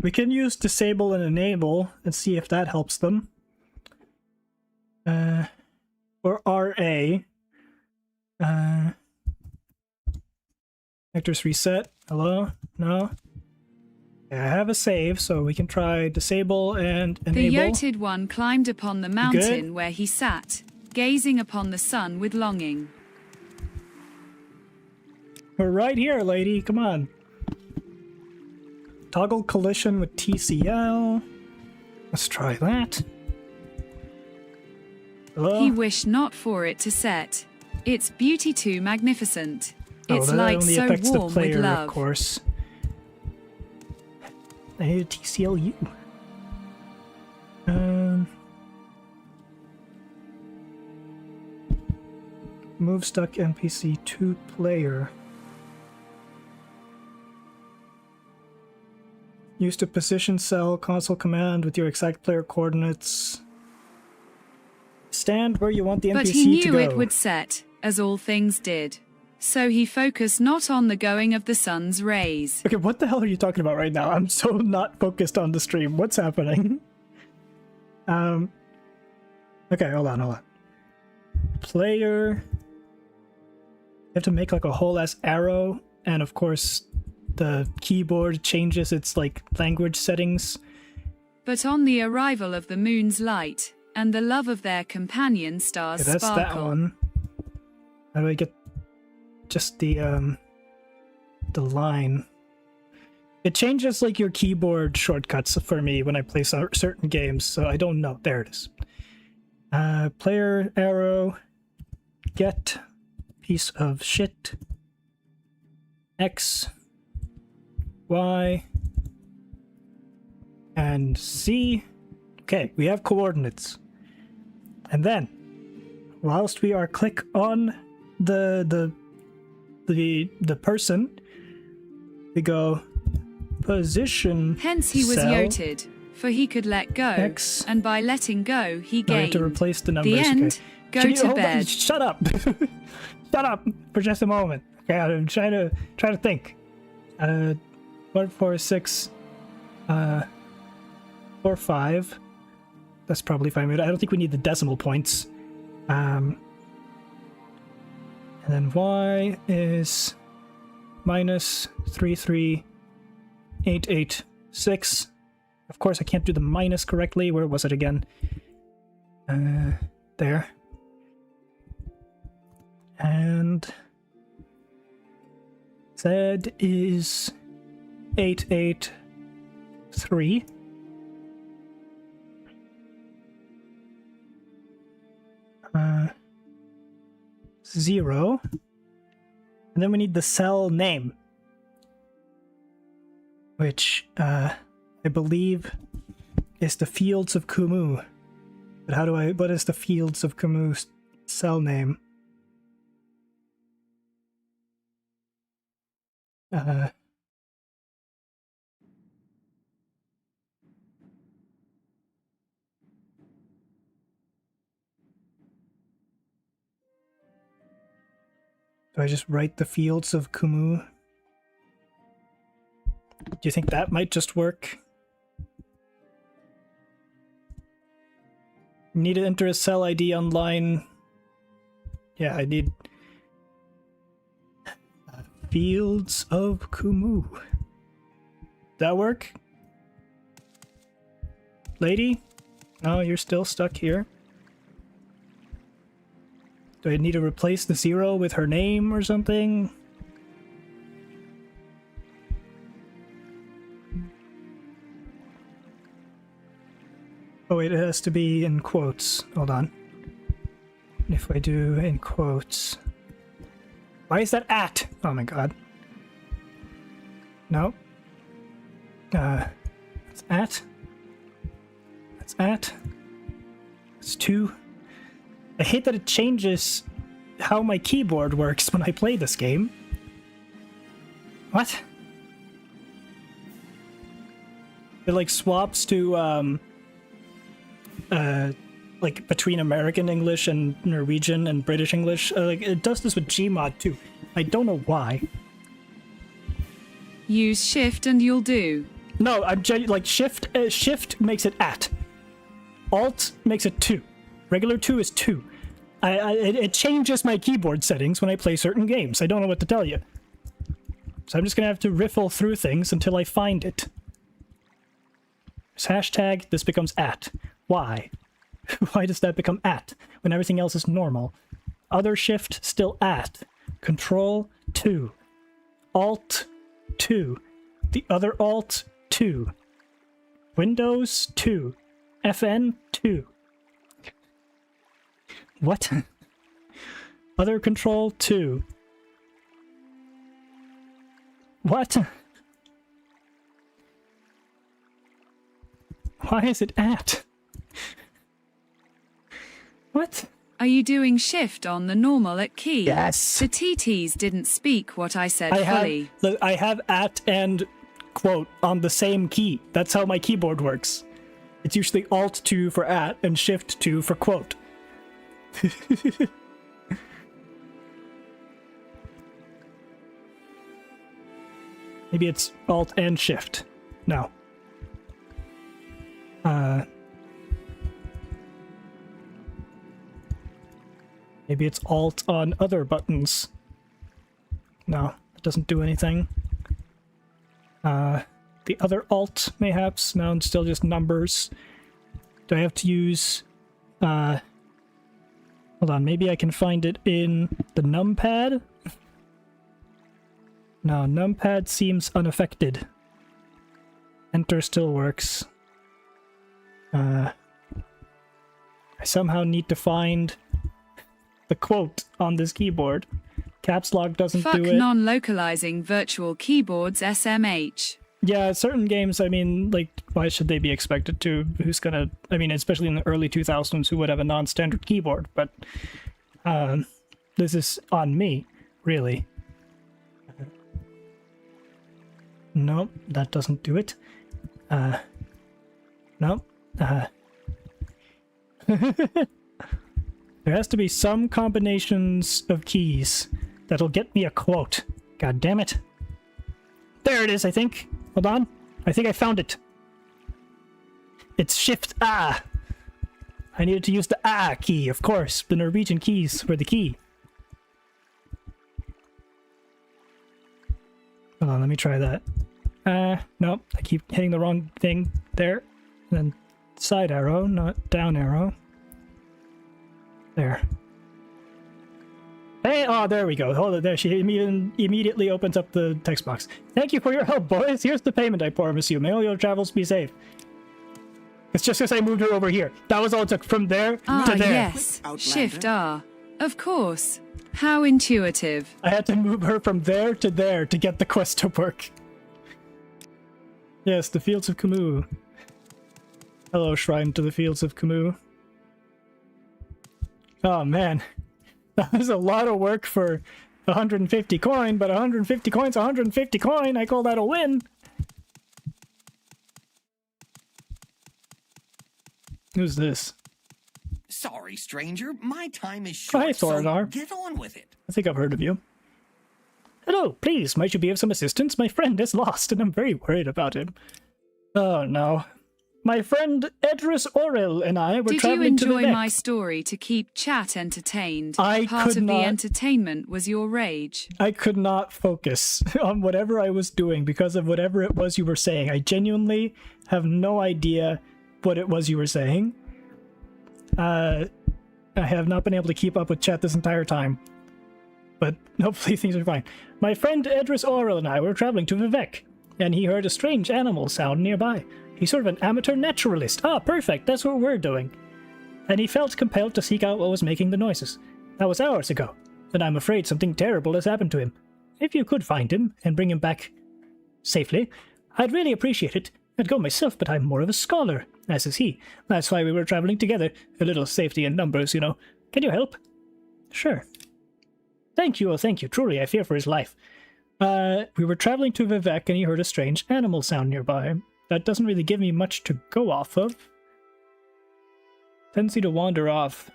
We can use disable and enable and see if that helps them. Or RA. Actors reset. Hello? No? I have a save, so we can try disable and enable. The Yoted one climbed upon the mountain Good. where he sat, gazing upon the sun with longing. We're right here, lady. Come on. Toggle collision with TCL. Let's try that. Hello? He wished not for it to set. Its beauty too magnificent. Its that light only so affects warm the player, with love. of course. I need a TCLU. Move stuck NPC to player. Use to position cell console command with your exact player coordinates. Stand where you want the NPC But he to knew go. it would set, as all things did. So he focused not on the going of the sun's rays. Okay, what the hell are you talking about right now? I'm so not focused on the stream. What's happening? Okay, hold on. Player. You have to make like a whole ass arrow, and of course the keyboard changes its like language settings. But on the arrival of the moon's light, and the love of their companion stars Okay, that's sparkle. that one. How do I get just the line? It changes like your keyboard shortcuts for me when I play certain games, so I don't know. There it is. Player arrow, get piece of shit, X, Y, and C. Okay, we have coordinates. And then, whilst we are click on the person, we go position. Hence he was cell. yoted, for he could let go, X. and by letting go, he I have gained. to replace the numbers. The end. Okay. Go Can you to hold on? bed. Shut up. Shut up for just a moment. Okay, I'm trying to think. 1, 4, 6, 4, 5. That's probably fine. I don't think we need the decimal points. And then y is minus 33886. Of course, I can't do the minus correctly. Where was it again? There. And Z is 883. Zero. And then we need the cell name, which I believe is the Fields of Kumu. But what is the Fields of Kumu cell name? Do I just write the Fields of Kumu? Do you think that might just work? Need to enter a cell ID on line. Yeah, I need Fields of Kumu. That work? Lady? No, you're still stuck here. Do I need to replace the 0 with her name or something? Oh wait, it has to be in quotes. Hold on. If I do in quotes... Why is that at? Oh my god. No. That's at. That's at. That's 2. I hate that it changes how my keyboard works when I play this game. What? It like swaps to like between American English and Norwegian and British English. Like it does this with Gmod too. I don't know why. Use shift and you'll do. No, I'm like shift. Shift makes it at. Alt makes it 2. Regular 2 is 2. It changes my keyboard settings when I play certain games. I don't know what to tell you. So I'm just gonna have to riffle through things until I find it. This hashtag, this becomes at. Why? Why does that become at when everything else is normal? Other shift, still at. Control 2. Alt 2. The other alt 2. Windows 2. FN 2. What? Other control 2. What? Why is it at? What? Are you doing shift on the normal at key? Yes. The TTs didn't speak what I said fully. I have at and quote on the same key. That's how my keyboard works. It's usually Alt 2 for at and Shift 2 for quote. Maybe it's Alt and Shift. No. Maybe it's Alt on other buttons. No, it doesn't do anything. The other Alt, mayhaps? No, it's still just numbers. Do I have to use... Hold on, maybe I can find it in the numpad? No, numpad seems unaffected. Enter still works. I somehow need to find the quote on this keyboard. Caps lock doesn't Fuck do it. non-localizing virtual keyboards SMH. Yeah, certain games, I mean, like, why should they be expected to? Who's gonna... I mean, especially in the early 2000s, who would have a non-standard keyboard, but... this is on me, really. Nope, that doesn't do it. Nope. There has to be some combinations of keys that'll get me a quote. God damn it. There it is, I think. Hold on. I think I found it. It's Shift A. I needed to use the A key, of course. The Norwegian keys were the key. Hold on, let me try that. Nope. I keep hitting the wrong thing there. And then side arrow, not down arrow. There. Hey, oh, there we go. Hold it there. She immediately opens up the text box. Thank you for your help, Boris. Here's the payment, I promise you. May all your travels be safe. It's just because I moved her over here. That was all it took from there to there. Yes. Shift R. Of course. How intuitive. I had to move her from there to get the quest to work. Yes, the Fields of Camus. Hello, Shrine to the Fields of Camus. Oh, man. That was a lot of work for 150 coin, but 150 coin's 150 coin. I call that a win. Who's this? Sorry, stranger. My time is short, Hi, so Thoradar. get on with it. I think I've heard of you. Hello, please, might you be of some assistance? My friend is lost, and I'm very worried about him. Oh, no. My friend Edris Orel and I were traveling to the Did you enjoy Vec. my story to keep chat entertained? I Part could of not- the entertainment was your rage. I could not focus on whatever I was doing because of whatever it was you were saying. I genuinely have no idea what it was you were saying. I have not been able to keep up with chat this entire time. But hopefully things are fine. My friend Edris Orel and I were traveling to Vivek, and he heard a strange animal sound nearby. He's sort of an amateur naturalist. Ah, perfect, that's what we're doing. And he felt compelled to seek out what was making the noises. That was hours ago, and I'm afraid something terrible has happened to him. If you could find him and bring him back safely, I'd really appreciate it. I'd go myself, but I'm more of a scholar, as is he. That's why we were traveling together. A little safety in numbers, you know. Can you help? Sure. Thank you, oh thank you. Truly, I fear for his life. We were traveling to Vivek and he heard a strange animal sound nearby. That doesn't really give me much to go off of. Tendency to wander off.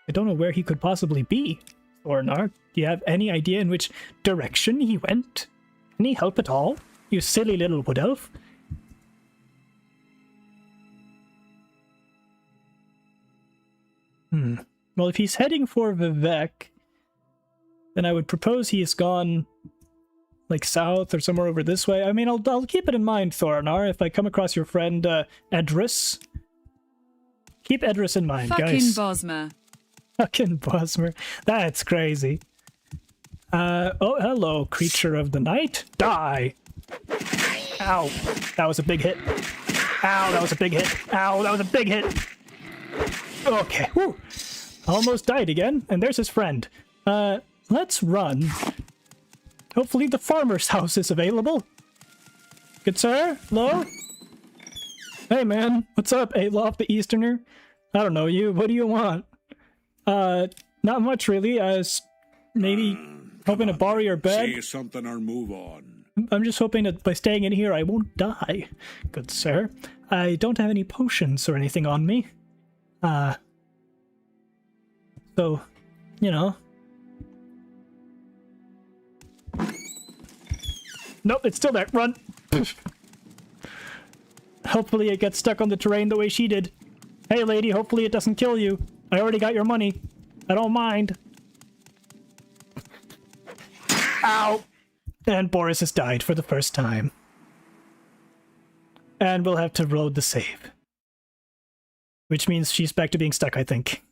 I don't know where he could possibly be. Ornar, do you have any idea in which direction he went? Any help at all? You silly little wood elf. Well, if he's heading for Vivek, then I would propose he has gone like south or somewhere over this way. I mean, I'll keep it in mind, Thoranar, if I come across your friend Edris. Keep Edris in mind, Fucking guys. Bosmer. Fucking Bosmer. That's crazy. Oh, hello, creature of the night. Die! Ow. That was a big hit. Ow, that was a big hit. Ow, that was a big hit. Okay, whew. Almost died again, and there's his friend. Let's run. Hopefully the farmer's house is available. Good sir? Hello? Hey man, what's up, Alof the Easterner? I don't know you, what do you want? Not much really, I was maybe hoping to borrow your bed. Say something or move on. I'm just hoping that by staying in here I won't die. Good sir. I don't have any potions or anything on me. So, you know. Nope, it's still there. Run! Hopefully it gets stuck on the terrain the way she did. Hey lady, hopefully it doesn't kill you. I already got your money. I don't mind. Ow! And Boris has died for the first time. And we'll have to reload the save. Which means she's back to being stuck, I think.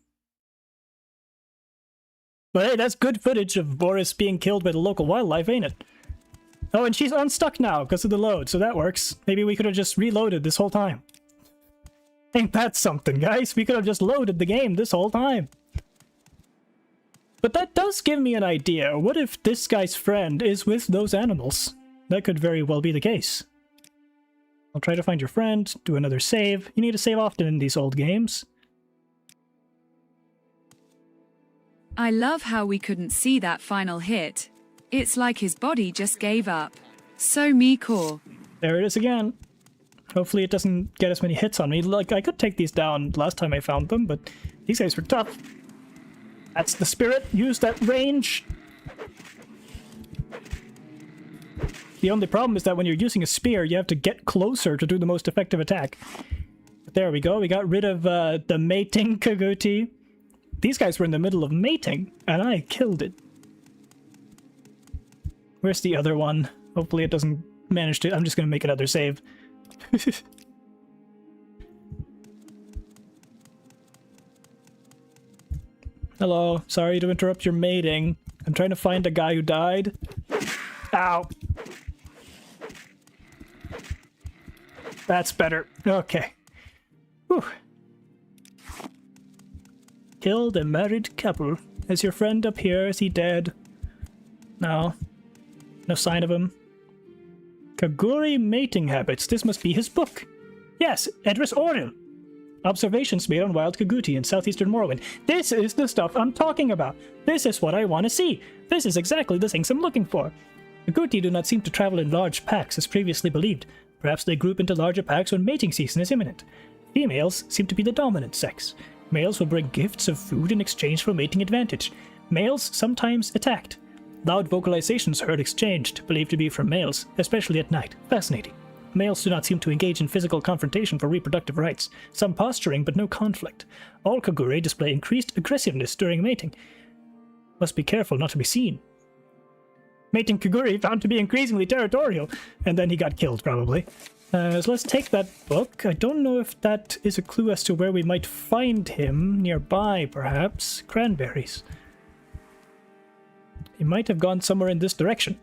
But hey, that's good footage of Boris being killed by the local wildlife, ain't it? Oh, and she's unstuck now because of the load, so that works. Maybe we could have just reloaded this whole time. Ain't that something, guys? We could have just loaded the game this whole time. But that does give me an idea. What if this guy's friend is with those animals? That could very well be the case. I'll try to find your friend, do another save. You need to save often in these old games. I love how we couldn't see that final hit. It's like his body just gave up. So me-core. There it is again. Hopefully it doesn't get as many hits on me. Like, I could take these down last time I found them, but these guys were tough. That's the spirit. Use that range. The only problem is that when you're using a spear, you have to get closer to do the most effective attack. But there we go. We got rid of the mating Kaguti. These guys were in the middle of mating, and I killed it. Where's the other one? Hopefully it doesn't manage to... I'm just going to make another save. Hello. Sorry to interrupt your mating. I'm trying to find a guy who died. Ow. That's better. Okay. Whew. Killed a married couple. Is your friend up here? Is he dead? No. No sign of him. Kaguri mating habits. This must be his book. Yes, Edris Oril. Observations made on wild Kaguti in southeastern Morrowind. This is the stuff I'm talking about. This is what I want to see. This is exactly the things I'm looking for. Kaguti do not seem to travel in large packs as previously believed. Perhaps they group into larger packs when mating season is imminent. Females seem to be the dominant sex. Males will bring gifts of food in exchange for mating advantage. Males sometimes attacked. Loud vocalizations heard exchanged, believed to be from males, especially at night. Fascinating. Males do not seem to engage in physical confrontation for reproductive rights. Some posturing, but no conflict. All Kagure display increased aggressiveness during mating. Must be careful not to be seen. Mating Kagure found to be increasingly territorial, and then he got killed, probably. So let's take that book. I don't know if that is a clue as to where we might find him. Nearby, perhaps. Cranberries. He might have gone somewhere in this direction.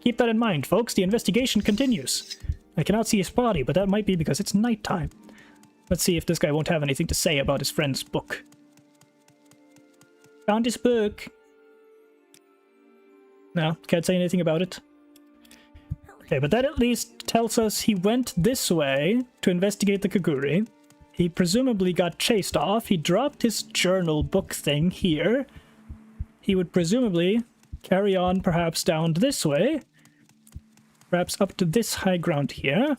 Keep that in mind, folks. The investigation continues. I cannot see his body, but that might be because it's nighttime. Let's see if this guy won't have anything to say about his friend's book. Found his book. No, can't say anything about it. Okay, but that at least tells us he went this way to investigate the Kaguri. He presumably got chased off. He dropped his journal book thing here. He would presumably carry on perhaps down this way. Perhaps up to this high ground here.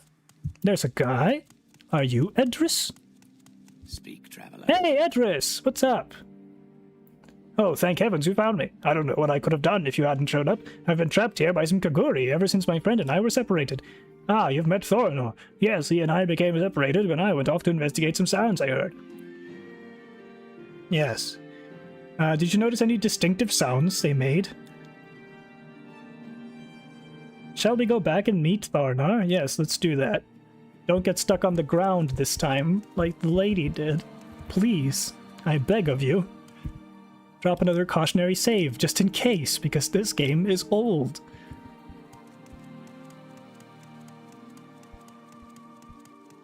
There's a guy. Are you Edris? Speak, traveler. Hey, Edris! What's up? Oh, thank heavens you found me. I don't know what I could have done if you hadn't shown up. I've been trapped here by some Kaguri ever since my friend and I were separated. Ah, you've met Thorinor. Yes, he and I became separated when I went off to investigate some sounds I heard. Yes. Did you notice any distinctive sounds they made? Shall we go back and meet Thorinor? Yes, let's do that. Don't get stuck on the ground this time, like the lady did. Please, I beg of you. Drop another cautionary save, just in case, because this game is old.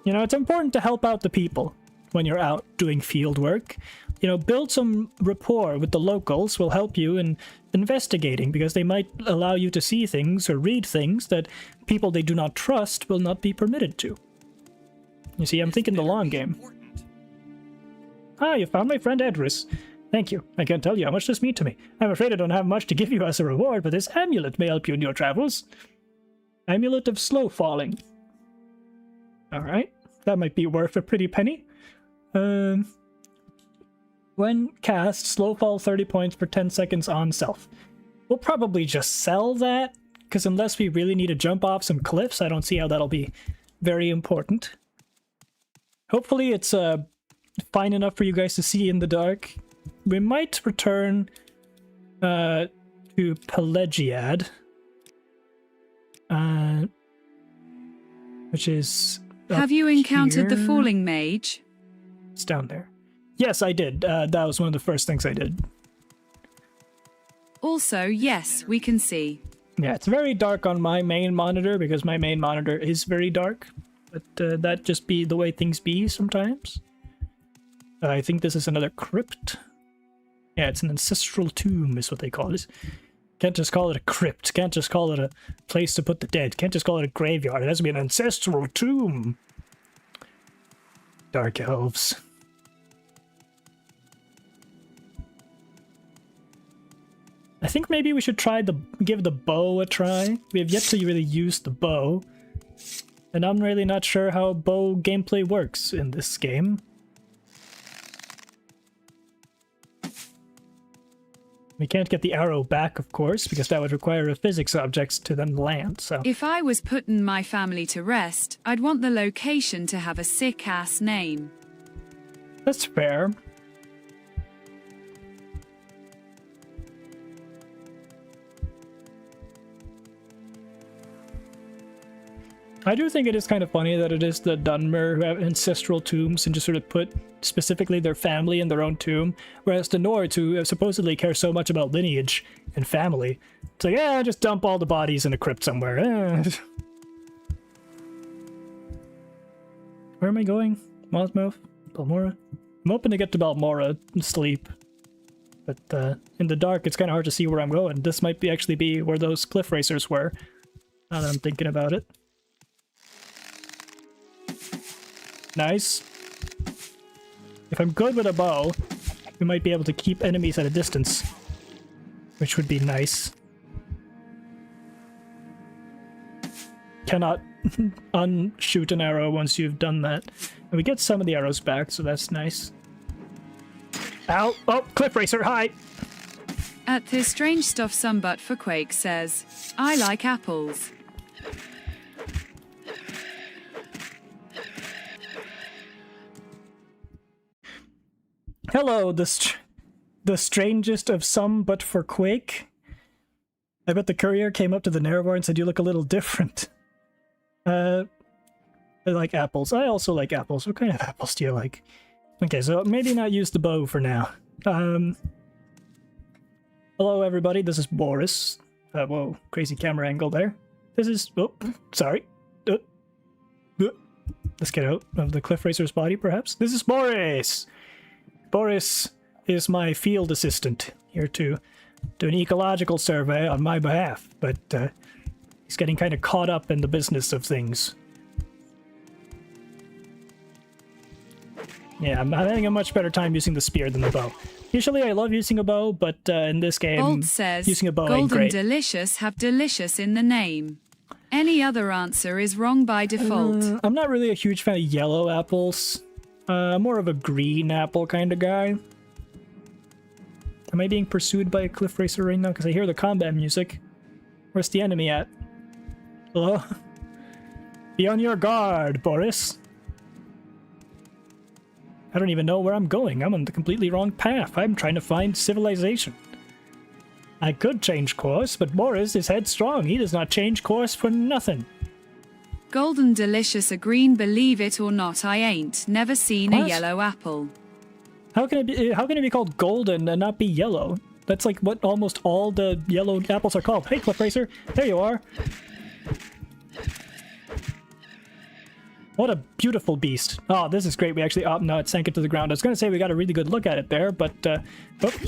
You know, it's important to help out the people when you're out doing field work. You know, build some rapport with the locals will help you in investigating, because they might allow you to see things or read things that people they do not trust will not be permitted to. You see, I'm thinking the long game. Ah, you found my friend Edris. Thank you. I can't tell you how much this means to me. I'm afraid I don't have much to give you as a reward, but this amulet may help you in your travels. Amulet of slow falling. Alright. That might be worth a pretty penny. When cast, slow fall 30 points for 10 seconds on self. We'll probably just sell that, because unless we really need to jump off some cliffs, I don't see how that'll be very important. Hopefully it's fine enough for you guys to see in the dark. We might return to Pelagiad, which is Have you encountered the here. Falling Mage? It's down there. Yes, I did. That was one of the first things I did. Also, yes, we can see. Yeah, it's very dark on my main monitor because my main monitor is very dark. But that just be the way things be sometimes. I think this is another crypt. Yeah, it's an ancestral tomb is what they call it. Can't just call it a crypt. Can't just call it a place to put the dead. Can't just call it a graveyard. It has to be an ancestral tomb. Dark elves. I think maybe we should give the bow a try. We have yet to really use the bow. And I'm really not sure how bow gameplay works in this game. We can't get the arrow back, of course, because that would require a physics object to then land, so... If I was putting my family to rest, I'd want the location to have a sick-ass name. That's fair. I do think it is kind of funny that it is the Dunmer who have ancestral tombs and just sort of put specifically their family in their own tomb, whereas the Nords, who supposedly care so much about lineage and family, it's like, yeah, just dump all the bodies in a crypt somewhere. Where am I going? Mothmouth? Balmora? I'm hoping to get to Balmora and sleep, but in the dark it's kind of hard to see where I'm going. This might actually be where those cliff racers were, now that I'm thinking about it. Nice. If I'm good with a bow, we might be able to keep enemies at a distance, which would be nice. Cannot unshoot an arrow once you've done that. And we get some of the arrows back, so that's nice. Ow! Oh, cliff racer, hi! At this strange stuff some butt for Quake says, I like apples. Hello, the strangest of some, but for Quake. I bet the courier came up to the Narrower and said, you look a little different. I like apples. I also like apples. What kind of apples do you like? Okay, so maybe not use the bow for now. Hello, everybody. This is Boris. Whoa, crazy camera angle there. This is... Oh, sorry. Let's get out of the cliff racer's body, perhaps. This is Boris! Boris is my field assistant, here to do an ecological survey on my behalf, but he's getting kind of caught up in the business of things. Yeah, I'm having a much better time using the spear than the bow. Usually I love using a bow, but in this game, Bolt says, using a bow Golden ain't great. Delicious have delicious in the name. Any other answer is wrong by default. I'm not really a huge fan of yellow apples. More of a green apple kind of guy. Am I being pursued by a cliff racer right now? Because I hear the combat music. Where's the enemy at? Hello? Be on your guard, Boris. I don't even know where I'm going. I'm on the completely wrong path. I'm trying to find civilization. I could change course, but Boris is headstrong. He does not change course for nothing. Golden Delicious a green, believe it or not, I ain't never seen a yellow apple. How can it be called golden and not be yellow? That's like what almost all the yellow apples are called. Hey, Cliff Racer, there you are. What a beautiful beast. Oh, this is great. We actually... Oh, no, it sank into the ground. I was going to say we got a really good look at it there, but... Oh,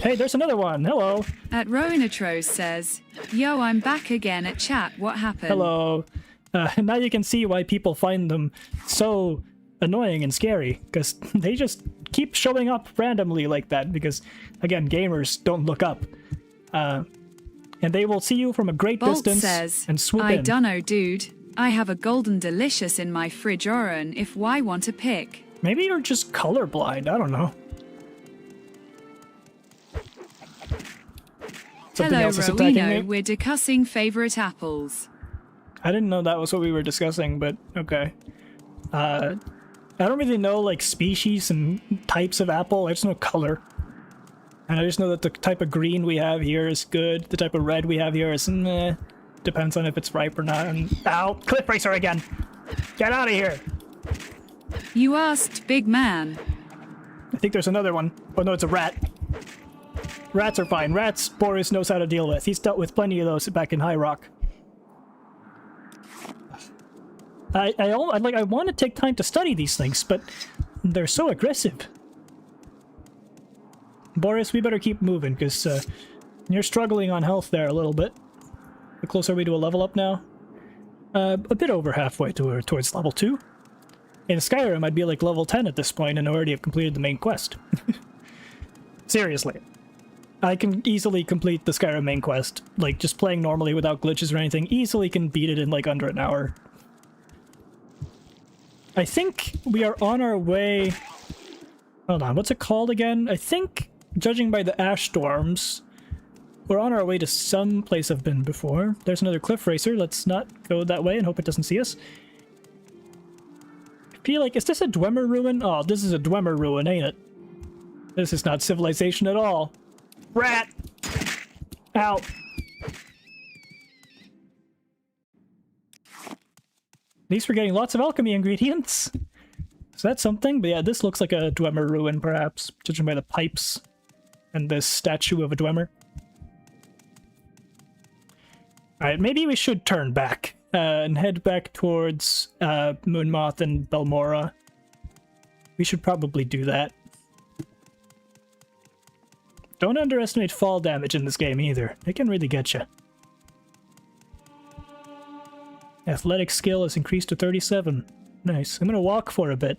hey, there's another one. Hello. At Rowanatros says, yo, I'm back again at chat. What happened? Hello. Now you can see why people find them so annoying and scary, because they just keep showing up randomly like that, because, again, gamers don't look up. And they will see you from a great Bolt distance says, and swoop in. I dunno, dude. I have a Golden Delicious in my fridge oran if why want to pick. Maybe you're just colorblind, I don't know. Something Hello, else is attacking me. Roweno, we're discussing favorite apples. I didn't know that was what we were discussing, but okay. I don't really know, like, species and types of apple. I just know color. And I just know that the type of green we have here is good. The type of red we have here is meh. Depends on if it's ripe or not. And ow! Cliff Racer again! Get out of here! You asked, big man. I think there's another one. Oh no, it's a rat. Rats are fine. Rats, Boris knows how to deal with. He's dealt with plenty of those back in High Rock. I want to take time to study these things, but they're so aggressive. Boris, we better keep moving, because You're struggling on health there a little bit. How close are we to a level up now? A bit over halfway towards level 2. In Skyrim, I'd be like level 10 at this point and already have completed the main quest. Seriously. I can easily complete the Skyrim main quest. Like, just playing normally without glitches or anything, easily can beat it in like under an hour. I think we are on our way... Hold on, what's it called again? I think, judging by the ash storms, we're on our way to some place I've been before. There's another cliff racer. Let's not go that way and hope it doesn't see us. I feel like, is this a Dwemer ruin? Oh, this is a Dwemer ruin, ain't it? This is not civilization at all. Rat! Ow. At least we're getting lots of alchemy ingredients. So that's something, but yeah, this looks like a Dwemer ruin, perhaps, judging by the pipes and this statue of a Dwemer. Alright, maybe we should turn back and head back towards Moonmoth and Belmora. We should probably do that. Don't underestimate fall damage in this game either. It can really get you. Athletic skill is increased to 37. Nice. I'm gonna walk for a bit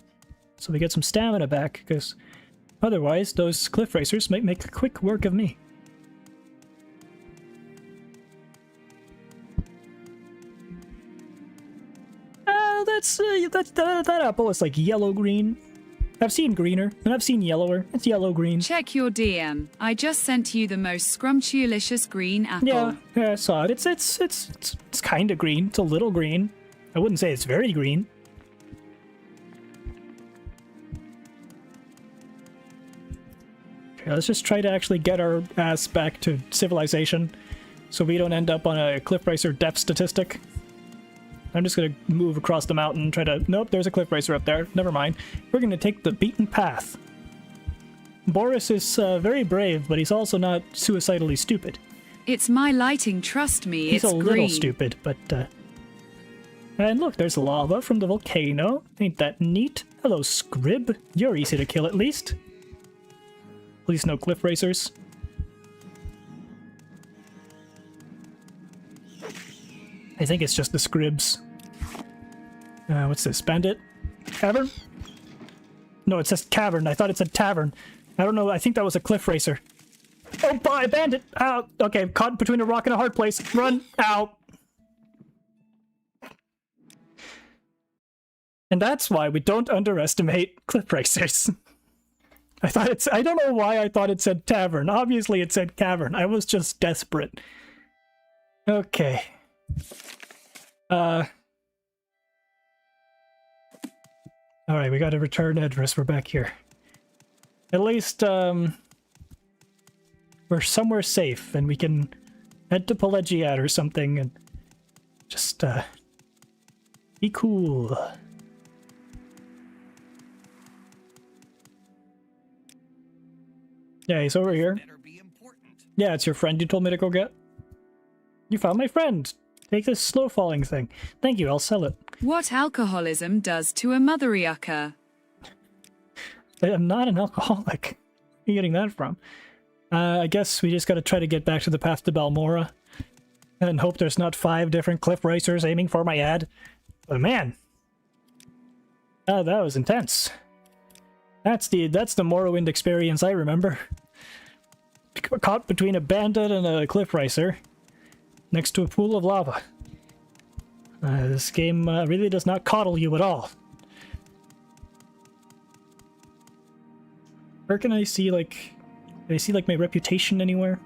so we get some stamina back, because otherwise those cliff racers might make quick work of me. That apple is like yellow-green. I've seen greener, and I've seen yellower. It's yellow-green. Check your DM. I just sent you the most scrumptious green apple. Yeah, I saw it. It's kind of green. It's a little green. I wouldn't say it's very green. Okay, let's just try to actually get our ass back to civilization so we don't end up on a cliff racer death statistic. I'm just gonna move across the mountain and try to... Nope, there's a cliff racer up there. Never mind. We're gonna take the beaten path. Boris is very brave, but he's also not suicidally stupid. It's my lighting, trust me. He's it's a green. little stupid, but... And look, there's lava from the volcano. Ain't that neat? Hello, Scrib. You're easy to kill, at least. At least no cliff racers. I think it's just the Scribs. What's this? Bandit? Cavern? No, it says cavern. I thought it said tavern. I don't know. I think that was a cliff racer. Oh, bye, bandit! Ow! Okay, caught between a rock and a hard place. Run! Ow! And that's why we don't underestimate cliff racers. I don't know why I thought it said tavern. Obviously it said cavern. I was just desperate. Okay. Alright, we gotta return address. We're back here. At least, we're somewhere safe and we can head to Pelagiad or something and just, be cool. Yeah, he's over here. Yeah, it's your friend you told me to go get. You found my friend. Take this slow falling thing. Thank you, I'll sell it. What alcoholism does to a motheryucker. I'm not an alcoholic. Where are you getting that from? I guess we just gotta try to get back to the path to Balmora. And hope there's not 5 different cliff racers aiming for my ad. But man. That was intense. That's the Morrowind experience I remember. Caught between a bandit and a cliff racer. Next to a pool of lava. This game really does not coddle you at all. Where can I see, like... Can I see, like, my reputation anywhere?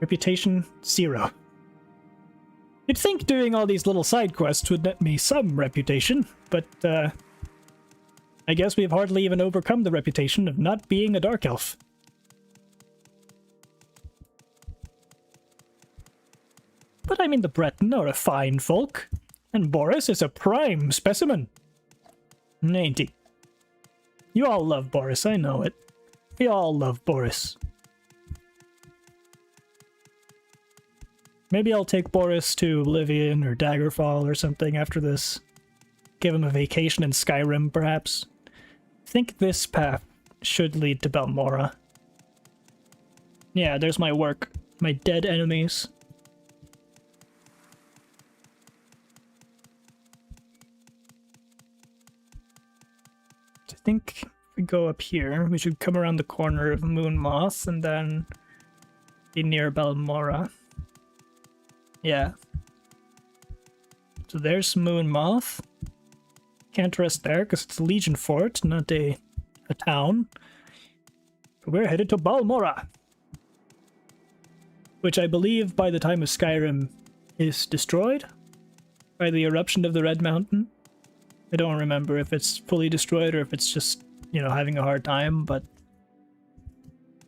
Reputation 0. You'd think doing all these little side quests would net me some reputation, but, I guess we've hardly even overcome the reputation of not being a dark elf. But I mean, the Breton are a fine folk, and Boris is a prime specimen. Ain't he? You all love Boris, I know it. We all love Boris. Maybe I'll take Boris to Oblivion or Daggerfall or something after this. Give him a vacation in Skyrim, perhaps. I think this path should lead to Balmora. Yeah, there's my work. My dead enemies. I think if we go up here, we should come around the corner of Moon Moth and then be near Balmora. Yeah. So there's Moon Moth. Can't rest there because it's a Legion fort, not a town. We're headed to Balmora, which I believe by the time of Skyrim is destroyed by the eruption of the Red Mountain. I don't remember if it's fully destroyed or if it's just, you know, having a hard time, but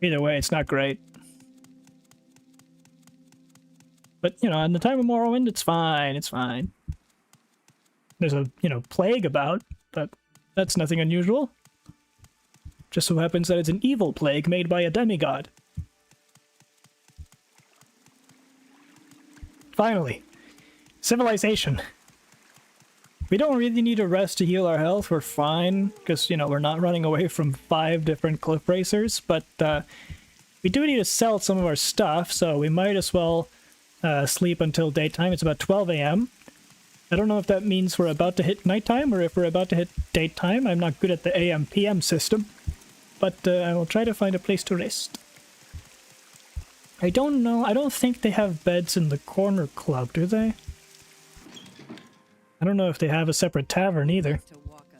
either way, it's not great. But, you know, in the time of Morrowind, it's fine, it's fine. There's a, you know, plague about, but that's nothing unusual. Just so happens that it's an evil plague made by a demigod. Finally, civilization. We don't really need a rest to heal our health, we're fine, because, you know, we're not running away from 5 different cliff racers, but we do need to sell some of our stuff, so we might as well sleep until daytime. It's about 12 a.m. I don't know if that means we're about to hit nighttime or if we're about to hit daytime. I'm not good at the AM-PM system, but I will try to find a place to rest. I don't know. I don't think they have beds in the corner club, do they? I don't know if they have a separate tavern either.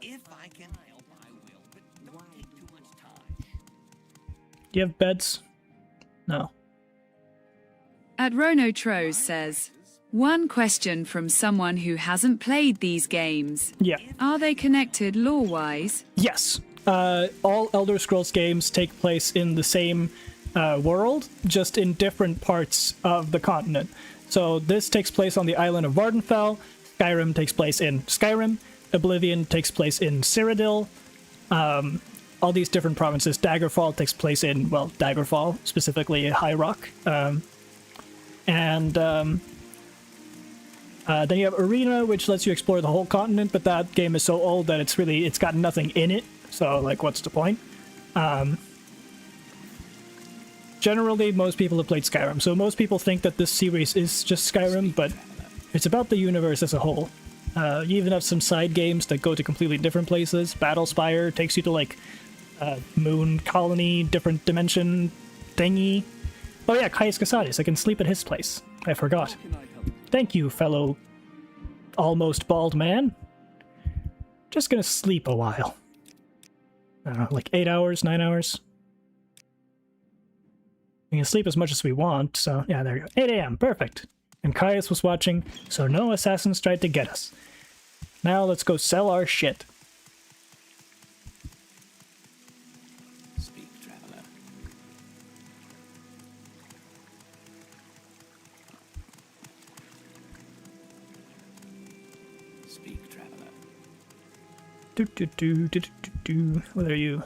If I can help, I will, but don't take too much time. Do you have beds? No. At Rono Tros says, one question from someone who hasn't played these games. Yeah. Are they connected lore-wise? Yes. All Elder Scrolls games take place in the same world, just in different parts of the continent. So this takes place on the island of Vvardenfell, Skyrim takes place in Skyrim, Oblivion takes place in Cyrodiil, all these different provinces. Daggerfall takes place in, well, Daggerfall, specifically High Rock. And then you have Arena, which lets you explore the whole continent, but that game is so old that it's got nothing in it, so, like, what's the point? Generally, most people have played Skyrim, so most people think that this series is just Skyrim, but it's about the universe as a whole. You even have some side games that go to completely different places. Battlespire takes you to, like, moon colony, different dimension thingy. Oh yeah, Caius Casadis, I can sleep at his place. I forgot. Thank you, fellow almost bald man. Just gonna sleep a while. I don't know, like 8 hours, 9 hours. We can sleep as much as we want, so yeah, there you go. 8 a.m., perfect. And Caius was watching, so no assassins tried to get us. Now let's go sell our shit. Speak, traveler. Speak, traveler. What are you?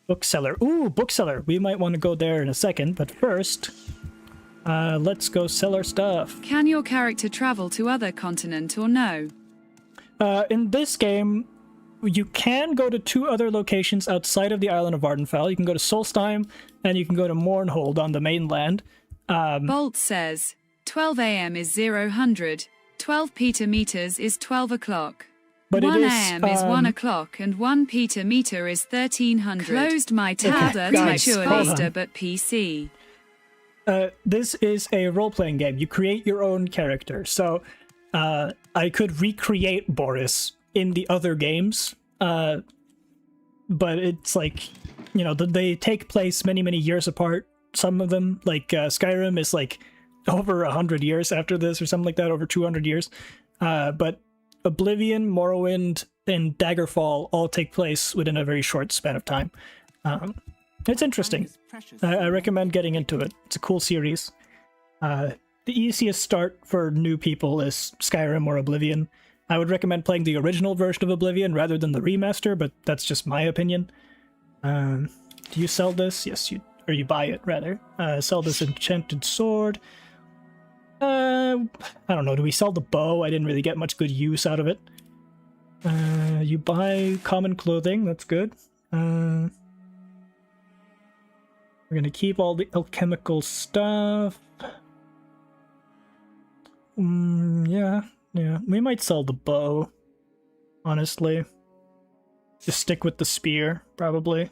Bookseller. Ooh, bookseller. We might want to go there in a second, but first, let's go sell our stuff. Can your character travel to other continent or no? In this game, you can go to 2 other locations outside of the island of Vvardenfell. You can go to Solstheim, and you can go to Mournhold on the mainland. Bolt says, 12 a.m. is 0-100, 12 Peter meters is 12 o'clock. But 1 it is, a.m. is 1 o'clock and 1 Peter meter is 1300. Closed my tab, guys, mature hold Easter on. but PC. This is a role-playing game. You create your own character. So I could recreate Boris in the other games, but it's like, you know, they take place many, many years apart. Some of them, like Skyrim, is like over 100 years after this or something like that, over 200 years. But Oblivion, Morrowind, and Daggerfall all take place within a very short span of time. It's interesting. I recommend getting into it. It's a cool series. The easiest start for new people is Skyrim or Oblivion. I would recommend playing the original version of Oblivion rather than the remaster, but that's just my opinion. Do you sell this? Yes, you buy it, rather. Sell this enchanted sword. I don't know, do we sell the bow? I didn't really get much good use out of it. You buy common clothing, that's good. We're gonna keep all the alchemical stuff. Yeah. We might sell the bow, honestly. Just stick with the spear, probably.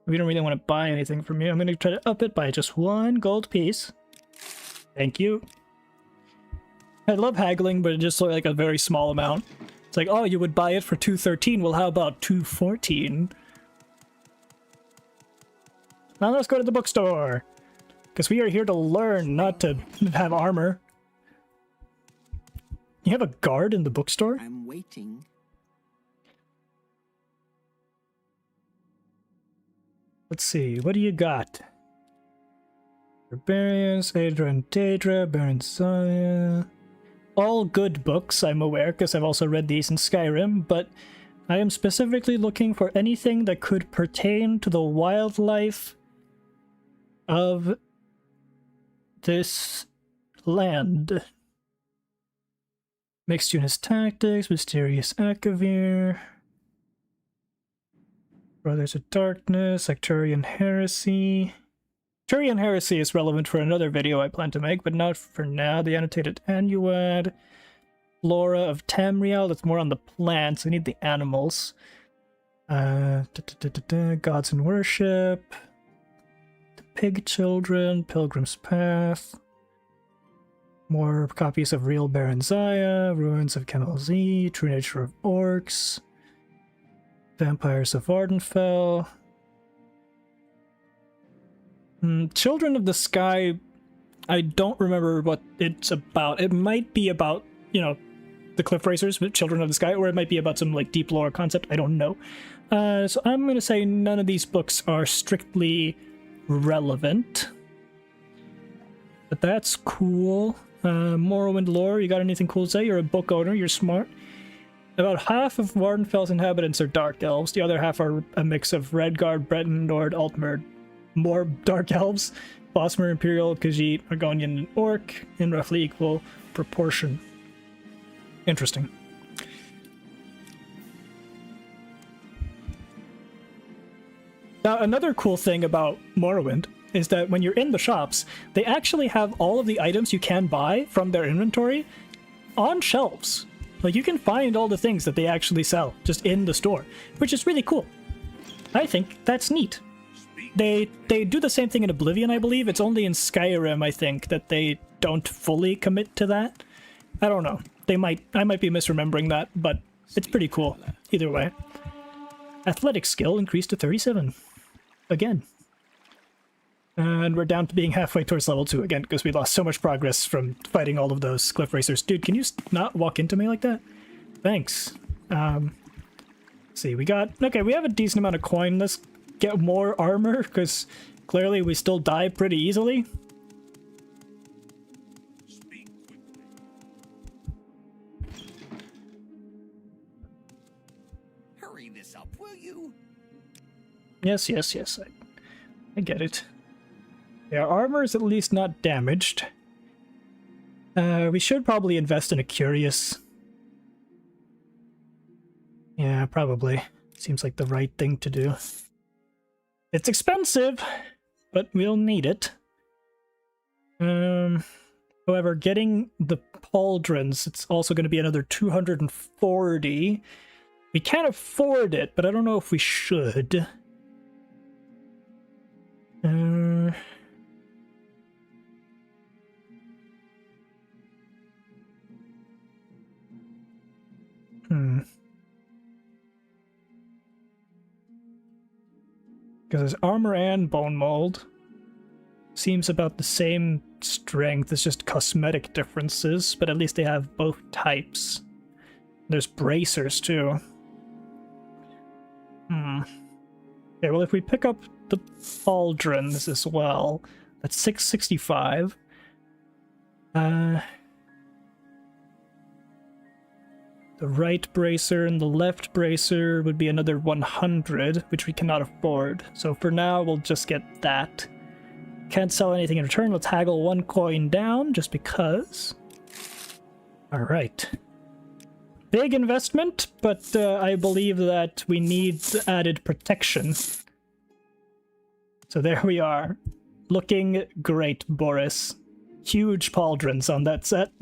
We don't really want to buy anything from you. I'm gonna try to up it by just 1 gold piece. Thank you. I love haggling, but it just looks like a very small amount. It's like, oh, you would buy it for 213. Well, how about 214? Now let's go to the bookstore. Because we are here to learn, not to have armor. You have a guard in the bookstore? I'm waiting. Let's see, what do you got? Barbarians, Aedra and Daedra, Baron Zaya. All good books, I'm aware, because I've also read these in Skyrim, but I am specifically looking for anything that could pertain to the wildlife of this land. Mixed Units Tactics, Mysterious Akavir, Brothers of Darkness, Arcturian Heresy. Arcturian Heresy is relevant for another video I plan to make, but not for now. The Annotated Annuad, Flora of Tamriel, that's more on the plants. I need the animals. Gods in Worship, The Pig Children, Pilgrim's Path, more copies of Real Baron Zaya, Ruins of Kemal Z, True Nature of Orcs, Vampires of Vvardenfell. Children of the Sky, I don't remember what it's about. It might be about, you know, the Cliff Racers with Children of the Sky, or it might be about some like deep lore concept. I don't know. So I'm going to say none of these books are strictly relevant. But that's cool. Morrowind lore, you got anything cool to say? You're a book owner, you're smart. About half of Vvardenfell's inhabitants are Dark Elves. The other half are a mix of Redguard, Breton, Nord, Altmer. More Dark Elves. Bosmer, Imperial, Khajiit, Argonian, and Orc in roughly equal proportion. Interesting. Now, another cool thing about Morrowind is that when you're in the shops, they actually have all of the items you can buy from their inventory on shelves. Like, you can find all the things that they actually sell just in the store, which is really cool. I think that's neat. They do the same thing in Oblivion, I believe. It's only in Skyrim, I think, that they don't fully commit to that. I don't know. I might be misremembering that, but it's pretty cool. Either way. Athletic skill increased to 37. Again. And we're down to being halfway towards level 2 again, because we lost so much progress from fighting all of those Cliff Racers. Dude, can you not walk into me like that? Thanks. Let's see, we have a decent amount of coin. Let's get more armor, because clearly we still die pretty easily. Hurry this up, will you? Yes, I get it. Yeah, our armor is at least not damaged. We should probably invest in a Curious. Yeah, probably. Seems like the right thing to do. It's expensive, but we'll need it. However, getting the pauldrons, it's also going to be another 240. We can't afford it, but I don't know if we should. Because there's armor and bone mold. Seems about the same strength, it's just cosmetic differences, but at least they have both types. There's bracers too. Okay, well if we pick up the pauldrons as well, that's 665. The right bracer and the left bracer would be another 100, which we cannot afford. So for now, we'll just get that. Can't sell anything in return. Let's haggle 1 coin down, just because. Alright. big investment, but I believe that we need added protection. So there we are. Looking great, Boris. Huge pauldrons on that set.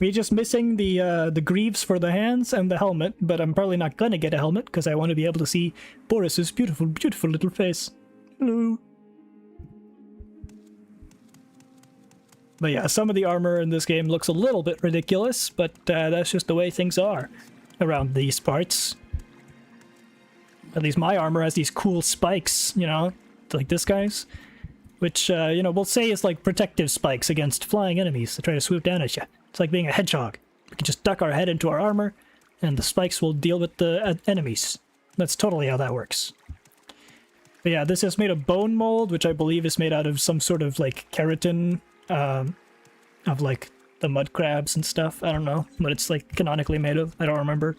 We're just missing the greaves for the hands and the helmet, but I'm probably not gonna get a helmet because I want to be able to see Boris's beautiful, beautiful little face. Hello. But yeah, some of the armor in this game looks a little bit ridiculous, but that's just the way things are around these parts. At least my armor has these cool spikes, you know, like this guy's. Which, you know, we'll say is like protective spikes against flying enemies that try to swoop down at you. It's like being a hedgehog. We can just duck our head into our armor, and the spikes will deal with the enemies. That's totally how that works. But yeah, this is made of bone mold, which I believe is made out of some sort of, like, keratin, of, like, the mud crabs and stuff. I don't know what it's, like, canonically made of. I don't remember.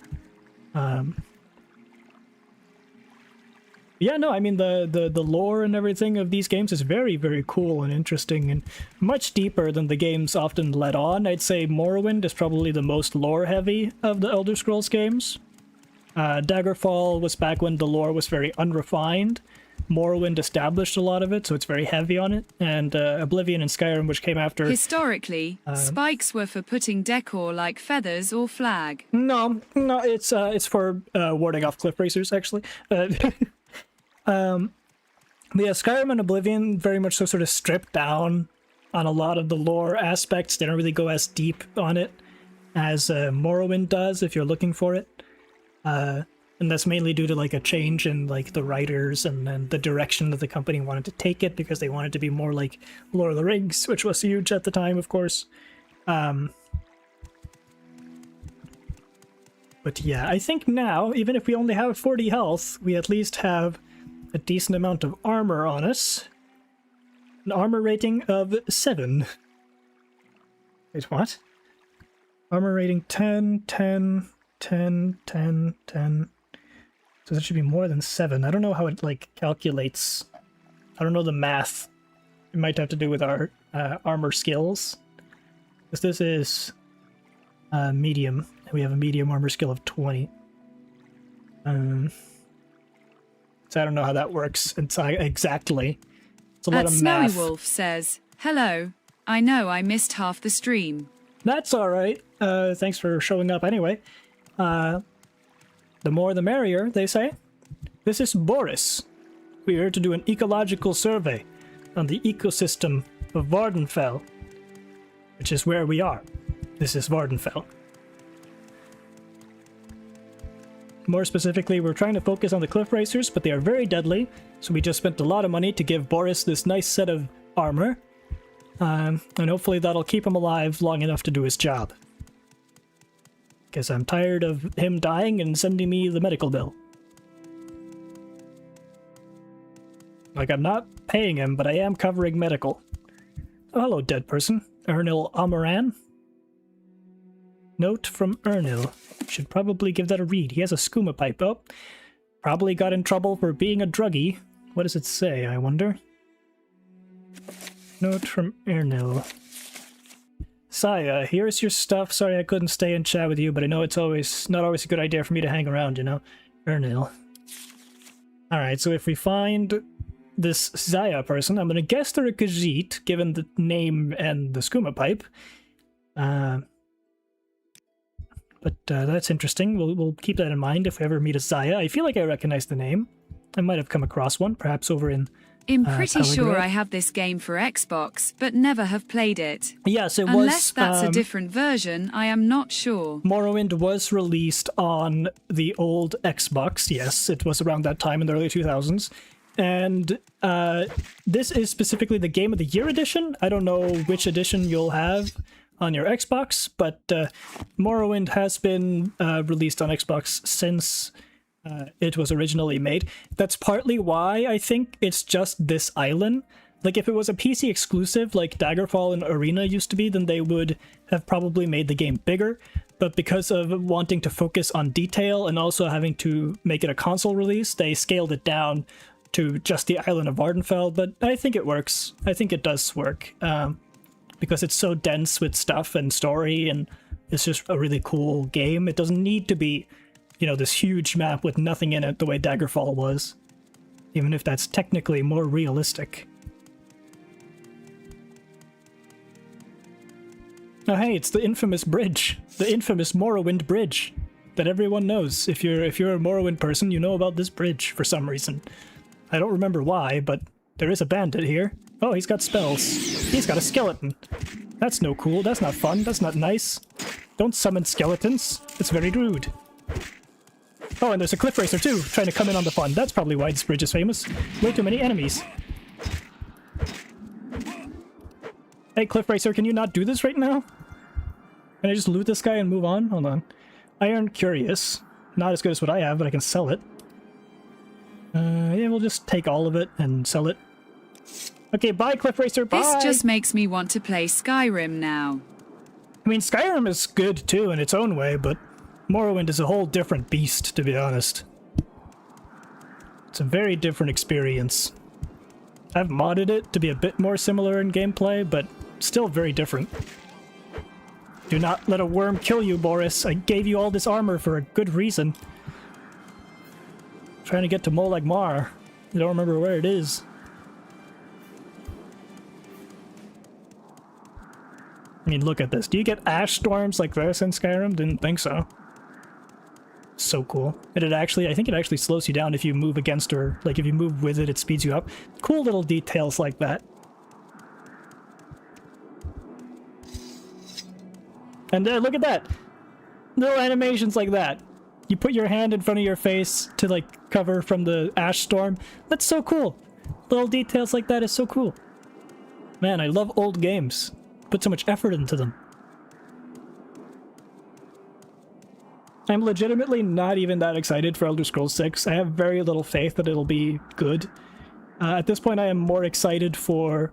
Yeah, no, I mean, the lore and everything of these games is very, very cool and interesting and much deeper than the games often let on. I'd say Morrowind is probably the most lore-heavy of the Elder Scrolls games. Daggerfall was back when the lore was very unrefined. Morrowind established a lot of it, so it's very heavy on it. And Oblivion and Skyrim, which came after... Historically, spikes were for putting decor like feathers or flag. No, it's for warding off cliff racers, actually. Yeah, Skyrim and Oblivion very much so sort of stripped down on a lot of the lore aspects. They don't really go as deep on it as Morrowind does if you're looking for it. And that's mainly due to like a change in like the writers and the direction that the company wanted to take it, because they wanted to be more like Lord of the Rings, which was huge at the time, of course. But yeah, I think now, even if we only have 40 health, we at least have a decent amount of armor on us. An armor rating of 7. Wait, what? Armor rating 10, 10, 10, 10, 10. So that should be more than 7. I don't know how it, like, calculates. I don't know the math. It might have to do with our armor skills. Because this is medium. We have a medium armor skill of 20. So I don't know how that works exactly. It's a lot of math. Snowy Wolf says, "Hello. I know I missed half the stream." That's alright. Thanks for showing up anyway. The more the merrier, they say. This is Boris. We're here to do an ecological survey on the ecosystem of Vvardenfell, which is where we are. This is Vvardenfell. More specifically, we're trying to focus on the cliff racers, but they are very deadly, so we just spent a lot of money to give Boris this nice set of armor, and hopefully that'll keep him alive long enough to do his job. Because I'm tired of him dying and sending me the medical bill. Like, I'm not paying him, but I am covering medical. Oh, hello, dead person. Ernil Amaran. Note from Ernil. Should probably give that a read. He has a skooma pipe. Oh, probably got in trouble for being a druggie. What does it say, I wonder? Note from Ernil. Saya, here's your stuff. Sorry I couldn't stay and chat with you, but I know it's not always a good idea for me to hang around, you know? Ernil. Alright, so if we find this Zaya person, I'm gonna guess they're a Khajiit, given the name and the skooma pipe. But that's interesting. We'll keep that in mind if we ever meet a Zaya. I feel like I recognize the name. I might have come across one, perhaps over in I'm pretty sure I have this game for Xbox, but never have played it. Yes, it was... Unless that's a different version, I am not sure. Morrowind was released on the old Xbox. Yes, it was around that time in the early 2000s. And this is specifically the Game of the Year edition. I don't know which edition you'll have on your Xbox, but Morrowind has been released on Xbox since it was originally made. That's partly why I think it's just this island. Like, if it was a PC exclusive like Daggerfall and Arena used to be, then they would have probably made the game bigger. But because of wanting to focus on detail and also having to make it a console release, they scaled it down to just the island of Vvardenfell. But I think it works. I think it does work. Because it's so dense with stuff and story and is just a really cool game. It doesn't need to be, you know, this huge map with nothing in it the way Daggerfall was, even if that's technically more realistic. Oh hey, it's the infamous bridge, the infamous Morrowind bridge that everyone knows. If you're a Morrowind person, you know about this bridge for some reason. I don't remember why, but there is a bandit here. Oh, he's got spells. He's got a skeleton. That's no cool. That's not fun. That's not nice. Don't summon skeletons. It's very rude. Oh, and there's a cliff racer too, trying to come in on the fun. That's probably why this bridge is famous. Way too many enemies. Hey, cliff racer, can you not do this right now? Can I just loot this guy and move on? Hold on. Iron Curious. Not as good as what I have, but I can sell it. Yeah, we'll just take all of it and sell it. Okay, bye, cliff racer, bye! This just makes me want to play Skyrim now. I mean, Skyrim is good too in its own way, but Morrowind is a whole different beast, to be honest. It's a very different experience. I've modded it to be a bit more similar in gameplay, but still very different. Do not let a worm kill you, Boris. I gave you all this armor for a good reason. Trying to get to Molag Mar. I don't remember where it is. I mean, look at this. Do you get ash storms like this in Skyrim? Didn't think so. So cool. And it actually, I think it actually slows you down if you move against her. Like if you move with it, it speeds you up. Cool little details like that. And look at that! Little animations like that. You put your hand in front of your face to like cover from the ash storm. That's so cool. Little details like that is so cool. Man, I love old games. Put so much effort into them. I'm legitimately not even that excited for Elder Scrolls 6. I have very little faith that it'll be good. At this point, I am more excited for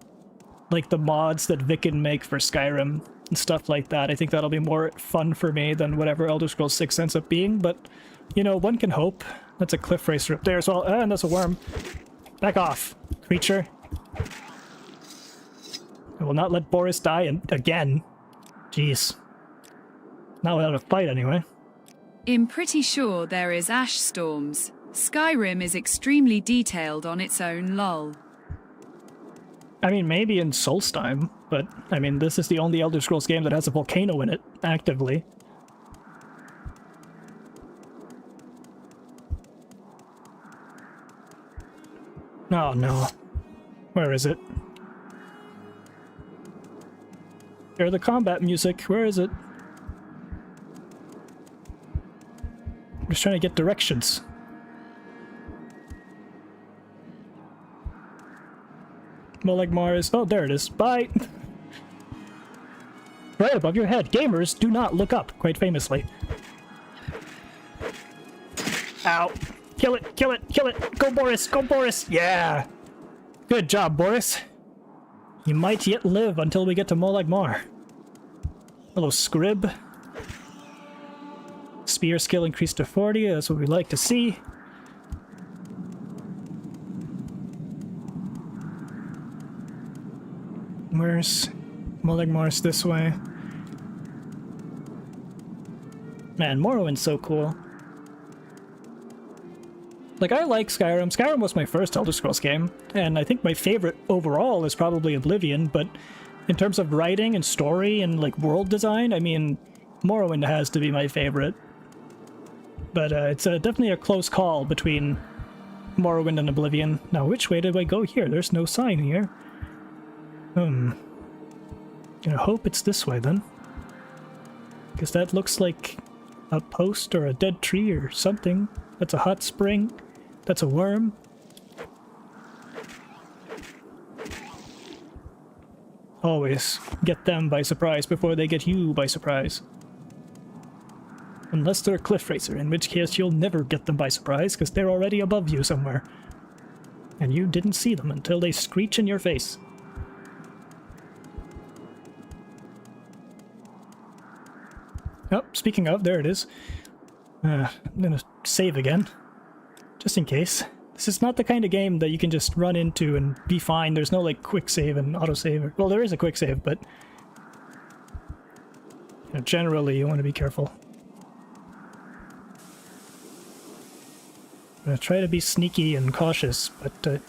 like the mods that Vic can make for Skyrim and stuff like that. I think that'll be more fun for me than whatever Elder Scrolls 6 ends up being, but, you know, one can hope. That's a cliff racer up there as well. And that's a worm. Back off, creature. I will not let Boris die again. Jeez. Not without a fight, anyway. I'm pretty sure there is ash storms. Skyrim is extremely detailed on its own, lol. I mean, maybe in Solstheim, but, I mean, this is the only Elder Scrolls game that has a volcano in it, actively. Oh, no. Where is it? Hear the combat music. Where is it? I'm just trying to get directions. Molag Mar is... Oh, there it is. Bye! Right above your head. Gamers do not look up, quite famously. Ow. Kill it, kill it, kill it! Go, Boris! Go, Boris! Yeah! Good job, Boris. You might yet live until we get to Molag Mar. Hello, Scrib. Spear skill increased to 40, that's what we like to see. Where's Molag Mar's this way? Man, Morrowind's so cool. Like, I like Skyrim. Skyrim was my first Elder Scrolls game, and I think my favorite overall is probably Oblivion, but in terms of writing and story and, like, world design, I mean, Morrowind has to be my favorite. But it's definitely a close call between Morrowind and Oblivion. Now, which way did I go here? There's no sign here. Gonna hope it's this way, then. Because that looks like a post or a dead tree or something. That's a hot spring. That's a worm. Always get them by surprise before they get you by surprise. Unless they're a cliff racer, in which case you'll never get them by surprise because they're already above you somewhere. And you didn't see them until they screech in your face. Oh, speaking of, there it is. I'm gonna save again. Just in case. This is not the kind of game that you can just run into and be fine. There's no, like, quick save and autosave. Well, there is a quick save, but Generally, you want to be careful. I'm gonna try to be sneaky and cautious, but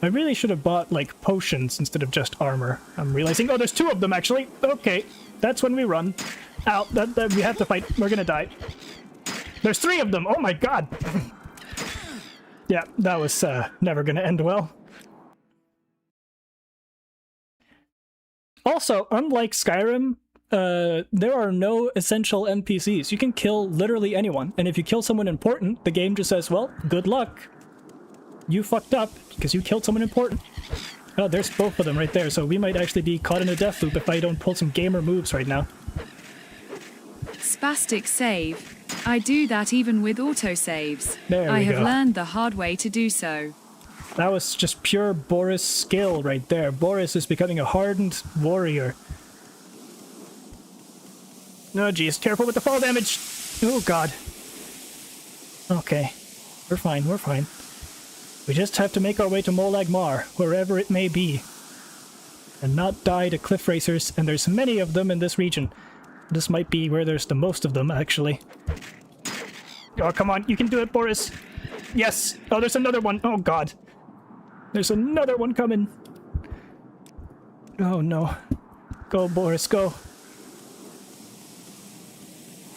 I really should have bought, like, potions instead of just armor. I'm realizing, oh, there's 2 of them, actually! Okay, that's when we run. Ow, we have to fight. We're gonna die. There's 3 of them! Oh my god! Yeah, that was, never gonna end well. Also, unlike Skyrim, there are no essential NPCs. You can kill literally anyone, and if you kill someone important, the game just says, well, good luck. You fucked up, because you killed someone important. Oh, there's both of them right there, so we might actually be caught in a death loop if I don't pull some gamer moves right now. Spastic save. I do that even with autosaves. There we I have go. learned the hard way to do so. That was just pure Boris skill right there. Boris is becoming a hardened warrior. Oh geez, careful with the fall damage! Oh god. Okay. We're fine, we're fine. We just have to make our way to Molag Mar, wherever it may be. And not die to cliff racers, and there's many of them in this region. This might be where there's the most of them, actually. Oh, come on, you can do it, Boris! Yes! Oh, there's another one! Oh god. There's another one coming! Oh no. Go, Boris, go.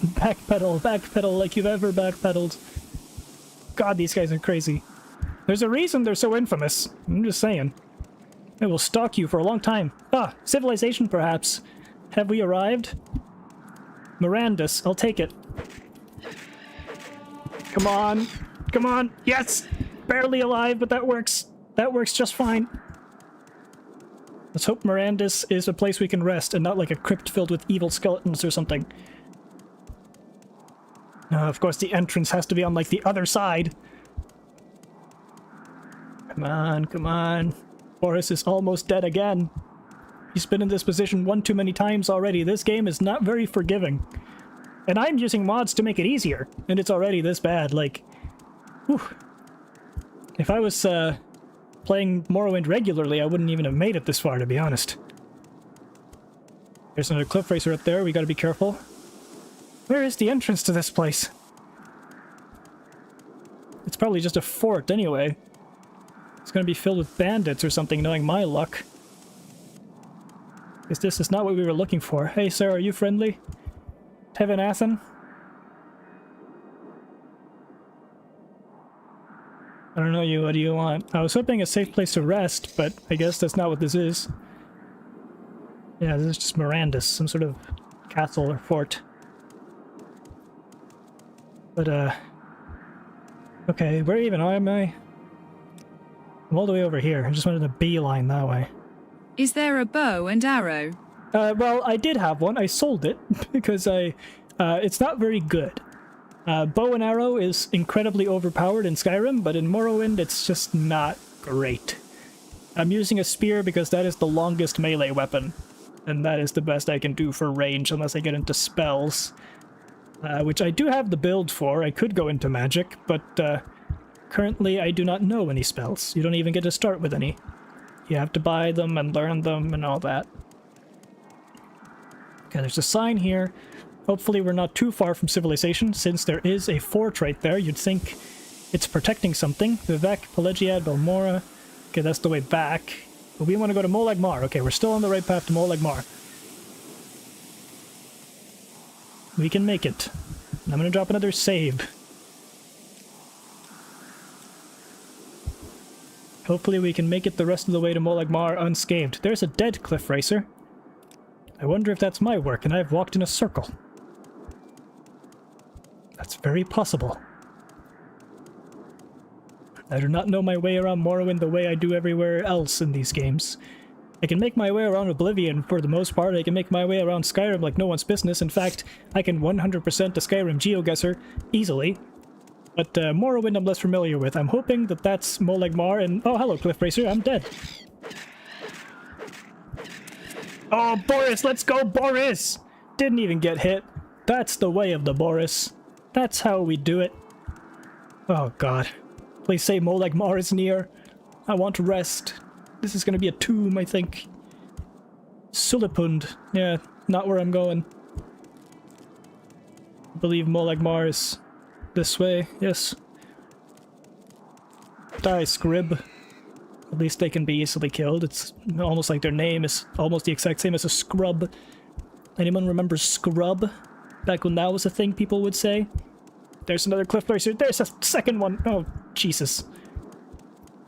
Backpedal like you've ever backpedaled. God, these guys are crazy. There's a reason they're so infamous. I'm just saying. It will stalk you for a long time. Ah, civilization perhaps. Have we arrived? Mirandus, I'll take it. Come on. Come on. Yes! Barely alive, but that works. That works just fine. Let's hope Mirandus is a place we can rest and not like a crypt filled with evil skeletons or something. Of course, the entrance has to be on, like, the other side. Come on, come on. Boris is almost dead again. He's been in this position one too many times already. This game is not very forgiving. And I'm using mods to make it easier, and it's already this bad, like... Whew. If I was, playing Morrowind regularly, I wouldn't even have made it this far, to be honest. There's another cliff racer up there, we gotta be careful. Where is the entrance to this place? It's probably just a fort anyway. It's gonna be filled with bandits or something, knowing my luck. Because this is not what we were looking for. Hey sir, are you friendly? Tevinathan? I don't know you, what do you want? I was hoping a safe place to rest, but I guess that's not what this is. Yeah, this is just Mirandus, some sort of castle or fort. But, okay, where even am I? I'm all the way over here. I just went in a beeline that way. Is there a bow and arrow? Well, I did have one. I sold it because it's not very good. Bow and arrow is incredibly overpowered in Skyrim, but in Morrowind it's just not great. I'm using a spear because that is the longest melee weapon, and that is the best I can do for range unless I get into spells. Which I do have the build for. I could go into magic, but currently I do not know any spells. You don't even get to start with any. You have to buy them and learn them and all that. Okay, there's a sign here. Hopefully we're not too far from civilization, since there is a fort right there. You'd think it's protecting something. Vivek, Pelagiad, Belmora. Okay, that's the way back. But we want to go to Molag Mar. Okay, we're still on the right path to Molag Mar. We can make it. I'm gonna drop another save. Hopefully we can make it the rest of the way to Molag Mar unscathed. There's a dead cliff racer. I wonder if that's my work and I've walked in a circle. That's very possible. I do not know my way around Morrowind the way I do everywhere else in these games. I can make my way around Oblivion for the most part. I can make my way around Skyrim like no one's business. In fact, I can 100% a Skyrim GeoGuessr easily. But Morrowind I'm less familiar with. I'm hoping that that's Molag Mar and... Oh, hello, Cliff Racer. I'm dead. Oh, Boris! Let's go, Boris! Didn't even get hit. That's the way of the Boris. That's how we do it. Oh, God. Please say Molag Mar is near. I want to rest. This is gonna be a tomb, I think. Sulipund. Yeah, not where I'm going. I believe Molegmar is this way, yes. Die, Scrib. At least they can be easily killed. It's almost like their name is almost the exact same as a scrub. Anyone remember Scrub? Back when that was a thing people would say? There's another cliff racer. There's a second one. Oh, Jesus.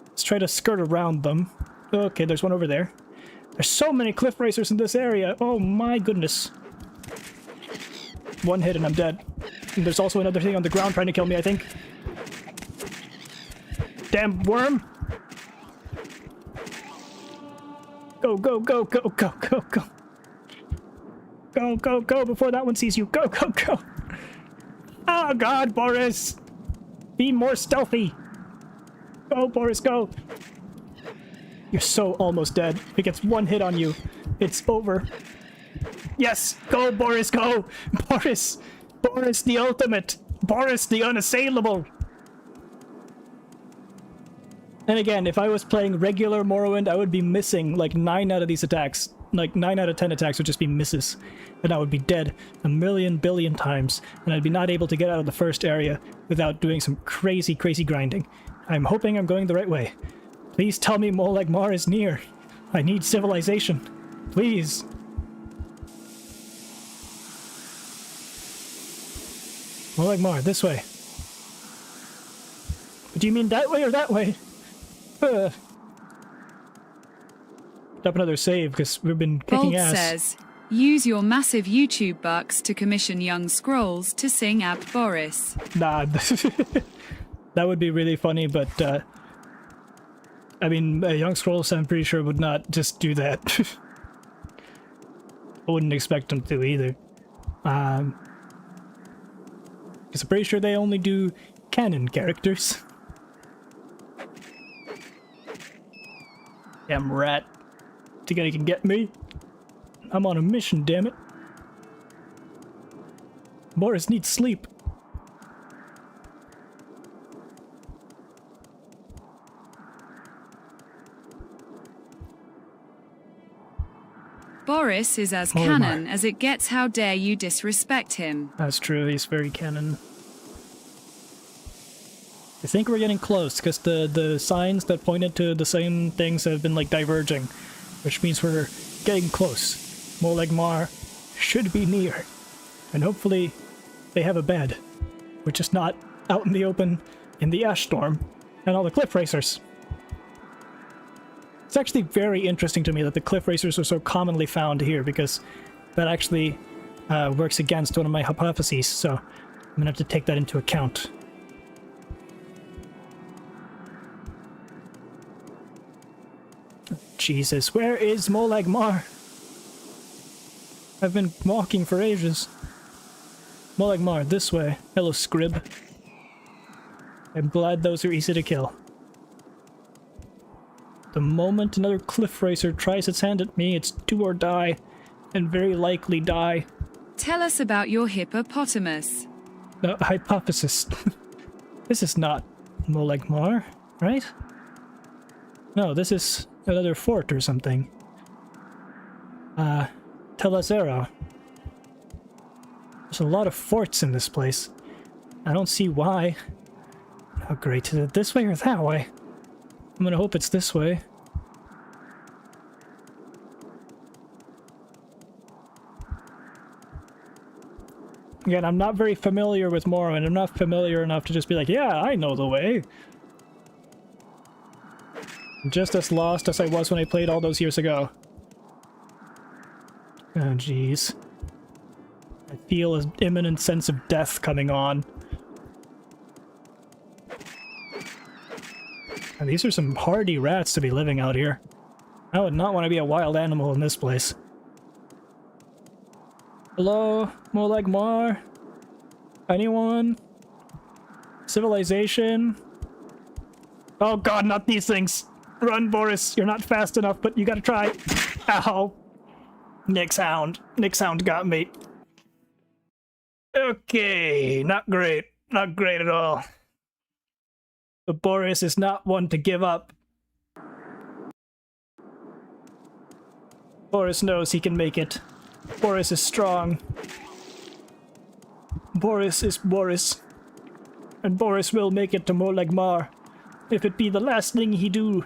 Let's try to skirt around them. Okay, there's one over there. There's so many cliff racers in this area. Oh my goodness. One hit and I'm dead. And there's also another thing on the ground trying to kill me, I think. Damn worm! Go, go, go, go, go, go, go. Go, go, go before that one sees you. Go, go, go. Oh god, Boris! Be more stealthy. Go, Boris, go. You're so almost dead. If it gets one hit on you, it's over. Yes! Go, Boris, go! Boris! Boris the ultimate! Boris the unassailable! And again, if I was playing regular Morrowind, I would be missing like 9 out of these attacks. Like 9 out of 10 attacks would just be misses. And I would be dead a million billion times. And I'd be not able to get out of the first area without doing some crazy, crazy grinding. I'm hoping I'm going the right way. Please tell me Molegmar is near. I need civilization. Please. Molegmar, this way. Do you mean that way or that way? Up another save because we've been kicking Bolt ass. says, use your massive YouTube bucks to commission young scrolls to sing at Boris. Nah, that would be really funny, but I mean, young scrolls I'm pretty sure would not just do that. I wouldn't expect them to either. Because I'm pretty sure they only do canon characters. Damn rat. Think he can get me? I'm on a mission, damn it. Boris needs sleep. Boris is as canon as it gets. How dare you disrespect him? That's true, he's very canon. I think we're getting close, because the signs that pointed to the same things have been, like, diverging. Which means we're getting close. Molegmar should be near. And hopefully they have a bed. We're just not out in the open in the ash storm and all the cliff racers. It's actually very interesting to me that the cliff racers are so commonly found here, because that actually works against one of my hypotheses, so I'm gonna have to take that into account. Jesus, where is Molegmar? I've been walking for ages. Molegmar, this way. Hello, Scrib. I'm glad those are easy to kill. The moment another cliff racer tries its hand at me, it's do or die, and very likely die. Tell us about your hippopotamus. Hypothesis. This is not Molegmar, right? No, this is another fort or something. Telazera. There's a lot of forts in this place. I don't see why. Oh great, is it this way or that way? I'm gonna hope it's this way. Again, I'm not very familiar with Morrowind. I'm not familiar enough to just be like, yeah, I know the way. I'm just as lost as I was when I played all those years ago. Oh, jeez. I feel an imminent sense of death coming on. And these are some hardy rats to be living out here. I would not want to be a wild animal in this place. Hello, Molegmar? Anyone? Civilization? Oh god, not these things! Run, Boris! You're not fast enough, but you gotta try! Ow! Nick's hound. Nick's hound got me. Okay, not great. Not great at all. But Boris is not one to give up. Boris knows he can make it. Boris is strong. Boris is Boris. And Boris will make it to Morrowind, if it be the last thing he do.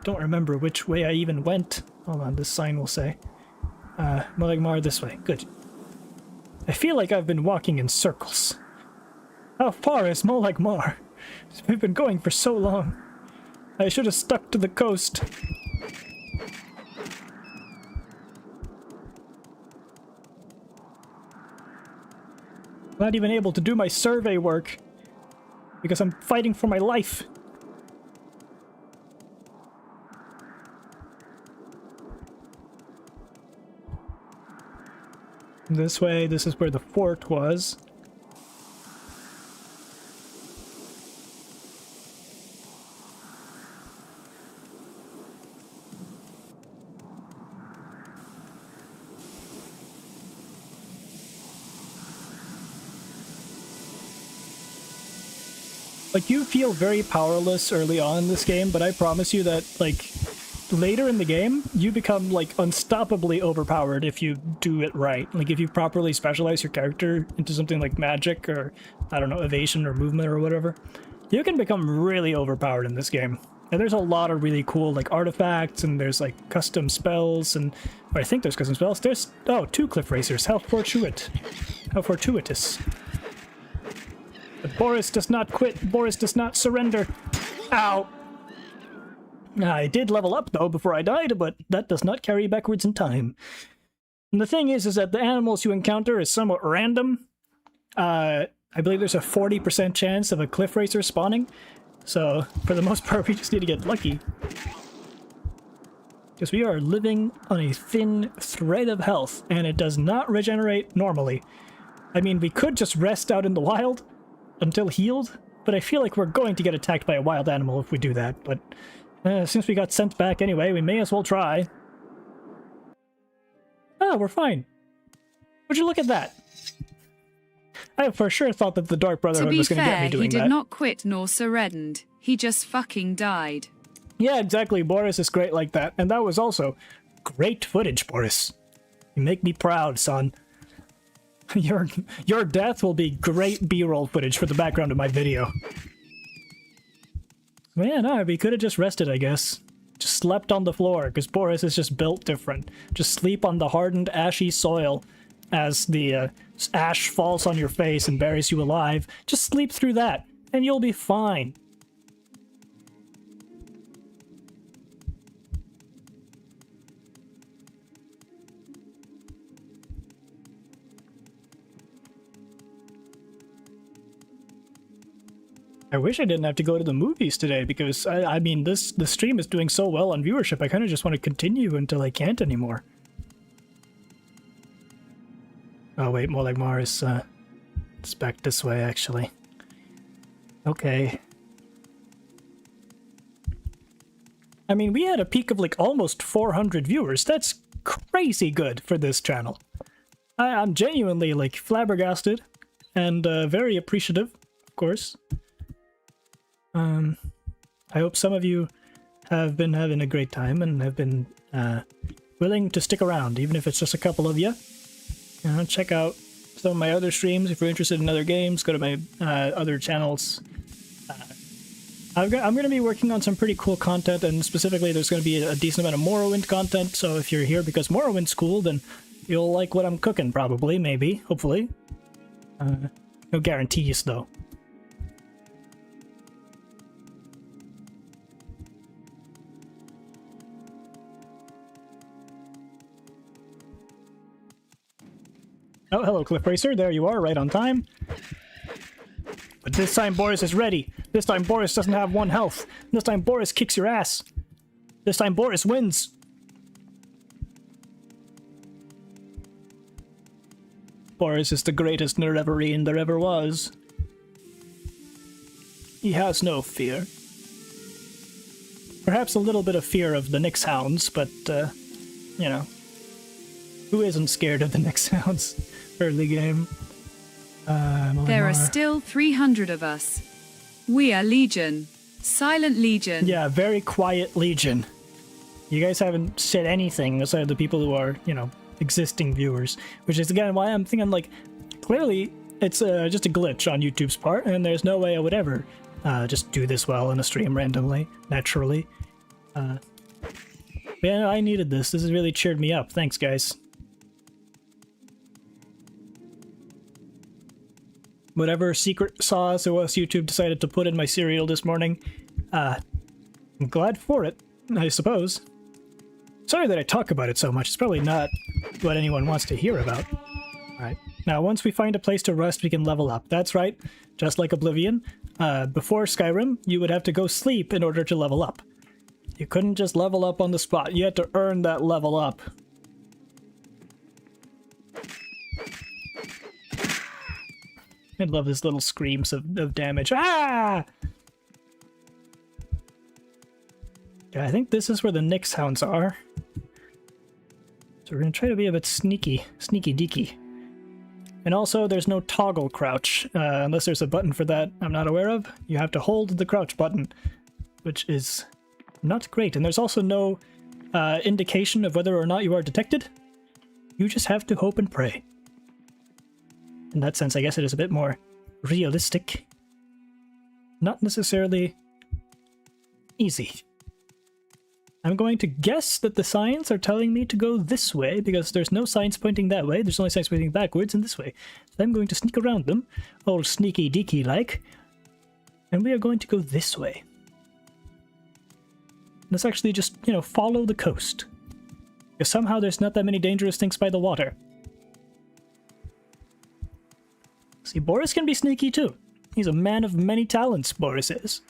Don't remember which way I even went. Hold on, this sign will say. Morrowind this way. Good. I feel like I've been walking in circles. How far is Morrowind? We've been going for so long. I should have stuck to the coast. Not even able to do my survey work because I'm fighting for my life. This way, this is where the fort was. Like, you feel very powerless early on in this game, but I promise you that, like, later in the game, you become, like, unstoppably overpowered if you do it right. Like, if you properly specialize your character into something like magic or, I don't know, evasion or movement or whatever, you can become really overpowered in this game. And there's a lot of really cool, like, artifacts, and there's, like, custom spells, and... Or I think there's custom spells. There's... Oh, 2 cliff racers. How fortuitous. How fortuitous. But Boris does not quit. Boris does not surrender. Ow! I did level up, though, before I died, but that does not carry backwards in time. And the thing is that the animals you encounter is somewhat random. I believe there's a 40% chance of a cliff racer spawning. So, for the most part, we just need to get lucky. Because we are living on a thin thread of health, and it does not regenerate normally. I mean, we could just rest out in the wild until healed, but I feel like we're going to get attacked by a wild animal if we do that, but since we got sent back anyway, we may as well try. Ah, we're fine. Would you look at that? I for sure thought that the Dark Brotherhood was going to get me doing that. To be fair, he did not quit nor surrendered. He just fucking died. Yeah, exactly. Boris is great like that, and that was also great footage, Boris. You make me proud, son. Your death will be great B-roll footage for the background of my video. Well, yeah, no, we could have just rested, I guess. Just slept on the floor, because Boris is just built different. Just sleep on the hardened, ashy soil as the ash falls on your face and buries you alive. Just sleep through that, and you'll be fine. I wish I didn't have to go to the movies today, because, I mean, the stream is doing so well on viewership, I kind of just want to continue until I can't anymore. Oh wait, more like Mars, it's back this way, actually. Okay. I mean, we had a peak of, like, almost 400 viewers. That's crazy good for this channel. I'm genuinely, like, flabbergasted, and, very appreciative, of course. I hope some of you have been having a great time and have been willing to stick around, even if it's just a couple of you. Check out some of my other streams if you're interested in other games. Go to my other channels. I'm going to be working on some pretty cool content, and specifically there's going to be a decent amount of Morrowind content, so if you're here because Morrowind's cool, then you'll like what I'm cooking, probably, maybe, hopefully. No guarantees, though. Oh, hello, Cliff Racer. There you are, right on time. But this time Boris is ready. This time Boris doesn't have 1 health. This time Boris kicks your ass. This time Boris wins. Boris is the greatest Nerevarine there ever was. He has no fear. Perhaps a little bit of fear of the Nyx Hounds, but, you know. Who isn't scared of the Nyx Hounds? Early game. There are still 300 of us. We are Legion. Silent Legion. Yeah, very quiet Legion. You guys haven't said anything aside the people who are, you know, existing viewers, which is again why I'm thinking like clearly it's just a glitch on YouTube's part, and there's no way I would ever just do this well in a stream randomly, naturally. Yeah, I needed this. This has really cheered me up. Thanks, guys. Whatever secret sauce it was YouTube decided to put in my cereal this morning, I'm glad for it, I suppose. Sorry that I talk about it so much. It's probably not what anyone wants to hear about. Alright. Now, once we find a place to rest, we can level up. That's right. Just like Oblivion, before Skyrim, you would have to go sleep in order to level up. You couldn't just level up on the spot. You had to earn that level up. I love his little screams of damage. Ah! Yeah, I think this is where the Nyx hounds are. So we're gonna try to be a bit sneaky deaky. And also, there's no toggle crouch, unless there's a button for that I'm not aware of. You have to hold the crouch button, which is not great. And there's also no indication of whether or not you are detected. You just have to hope and pray. In that sense, I guess it is a bit more realistic. Not necessarily easy. I'm going to guess that the signs are telling me to go this way, because there's no signs pointing that way, there's only signs pointing backwards and this way. So I'm going to sneak around them, all sneaky deaky like, and we are going to go this way. Let's actually just, you know, follow the coast. Because somehow there's not that many dangerous things by the water. See, Boris can be sneaky too. He's a man of many talents, Boris is.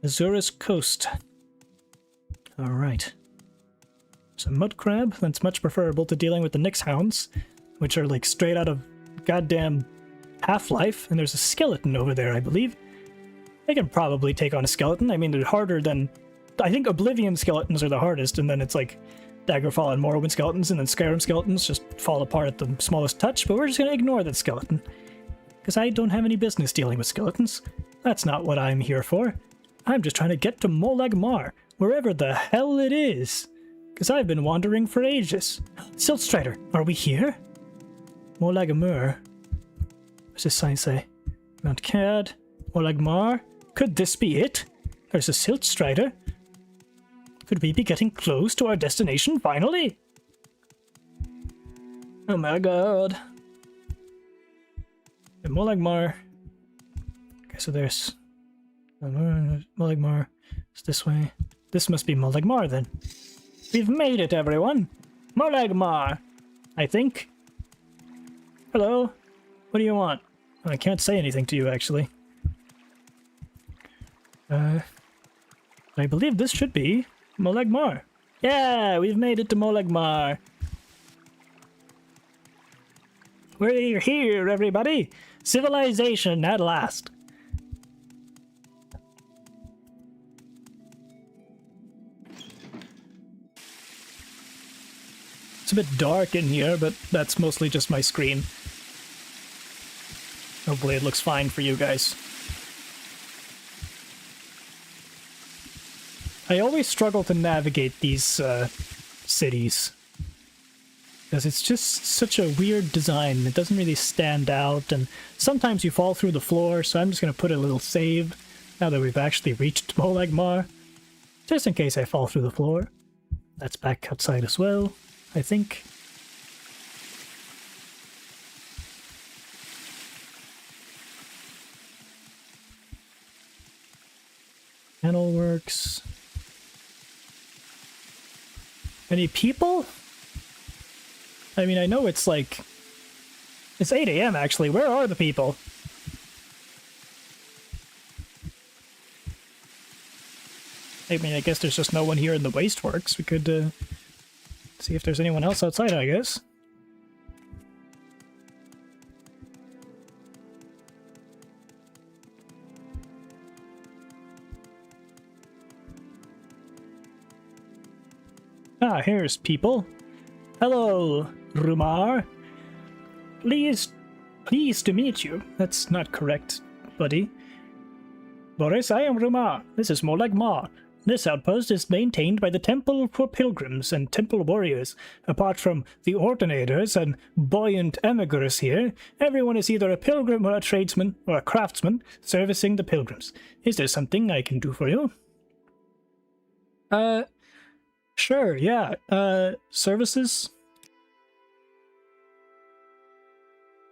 Azura's Coast. Alright. So mud crab, that's much preferable to dealing with the Nyx hounds, which are like straight out of goddamn Half-Life, and there's a skeleton over there, I believe. They can probably take on a skeleton. I mean, they're harder than... I think Oblivion skeletons are the hardest, and then it's like Daggerfall and Morrowind skeletons, and then Skyrim skeletons just fall apart at the smallest touch, but we're just gonna ignore that skeleton. Because I don't have any business dealing with skeletons. That's not what I'm here for. I'm just trying to get to Molag Mar, wherever the hell it is. Because I've been wandering for ages. Siltstrider, are we here? Molag Mar. What's this sign say? Mount Cad, Molag Mar. Could this be it? There's a Siltstrider. Could we be getting close to our destination finally? Oh my god. Molag Mar. Okay, so there's... Molag Mar. It's this way. This must be Molag Mar then. We've made it, everyone! Molag Mar! I think. Hello? What do you want? I can't say anything to you, actually. I believe this should be Molag Mar. Yeah, we've made it to Molag Mar. We're here, everybody! Civilization at last! It's a bit dark in here, but that's mostly just my screen. Hopefully it looks fine for you guys. I always struggle to navigate these cities. Because it's just such a weird design. It doesn't really stand out, and sometimes you fall through the floor, so I'm just going to put a little save now that we've actually reached Molag Mar. Just in case I fall through the floor. That's back outside as well, I think. Panel works. Any people? I mean, I know it's like... It's 8 AM actually. Where are the people? I mean, I guess there's just no one here in the Wasteworks. We could see if there's anyone else outside, I guess. Ah, here's people. Hello, Rumar. Pleased to meet you. That's not correct, buddy. Boris, I am Rumar. This is Molag Mar. This outpost is maintained by the Temple for Pilgrims and Temple Warriors. Apart from the Ordinators and buoyant emigrants here, everyone is either a pilgrim or a tradesman or a craftsman servicing the pilgrims. Is there something I can do for you? Sure, yeah. Services?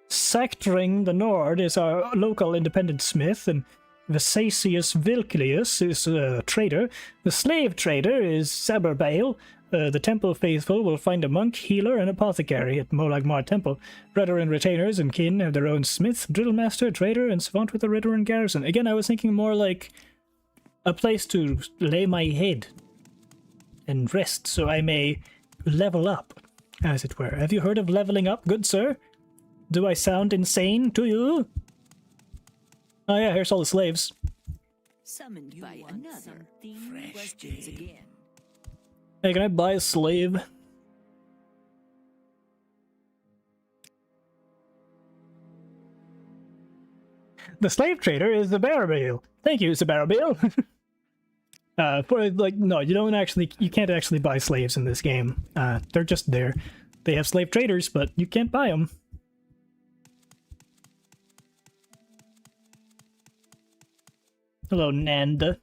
Sectoring the Nord is our local independent smith, and Vesasius Vilclius is a trader. The slave trader is Saberbale. The temple faithful will find a monk, healer, and apothecary at Molagmar Temple. Brethren, retainers, and kin have their own smith, drill master, trader, and savant with a ritter and garrison. Again, I was thinking more like a place to lay my head and rest so I may level up, as it were. Have you heard of leveling up, good sir? Do I sound insane to you? Oh yeah, here's all the slaves. Summoned You by want another. some Theme fresh questions game. again. Hey, can I buy a slave? The slave trader is the Barabale. Thank you, Barabale. For like, no, you can't actually buy slaves in this game. They're just there. They have slave traders, but you can't buy them. Hello, Nanda.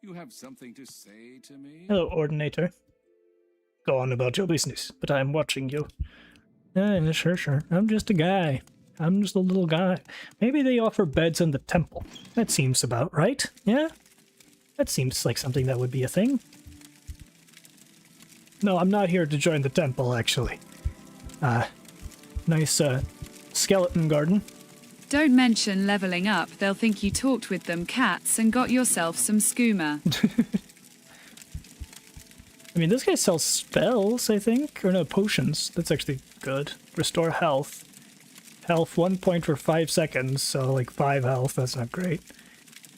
You have something to say to me? Hello, Ordinator. Go on about your business, but I'm watching you. Sure. I'm just a guy. I'm just a little guy. Maybe they offer beds in the temple. That seems about right, yeah? That seems like something that would be a thing. No, I'm not here to join the temple, actually. Nice, skeleton garden. Don't mention leveling up, they'll think you talked with them cats and got yourself some skooma. I mean, this guy sells spells, I think? Or no, potions. That's actually good. Restore health. Health 1 point for 5 seconds, so like 5 health, that's not great.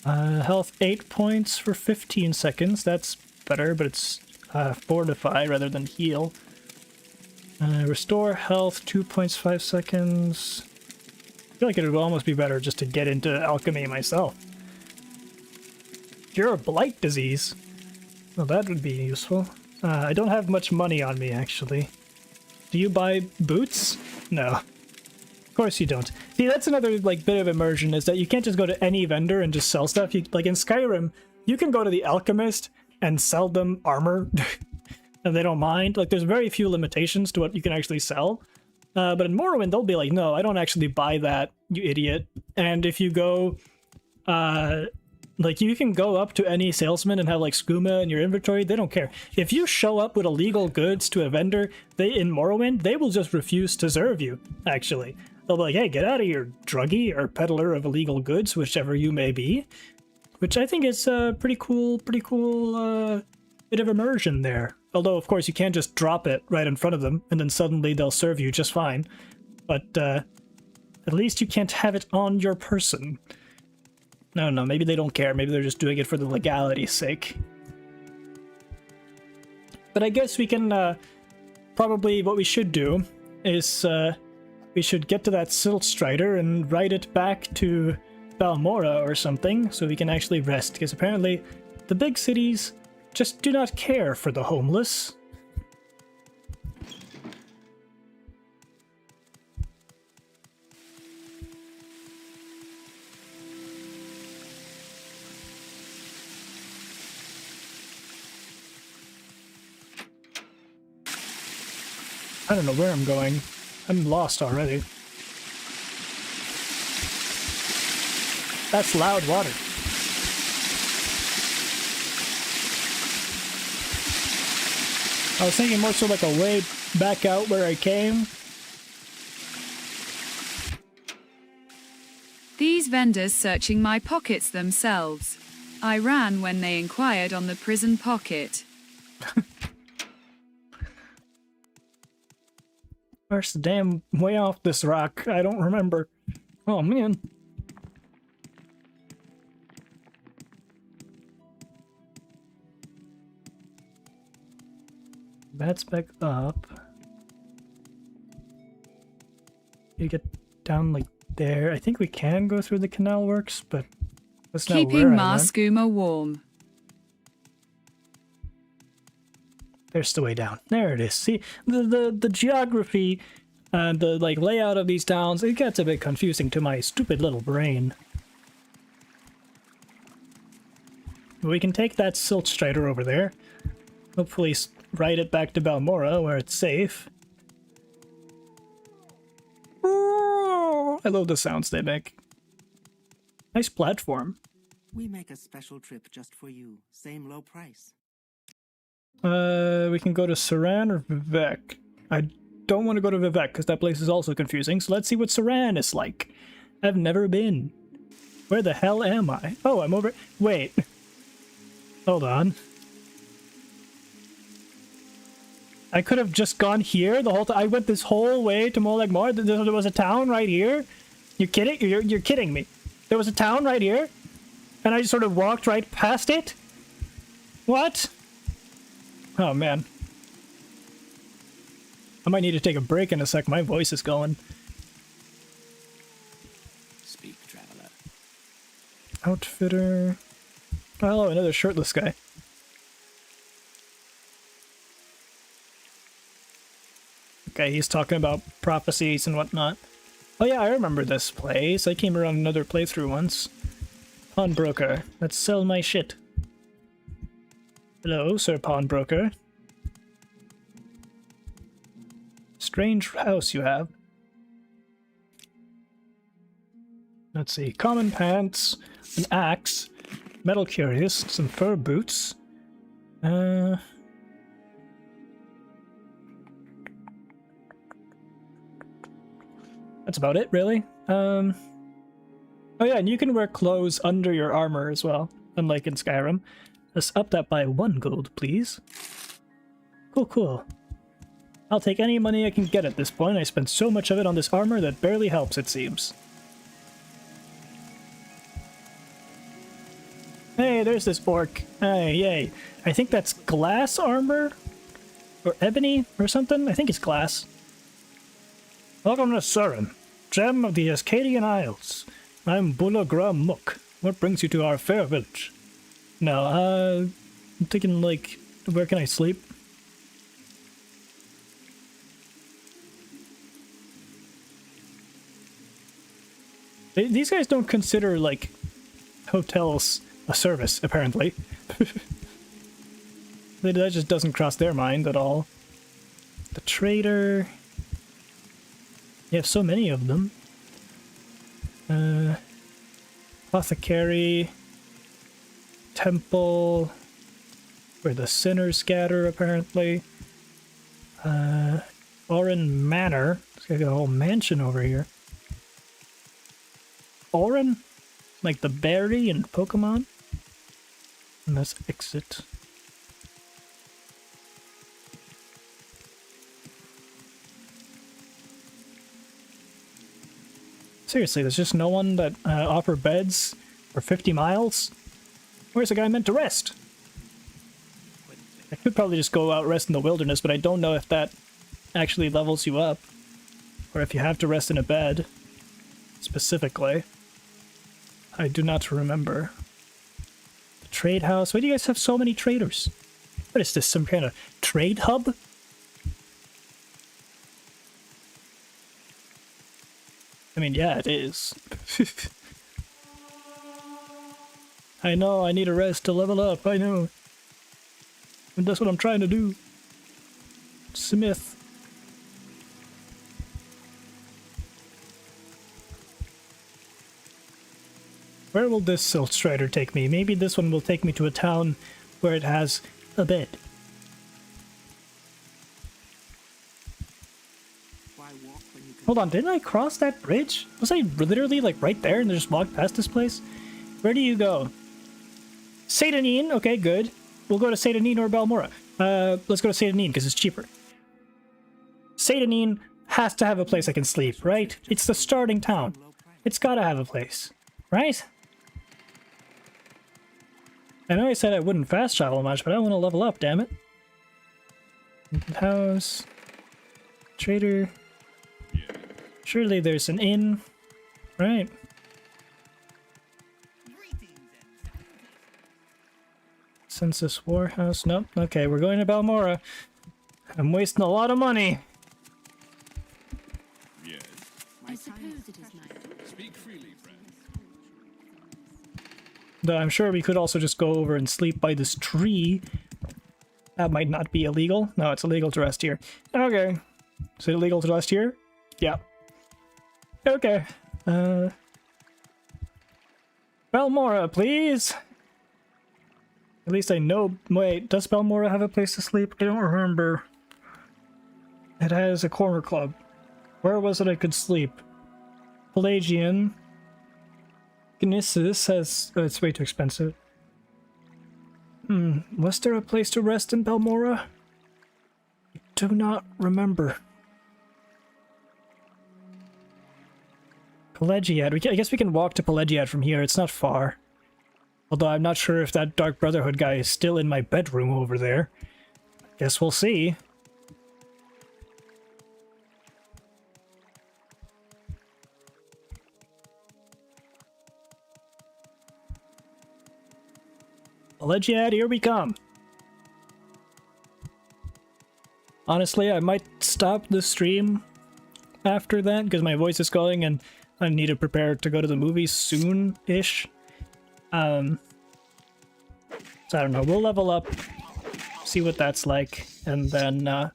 Health 8 points for 15 seconds, that's better, but it's fortify rather than heal. Restore health 2 points 5 seconds. I feel like it would almost be better just to get into alchemy myself. Cure blight disease. Well, that would be useful. I don't have much money on me, actually. Do you buy boots? No. Of course you don't. See, that's another like bit of immersion, is that you can't just go to any vendor and just sell stuff. Like in Skyrim, you can go to the alchemist and sell them armor, and they don't mind. Like, there's very few limitations to what you can actually sell. But in Morrowind, they'll be like, no, I don't actually buy that, you idiot. And if you go, like, you can go up to any salesman and have, like, skooma in your inventory. They don't care. If you show up with illegal goods to a vendor, in Morrowind, they will just refuse to serve you, actually. They'll be like, hey, get out of here, druggie or peddler of illegal goods, whichever you may be. Which I think is a pretty cool bit of immersion there. Although, of course, you can't just drop it right in front of them, and then suddenly they'll serve you just fine. But, at least you can't have it on your person. No, maybe they don't care. Maybe they're just doing it for the legality's sake. But I guess we can, probably what we should do is, we should get to that Silt Strider and ride it back to Balmora or something, so we can actually rest, because apparently the big cities just do not care for the homeless. I don't know where I'm going. I'm lost already. That's loud water. I was thinking more so like a way back out where I came. These vendors searching my pockets themselves. I ran when they inquired on the prison pocket. Where's the damn way off this rock? I don't remember. Oh man. That's back up. You get down like there. I think we can go through the canal works, but That's not Keeping where I went. Marskuma warm. There's the way down. There it is. See, the geography and the like layout of these towns, it gets a bit confusing to my stupid little brain. We can take that silt strider over there. Hopefully ride it back to Balmora where it's safe. I love the sounds they make. Nice platform. We make a special trip just for you. Same low price. We can go to Saran or Vivek. I don't want to go to Vivek because that place is also confusing, so let's see what Saran is like. I've never been. Where the hell am I? Oh, I'm over... Wait. Hold on. I could have just gone here the whole time. I went this whole way to Molag Mar. There was a town right here. You kidding? You're kidding me. There was a town right here, and I just sort of walked right past it? What? Oh, man. I might need to take a break in a sec. My voice is going. Speak, traveler. Outfitter. Oh, another shirtless guy. Okay, he's talking about prophecies and whatnot. Oh yeah, I remember this place. I came around another playthrough once. Pawnbroker. Let's sell my shit. Hello, Sir Pawnbroker. Strange house you have. Let's see. Common pants, an axe, metal curious, some fur boots. That's about it, really. Oh yeah, and you can wear clothes under your armor as well, unlike in Skyrim. Let's up that by 1 gold, please. Cool, cool. I'll take any money I can get at this point. I spent so much of it on this armor that barely helps, it seems. Hey, there's this orc. Hey, yay. I think that's glass armor? Or ebony or something? I think it's glass. Welcome to Surin, gem of the Ascadian Isles. I'm Bulagra Mook. What brings you to our fair village? No, I'm thinking, like, where can I sleep? These guys don't consider, like, hotels a service, apparently. That just doesn't cross their mind at all. The trader... You have so many of them. Apothecary... Temple... Where the sinners scatter, apparently. Orin Manor. It's got a whole mansion over here. Orin? Like the berry in Pokemon? And let's exit. Seriously, there's just no one that offer beds for 50 miles? Where's the guy meant to rest? I could probably just go out rest in the wilderness, but I don't know if that actually levels you up. Or if you have to rest in a bed. Specifically. I do not remember. The trade house. Why do you guys have so many traders? What is this, some kind of trade hub? I mean, yeah, it is. I know, I need a rest to level up, I know. And that's what I'm trying to do. Smith. Where will this Silt Strider take me? Maybe this one will take me to a town where it has a bed. Hold on, didn't I cross that bridge? Was I literally like right there and just walked past this place? Where do you go? Satanin, okay, good. We'll go to Satanin or Balmora. Let's go to Satanin because it's cheaper. Satanin has to have a place I can sleep, right? It's the starting town. It's gotta have a place, right? I know I said I wouldn't fast travel much, but I want to level up, damn it. House. Trader. Surely there's an inn, right? Greetings, Census Warehouse. Nope. Okay, we're going to Balmora. I'm wasting a lot of money. Yes. I suppose it is my Speak freely, friend. Though I'm sure we could also just go over and sleep by this tree. That might not be illegal. No, it's illegal to rest here. Okay. Is it illegal to rest here? Yeah. Okay. Balmora, please. At least I know. Wait, does Balmora have a place to sleep? I don't remember. It has a corner club. Where was it I could sleep? Pelagian. Gnissus has... Oh, it's way too expensive. Was there a place to rest in Balmora? I do not remember. Pelagiad. I guess we can walk to Pelagiad from here. It's not far. Although I'm not sure if that Dark Brotherhood guy is still in my bedroom over there. Guess we'll see. Pelagiad, here we come. Honestly, I might stop the stream after that because my voice is going and I need to prepare to go to the movies soon-ish. So I don't know, we'll level up, see what that's like, and then, I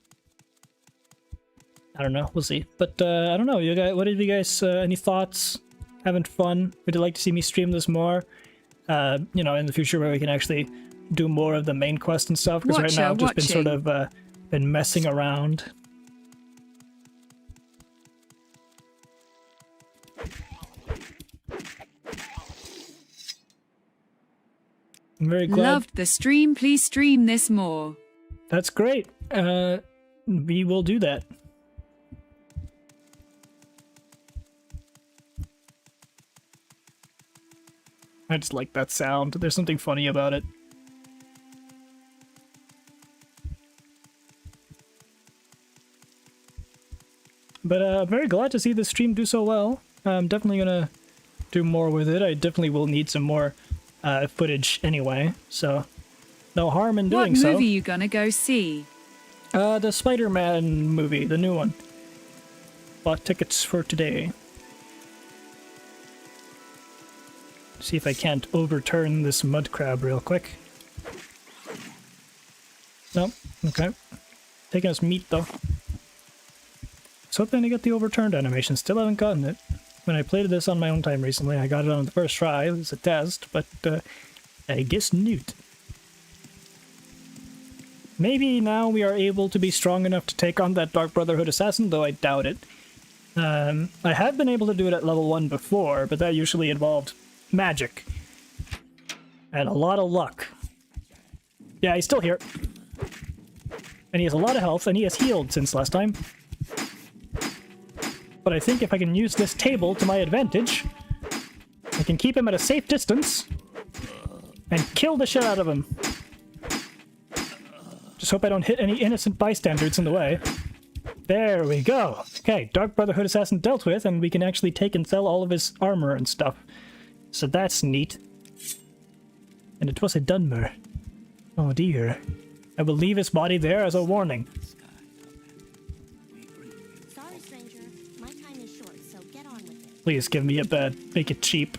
don't know, we'll see. But, I don't know, you guys, what did you guys, any thoughts? Having fun? Would you like to see me stream this more? You know, in the future where we can actually do more of the main quest and stuff, because right now I've just been sort of, been messing around. I'm very glad. Loved the stream. Please stream this more. That's great. We will do that. I just like that sound. There's something funny about it. But I'm very glad to see the stream do so well. I'm definitely gonna do more with it. I definitely will need some more footage anyway, so no harm in doing so. What movie you gonna go see? The Spider-Man movie, the new one. Bought tickets for today. See if I can't overturn this mud crab real quick. Nope. Okay. Taking us meat though. I was hoping to get the overturned animation. Still haven't gotten it. When I played this on my own time recently, I got it on the first try. It was a test, but I guess newt. Maybe now we are able to be strong enough to take on that Dark Brotherhood assassin, though I doubt it. I have been able to do it at level 1 before, but that usually involved magic. And a lot of luck. Yeah, he's still here. And he has a lot of health, and he has healed since last time. But I think if I can use this table to my advantage, I can keep him at a safe distance and kill the shit out of him. Just hope I don't hit any innocent bystanders in the way. There we go. Okay, Dark Brotherhood Assassin dealt with, and we can actually take and sell all of his armor and stuff. So that's neat. And it was a Dunmer. Oh dear. I will leave his body there as a warning. Sorry, stranger. My time is short, so get on with it. Please give me a bed. Make it cheap.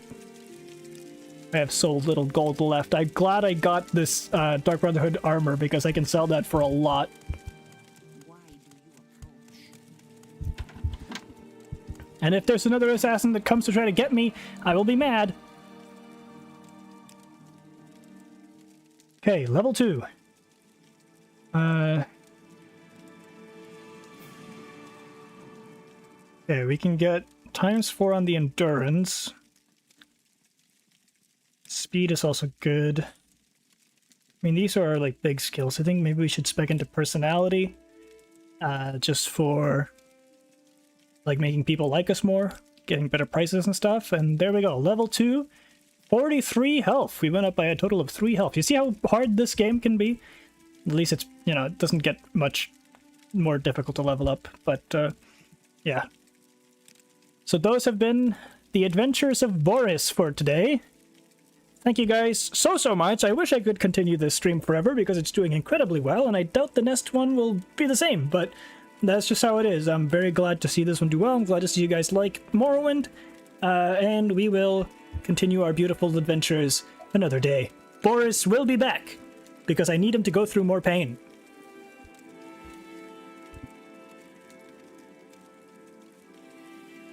I have so little gold left. I'm glad I got this Dark Brotherhood armor because I can sell that for a lot. And if there's another assassin that comes to try to get me, I will be mad. Okay, level 2. Okay, we can get ×4 on the endurance. Speed is also good. I mean, these are like big skills. I think maybe we should spec into personality. Just for like making people like us more, getting better prices and stuff. And there we go, level 2, 43 health. We went up by a total of 3 health. You see how hard this game can be? At least it's, you know, it doesn't get much more difficult to level up, but yeah. So those have been the adventures of Boris for today. Thank you guys so much. I wish I could continue this stream forever because it's doing incredibly well, and I doubt the next one will be the same, but that's just how it is. I'm very glad to see this one do well. I'm glad to see you guys like Morrowind, and we will continue our beautiful adventures another day. Boris will be back because I need him to go through more pain.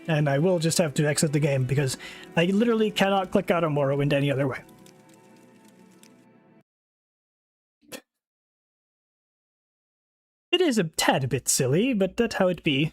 And I will just have to exit the game because I literally cannot click out of Morrowind any other way. It is a tad bit silly, but that's how it be.